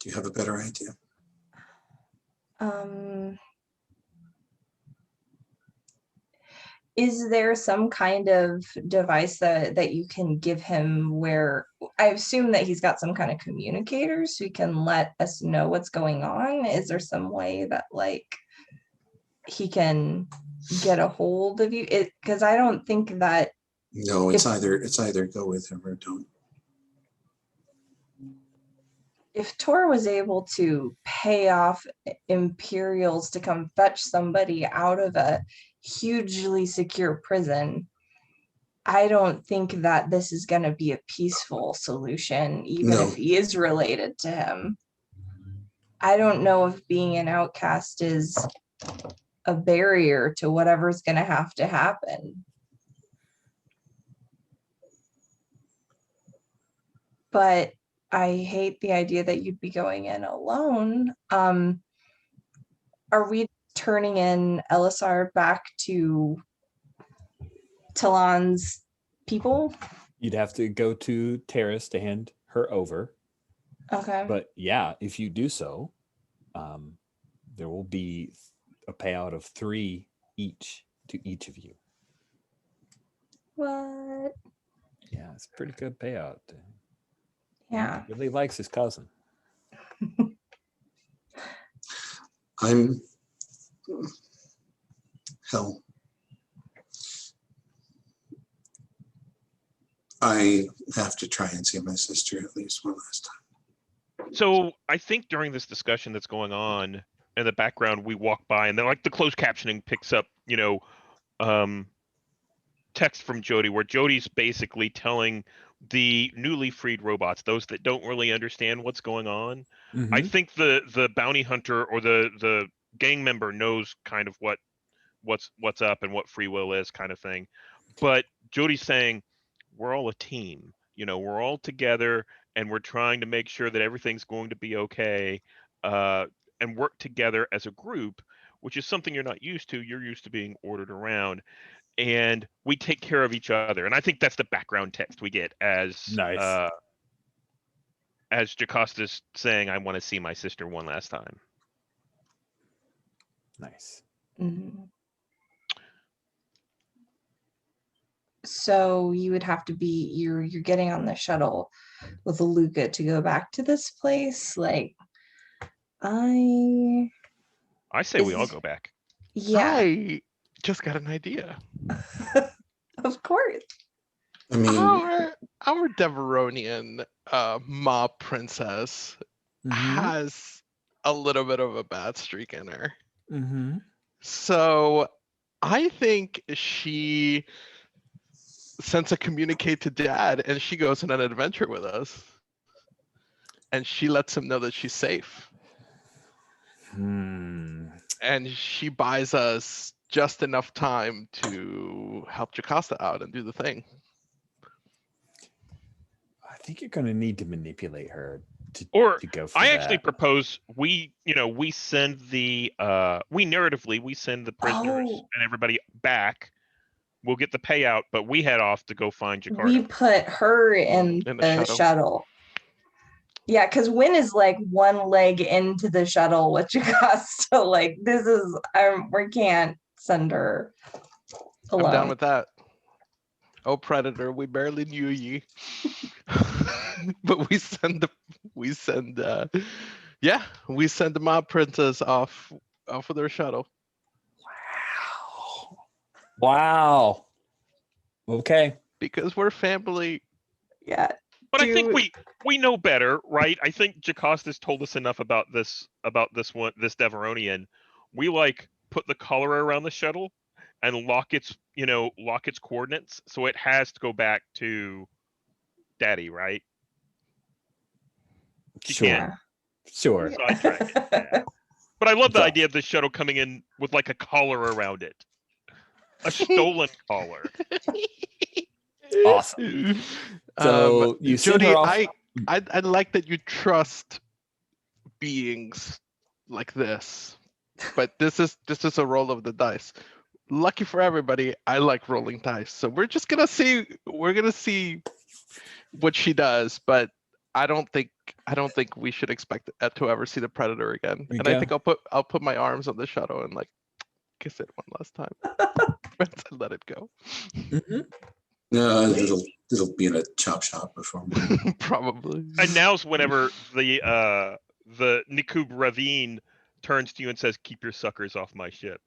you have a better idea?
Is there some kind of device that you can give him where I assume that he's got some kind of communicator so he can let us know what's going on? Is there some way that he can get a hold of you? Because I don't think that.
No, it's either go with him or don't.
If Tor was able to pay off Imperials to come fetch somebody out of a hugely secure prison, I don't think that this is going to be a peaceful solution, even if he is related to him. I don't know if being an outcast is a barrier to whatever's going to have to happen. But I hate the idea that you'd be going in alone. Are we turning in Elisar back to Talon's people?
You'd have to go to Terrace to hand her over.
Okay.
But yeah, if you do so, there will be a payout of 3 each to each of you.
What?
Yeah, it's a pretty good payout.
Yeah.
He really likes his cousin.
Hell. I have to try and see my sister at least one last time.
So I think during this discussion that's going on in the background, we walk by and then like the closed captioning picks up, text from Jody where Jody's basically telling the newly freed robots, those that don't really understand what's going on. I think the bounty hunter or the gang member knows kind of what's up and what free will is, kind of thing. But Jody's saying we're all a team. We're all together and we're trying to make sure that everything's going to be okay, and work together as a group, which is something you're not used to. You're used to being ordered around, and we take care of each other. And I think that's the background text we get as
Nice.
As Jacosta's saying, I want to see my sister one last time.
Nice.
Mhm. So you would have to be you're getting on the shuttle with Luca to go back to this place. Like I
I say we all go back.
yeah,
I just got an idea.
of course.
I mean,
Our Deveronian mob princess has a little bit of a bad streak in her. So I think she sends a communicate to Dad and she goes on an adventure with us. And she lets him know that she's safe. And she buys us just enough time to help Jocasta out and do the thing.
I think you're going to need to manipulate her to go for
I
that.
actually propose we send we send the prisoners and everybody back. We'll get the payout, but we head off to go find Jakarta.
We put her in the shuttle. Yeah, because Wynn is like one leg into the shuttle with Jocasta. Like this is we can't send her alone.
I'm down with that. Oh, Predator, we barely knew ye. But we send the mob princess off with their shuttle.
Wow. Okay.
Because we're family.
Yeah.
But I think we know better, right? I think Jacosta's told us enough about this Deveronian. We put the collar around the shuttle and lock its coordinates, so it has to go back to Daddy, right?
Sure.
Sidetrack it. Yeah. But I love the idea of the shuttle coming in with like a collar around it. A stolen collar.
Awesome. So you send
Jody,
her off.
I like that you trust beings like this, but this is a roll of the dice. Lucky for everybody, I like rolling dice, so we're gonna see what she does, but I don't think we should expect to ever see the Predator again. And I think I'll put my arms on the shuttle and kiss it one last time and let it go.
No, it'll be in a chop shop before morning.
Probably.
And now's whenever the Nikub Ravine turns to you and says, "Keep your suckers off my ship."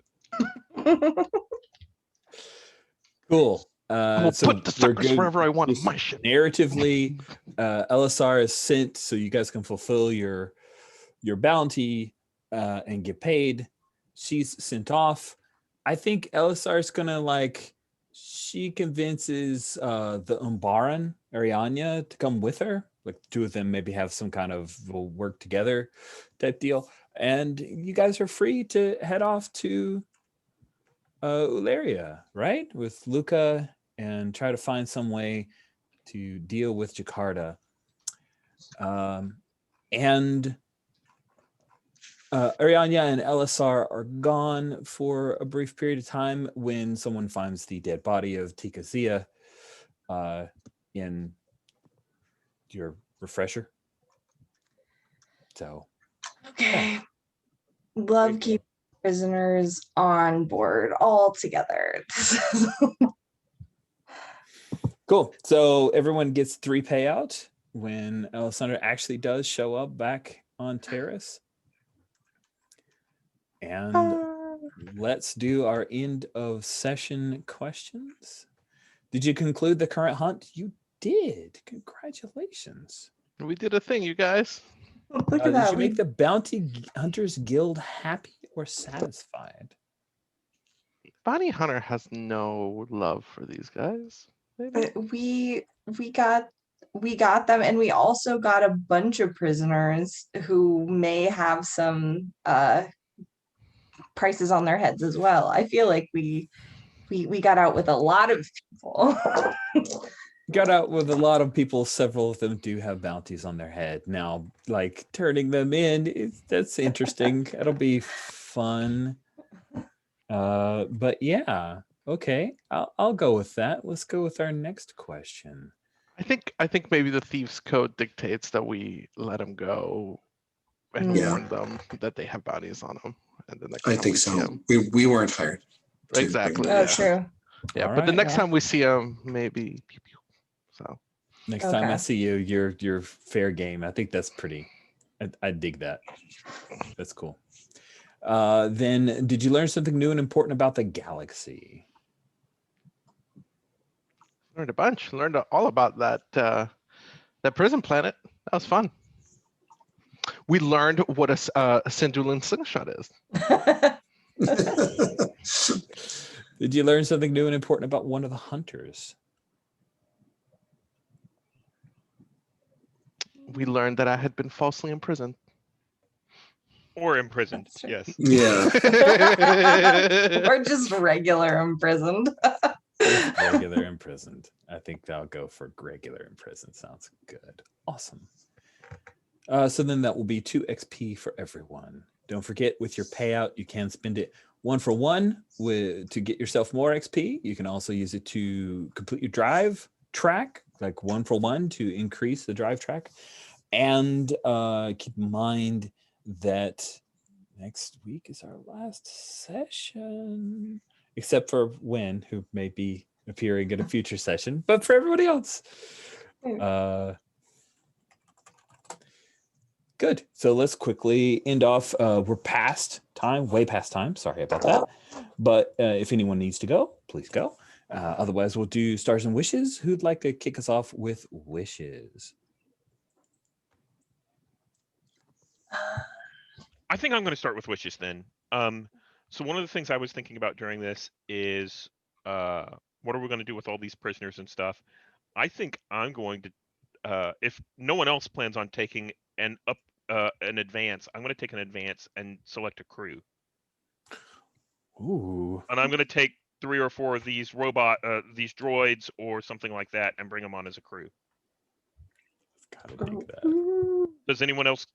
Cool.
I'll put the suckers wherever I want on my ship.
Narratively, LSR is sent so you guys can fulfill your bounty and get paid. She's sent off. I think LSR is gonna she convinces the Umbaran, Arianya, to come with her. Like the two of them maybe have some kind of we'll work together type deal. And you guys are free to head off to Ularia, right? With Luca and try to find some way to deal with Jakarta. And Arianya and LSR are gone for a brief period of time when someone finds the dead body of Tikazia in your refresher. So,
okay. Love keeping prisoners on board all together.
Cool. So everyone gets 3 payout when Alessandra actually does show up back on Terrace. And let's do our end of session questions. Did you conclude the current hunt? You did. Congratulations.
We did a thing, you guys.
Look at
Did
that.
you make the Bounty Hunters Guild happy or satisfied?
Bounty Hunter has no love for these guys. Maybe.
We got them, and we also got a bunch of prisoners who may have some prices on their heads as well. I feel like we got out with a lot of people.
Got out with a lot of people. Several of them do have bounties on their head. Now, like turning them in, that's interesting. It'll be fun. But yeah, okay. I'll go with that. Let's go with our next question.
I think maybe the Thieves Code dictates that we let them go and
Yeah.
warn them that they have bounties on them. And the next
I
time
think
we see
so.
'em-
We weren't hired. to
Exactly.
bring
Oh,
them.
true.
Yeah,
All
but the
right.
next
Yeah.
time we see them, maybe. Pew, pew. So
Next time I
Okay.
see you, you're fair game. I think that's pretty. I dig that. That's cool. Then, did you learn something new and important about the galaxy?
learned a bunch. Learned all about that prison planet. That was fun. We learned what a Syndulan slingshot is.
Did you learn something new and important about one of the hunters?
We learned that I had been falsely imprisoned.
Or imprisoned.
That's true.
Yes.
Yeah.
Or just regular imprisoned.
Just regular imprisoned. I think I'll go for regular imprisoned. Sounds good. Awesome. So then that will be 2 XP for everyone. Don't forget, with your payout, you can spend it 1 for 1 to get yourself more XP. You can also use it to complete your drive track, like 1 for 1 to increase the drive track. And keep in mind that next week is our last session, except for Wynn, who may be appearing in a future session, but for everybody else. Good. So let's quickly end off. We're past time, way past time. Sorry about that. But if anyone needs to go, please go. Otherwise, we'll do stars and wishes. Who'd like to kick us off with wishes?
I think I'm going to start with wishes then. So one of the things I was thinking about during this is, what are we going to do with all these prisoners and stuff? I think I'm going to, if no one else plans on taking an advance, I'm going to take an advance and select a crew.
Ooh.
And I'm going to take 3 or 4 of these these droids or something like that and bring them on as a crew.
Gotta dig that.
Does anyone else?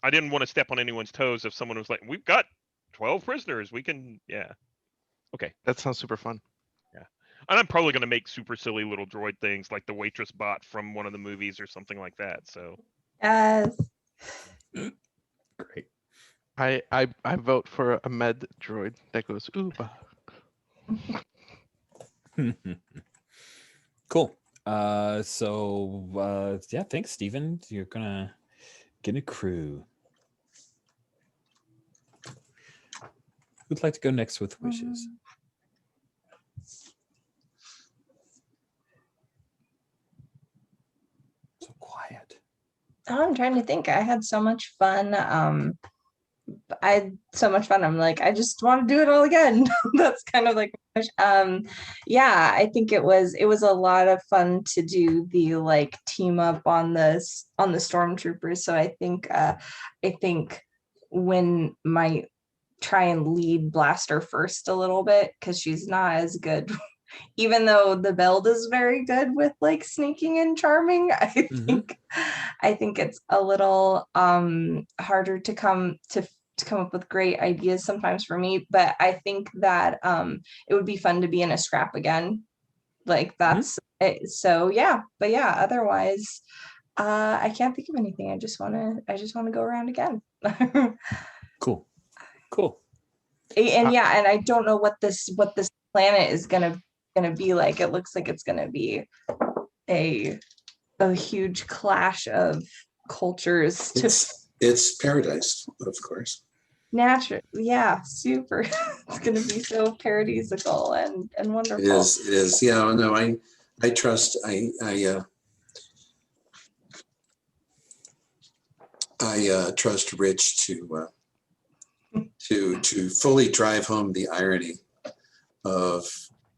I didn't want to step on anyone's toes if someone was like, we've got 12 prisoners. We can, yeah. Okay.
That sounds super fun.
Yeah. And I'm probably going to make super silly little droid things like the waitress bot from one of the movies or something like that. So.
Yes.
Great.
I vote for a med droid that goes ooba.
Cool. So yeah, thanks, Steven. You're gonna get a crew. Who'd like to go next with wishes? So quiet.
I'm trying to think. I had so much fun. I had so much fun. I'm like, I just want to do it all again. That's kind of like, yeah, I think it was a lot of fun to do the like team up on the stormtroopers. So I think when might try and lead Blaster first a little bit, because she's not as good. Even though the build is very good with like sneaking and charming, I think it's a little harder to come up with great ideas sometimes for me. But I think that it would be fun to be in a scrap again. Like that's it. So yeah, but yeah, otherwise I can't think of anything. I just want to go around again.
Cool.
And yeah, and I don't know what this planet is gonna be like. It looks like it's gonna be a huge clash of cultures.
It's paradise, of course.
Natural, yeah, super. It's gonna be so paradisical and wonderful.
It is. Yeah, no, I trust. I I trust Rich to fully drive home the irony of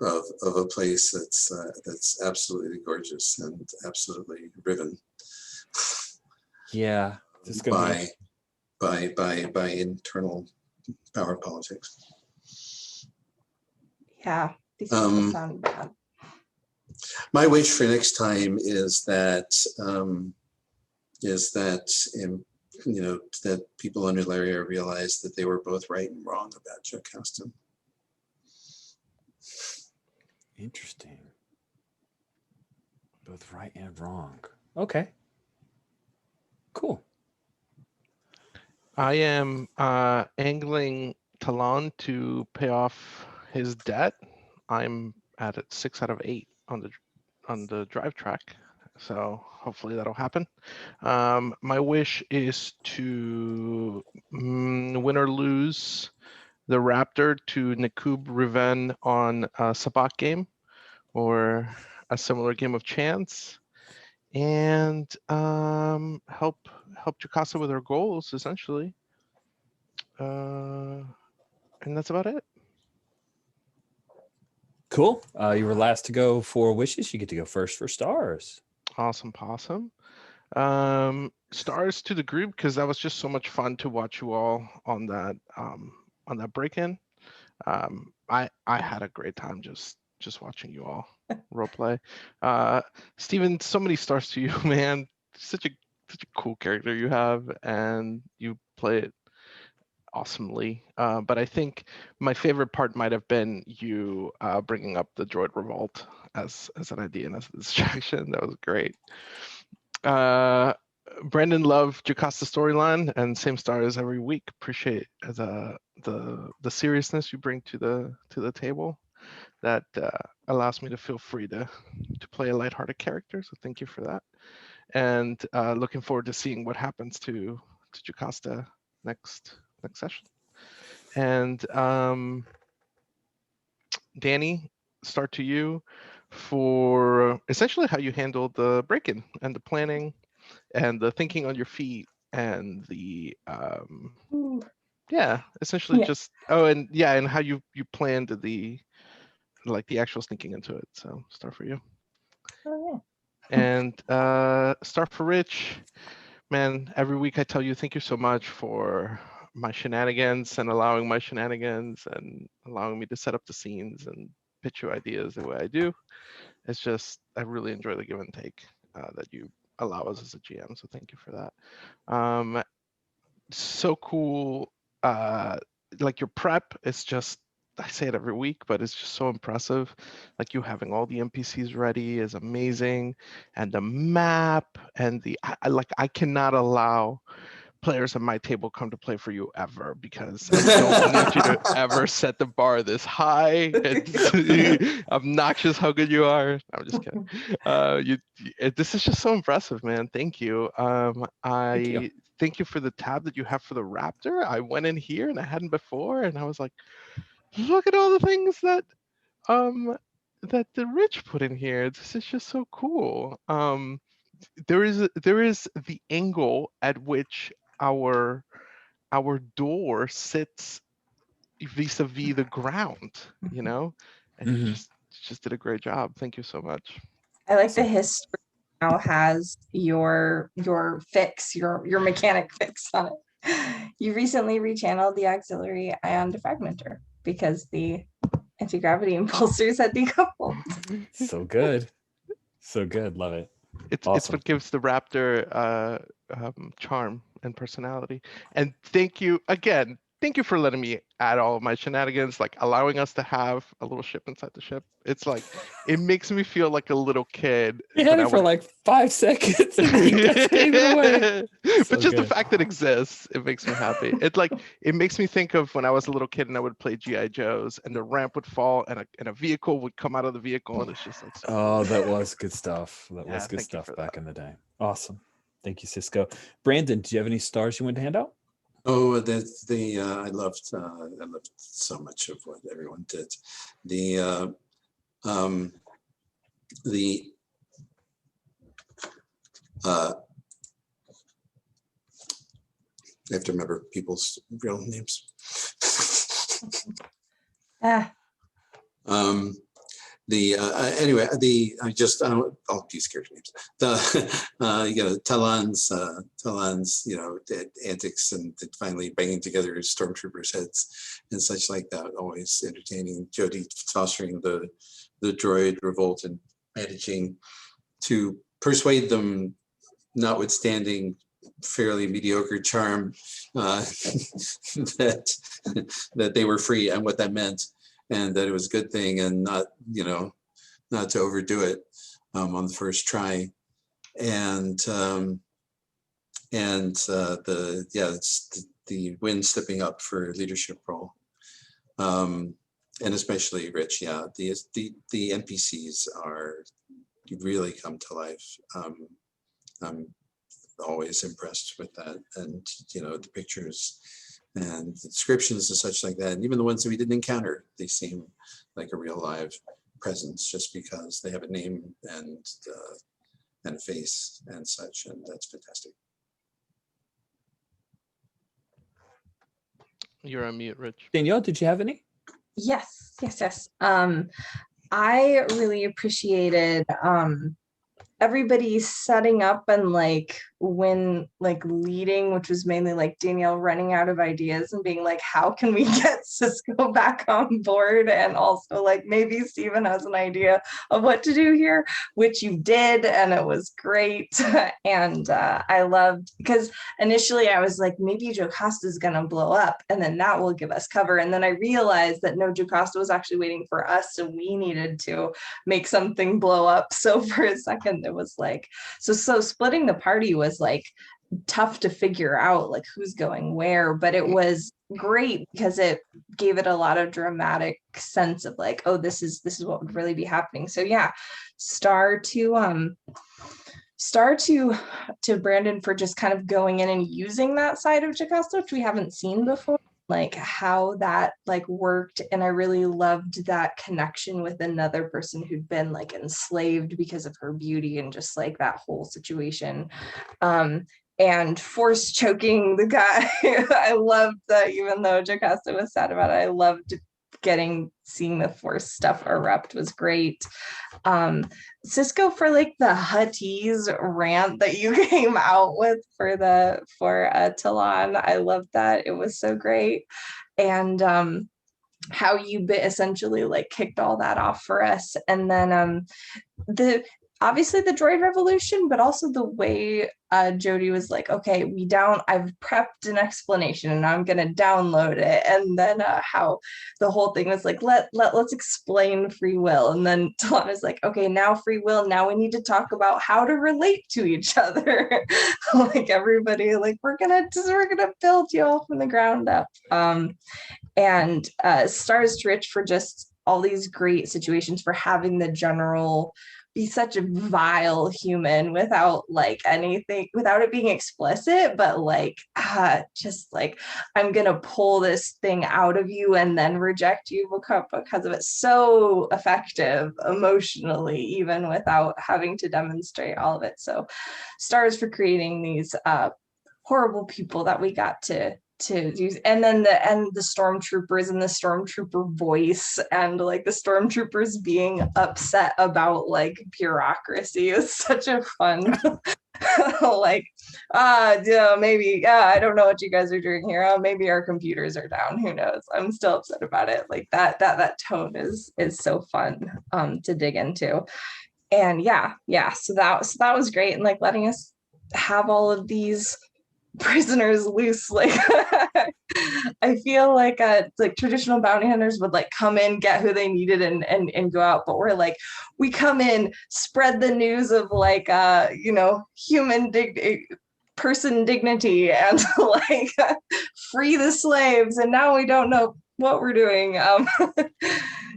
a place that's absolutely gorgeous and absolutely riven.
Yeah, it's gonna be
by internal power politics.
Yeah, these people sound bad.
My wish for next time is that that people under Laria realize that they were both right and wrong about Jocasta.
interesting. Both right and wrong. Okay. Cool.
I am angling Talon to pay off his debt. I'm at 6 out of 8 on the drive track, so hopefully that'll happen. My wish is to win or lose the Raptor to Nakub Riven on a Sabak game or a similar game of chance, and help Jocasta with her goals essentially. And that's about it.
Cool. You were last to go for wishes. You get to go first for stars.
Awesome possum. Stars to the group, because that was just so much fun to watch you all on that break-in. I had a great time just watching you all roleplay. Steven, so many stars to you, man. Such a cool character you have, and you play it awesomely. But I think my favorite part might have been you bringing up the droid revolt as an idea and as a distraction. That was great. Brandon loved Jocasta's storyline, and same stars every week. Appreciate the seriousness you bring to the table. That allows me to feel free to play a lighthearted character. So thank you for that. And looking forward to seeing what happens to Jocasta next session. And Danny, start to you for essentially how you handled the break-in and the planning and the thinking on your feet and the essentially just and how you planned the actual sneaking into it. So start for you.
Oh,
And start for Rich. Man, every week I tell you thank you so much for my shenanigans and allowing my shenanigans and allowing me to set up the scenes and pitch you ideas the way I do. It's just, I really enjoy the give and take that you allow us as a GM. So thank you for that. So cool. Like your prep is just, I say it every week, but it's just so impressive. Like you having all the NPCs ready is amazing. And the map and I cannot allow players at my table come to play for you ever, because I don't want you to ever set the bar this high. It's obnoxious how good you are. I'm just kidding. This is just so impressive, man. Thank you. Thank you for the tab that you have for the Raptor. I went in here and I hadn't before, and I was like, look at all the things that the Rich put in here. This is just so cool. There is the angle at which our door sits vis-a-vis the ground, and you just did a great job. Thank you so much.
I like the history now has your fix, your mechanic fix on it. You recently rechanneled the auxiliary ion defragmenter because the anti-gravity impulsors had decoupled.
So good. So good. Love it.
It's
Awesome.
what gives the Raptor charm and personality. And thank you again. Thank you for letting me add all of my shenanigans, like allowing us to have a little ship inside the ship. It's like, it makes me feel like a little kid.
You had it for like 5 seconds and then you just gave it away.
But just the fact that it exists, it makes me happy. It makes me think of when I was a little kid and I would play G.I. Joes and the ramp would fall and a vehicle would come out of the vehicle, and it's just like so cool.
That was good stuff. That was good stuff back in the day. Awesome. Thank you, Cisco. Brandon, do you have any stars you want to hand out?
Oh, I loved so much of what everyone did. The I have to remember people's real names. Anyway, I'll use character names. Talon's antics and finally banging together stormtroopers' heads and such like that, always entertaining. Jody fostering the droid revolt and managing to persuade them, notwithstanding fairly mediocre charm, that they were free and what that meant, and that it was a good thing, and not to overdo it on the first try, it's the Wynn stepping up for leadership role, and especially Rich. Yeah, the NPCs really come to life. I'm always impressed with that, and the pictures and the descriptions and such like that, and even the ones that we didn't encounter, they seem like a real live presence just because they have a name and a face and such, and that's fantastic.
You're on mute, Rich.
Danielle, did you have any?
Yes. I really appreciated everybody setting up and when leading, which was mainly Danielle running out of ideas and being like, how can we get Cisco back on board? And also maybe Steven has an idea of what to do here, which you did, and it was great. And I loved, because initially I was like, maybe Jocasta is gonna blow up and then that will give us cover. And then I realized that no, Jocasta was actually waiting for us, and we needed to make something blow up. So for a second it was so splitting the party was tough to figure out who's going where, but it was great because it gave it a lot of dramatic sense of oh, this is what would really be happening. So yeah, star to Brandon for just kind of going in and using that side of Jocasta, which we haven't seen before, how that worked. And I really loved that connection with another person who'd been enslaved because of her beauty and just that whole situation. And force choking the guy. I loved that, even though Jocasta was sad about it, I loved seeing the force stuff erupt was great. Cisco, for the Huttese rant that you came out with for Talon, I loved that. It was so great. And how you essentially like kicked all that off for us. And then obviously the droid revolution, but also the way Jody was like, okay, I've prepped an explanation and I'm going to download it. And then how the whole thing was like, let's explain free will. And then Talon is like, okay, now free will. Now we need to talk about how to relate to each other. Like everybody, like we're going to build you all from the ground up. And stars to Rich for just all these great situations, for having the general be such a vile human without like anything, without it being explicit, but like just like, I'm gonna pull this thing out of you and then reject you because of it. So effective emotionally, even without having to demonstrate all of it. So stars for creating these horrible people that we got to use. And then the stormtroopers and the stormtrooper voice, and like the stormtroopers being upset about like bureaucracy is such a fun like maybe I don't know what you guys are doing here, maybe our computers are down, who knows. I'm still upset about it. Like that tone is so fun to dig into. And yeah, so that was great. And like letting us have all of these prisoners loose. Like I feel like traditional bounty hunters would like come in, get who they needed and go out, but we're like, we come in, spread the news of like human person dignity and like free the slaves, and now we don't know what we're doing,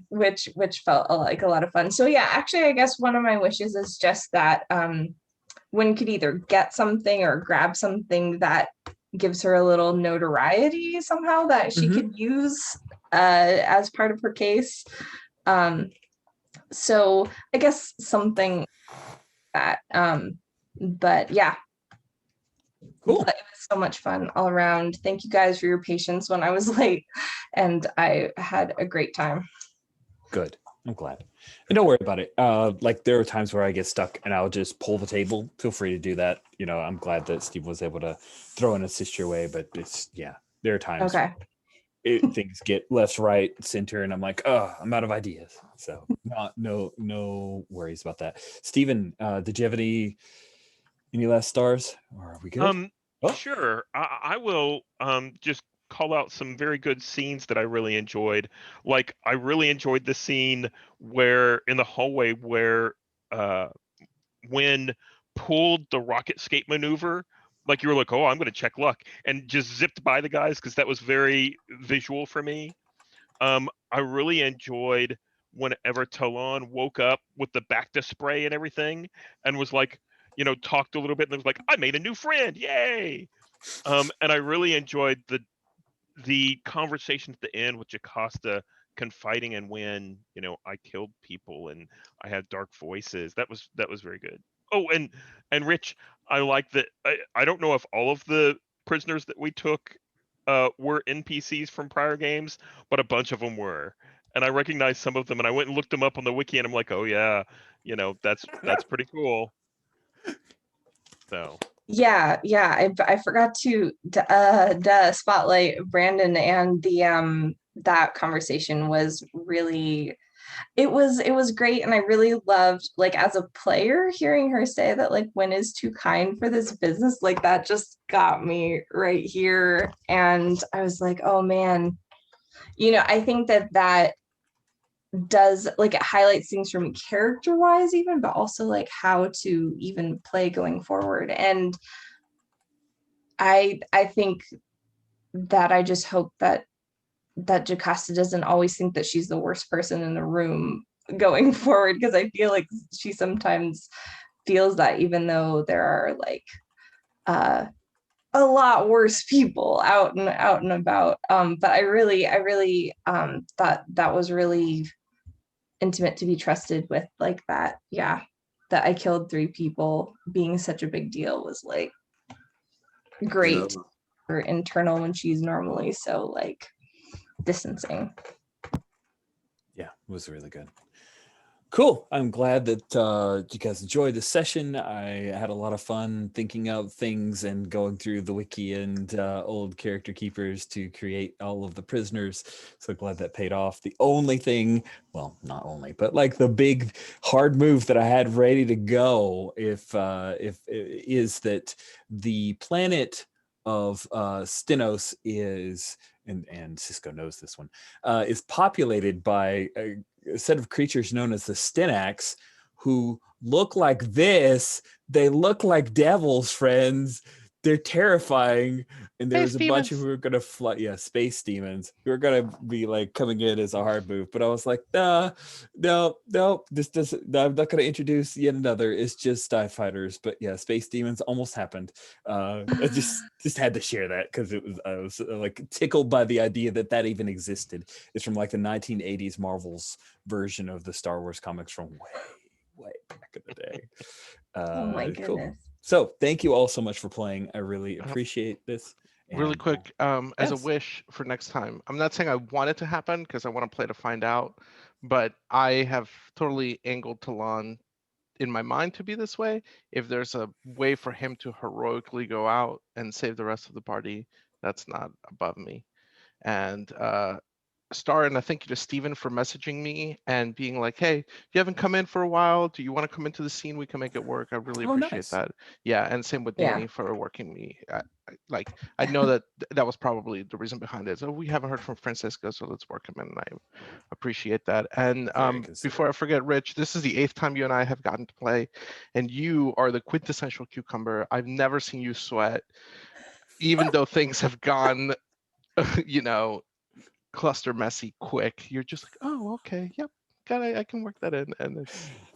which felt like a lot of fun. So yeah, actually I guess one of my wishes is just that one could either get something or grab something that gives her a little notoriety somehow that she could use as part of her case. So I guess something that, but yeah.
Cool.
But it was so much fun all around. Thank you guys for your patience when I was late, and I had a great time.
Good. I'm glad. And don't worry about it. Like there are times where I get stuck and I'll just pull the table. Feel free to do that. You know, I'm glad that Steve was able to throw an assist your way, but it's, yeah, there are times
Okay.
things get left, right, center, and I'm like, oh, I'm out of ideas. So no worries about that. Steven, did you have any last stars, or are we good? Oh.
Sure. I will just call out some very good scenes that I really enjoyed. Like I really enjoyed the scene where in the hallway where when pulled the rocket escape maneuver, like you were like, oh, I'm going to check luck, and just zipped by the guys because that was very visual for me. I really enjoyed whenever Talon woke up with the back to spray and everything and was like, you know, talked a little bit and was like, I made a new friend, yay! And I really enjoyed the conversation at the end with Jocasta confiding in when, you know, I killed people and I had dark voices. That was very good. Oh, and Rich, I like that. I don't know if all of the prisoners that we took were NPCs from prior games, but a bunch of them were. And I recognized some of them, and I went and looked them up on the wiki, and I'm like, oh yeah, you know, that's pretty cool. So
Yeah, I forgot to spotlight Brandon, and the that conversation was really, it was great, and I really loved, like, as a player, hearing her say that, like, Wynn is too kind for this business. Like, that just got me right here, and I was like, oh man, you know, I think that does, like, it highlights things for me character wise even, but also like how to even play going forward. And I think that I just hope that Jocasta doesn't always think that she's the worst person in the room going forward, because I feel like she sometimes feels that, even though there are like a lot worse people out and about. But I really thought that was really intimate to be trusted with, like that. Yeah, that I killed 3 people being such a big deal was like great.
You know,
Or internal when she's normally so like distancing.
Yeah, it was really good. Cool. I'm glad that you guys enjoyed the session. I had a lot of fun thinking of things and going through the wiki and old character keepers to create all of the prisoners. So glad that paid off. The only thing, well, not only, but like the big hard move that I had ready to go if is that the planet of Stenos is, and Cisco knows this one, is populated by a set of creatures known as the Stenax, who look like this. They look like devils, friends. They're terrifying. And there's a bunch of who are gonna fly. Yeah, space demons who are gonna be like coming in as a hard move. But I was like, no, this doesn't. I'm not gonna introduce yet another. It's just TIE fighters. But yeah, space demons almost happened. I just had to share that because I was like tickled by the idea that even existed. It's from like the 1980s Marvel's version of the Star Wars comics from way back in the day.
Oh my goodness.
Cool. So thank you all so much for playing. I really appreciate this.
Really
And,
quick, as a
yes.
wish for next time, I'm not saying I want it to happen because I want to play to find out, but I have totally angled Talon in my mind to be this way. If there's a way for him to heroically go out and save the rest of the party, that's not above me. And Star, and I thank you to Steven for messaging me and being like, hey, you haven't come in for a while. Do you want to come into the scene? We can make it work. I really appreciate
Nice.
that. Yeah, and same with
Yeah.
Danny for working me. I know that was probably the reason behind it. So we haven't heard from Francisco, so let's work him in. And I appreciate that. And before I forget, Rich, this is the 8th time you and I have gotten to play, and you are the quintessential cucumber. I've never seen you sweat, even though things have gone, you know, cluster messy quick. You're just like, oh, okay, yep, I can work that in, and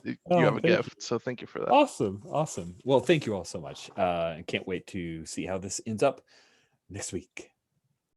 you have a gift. So thank you for that.
Awesome. Well, thank you all so much. I can't wait to see how this ends up next week.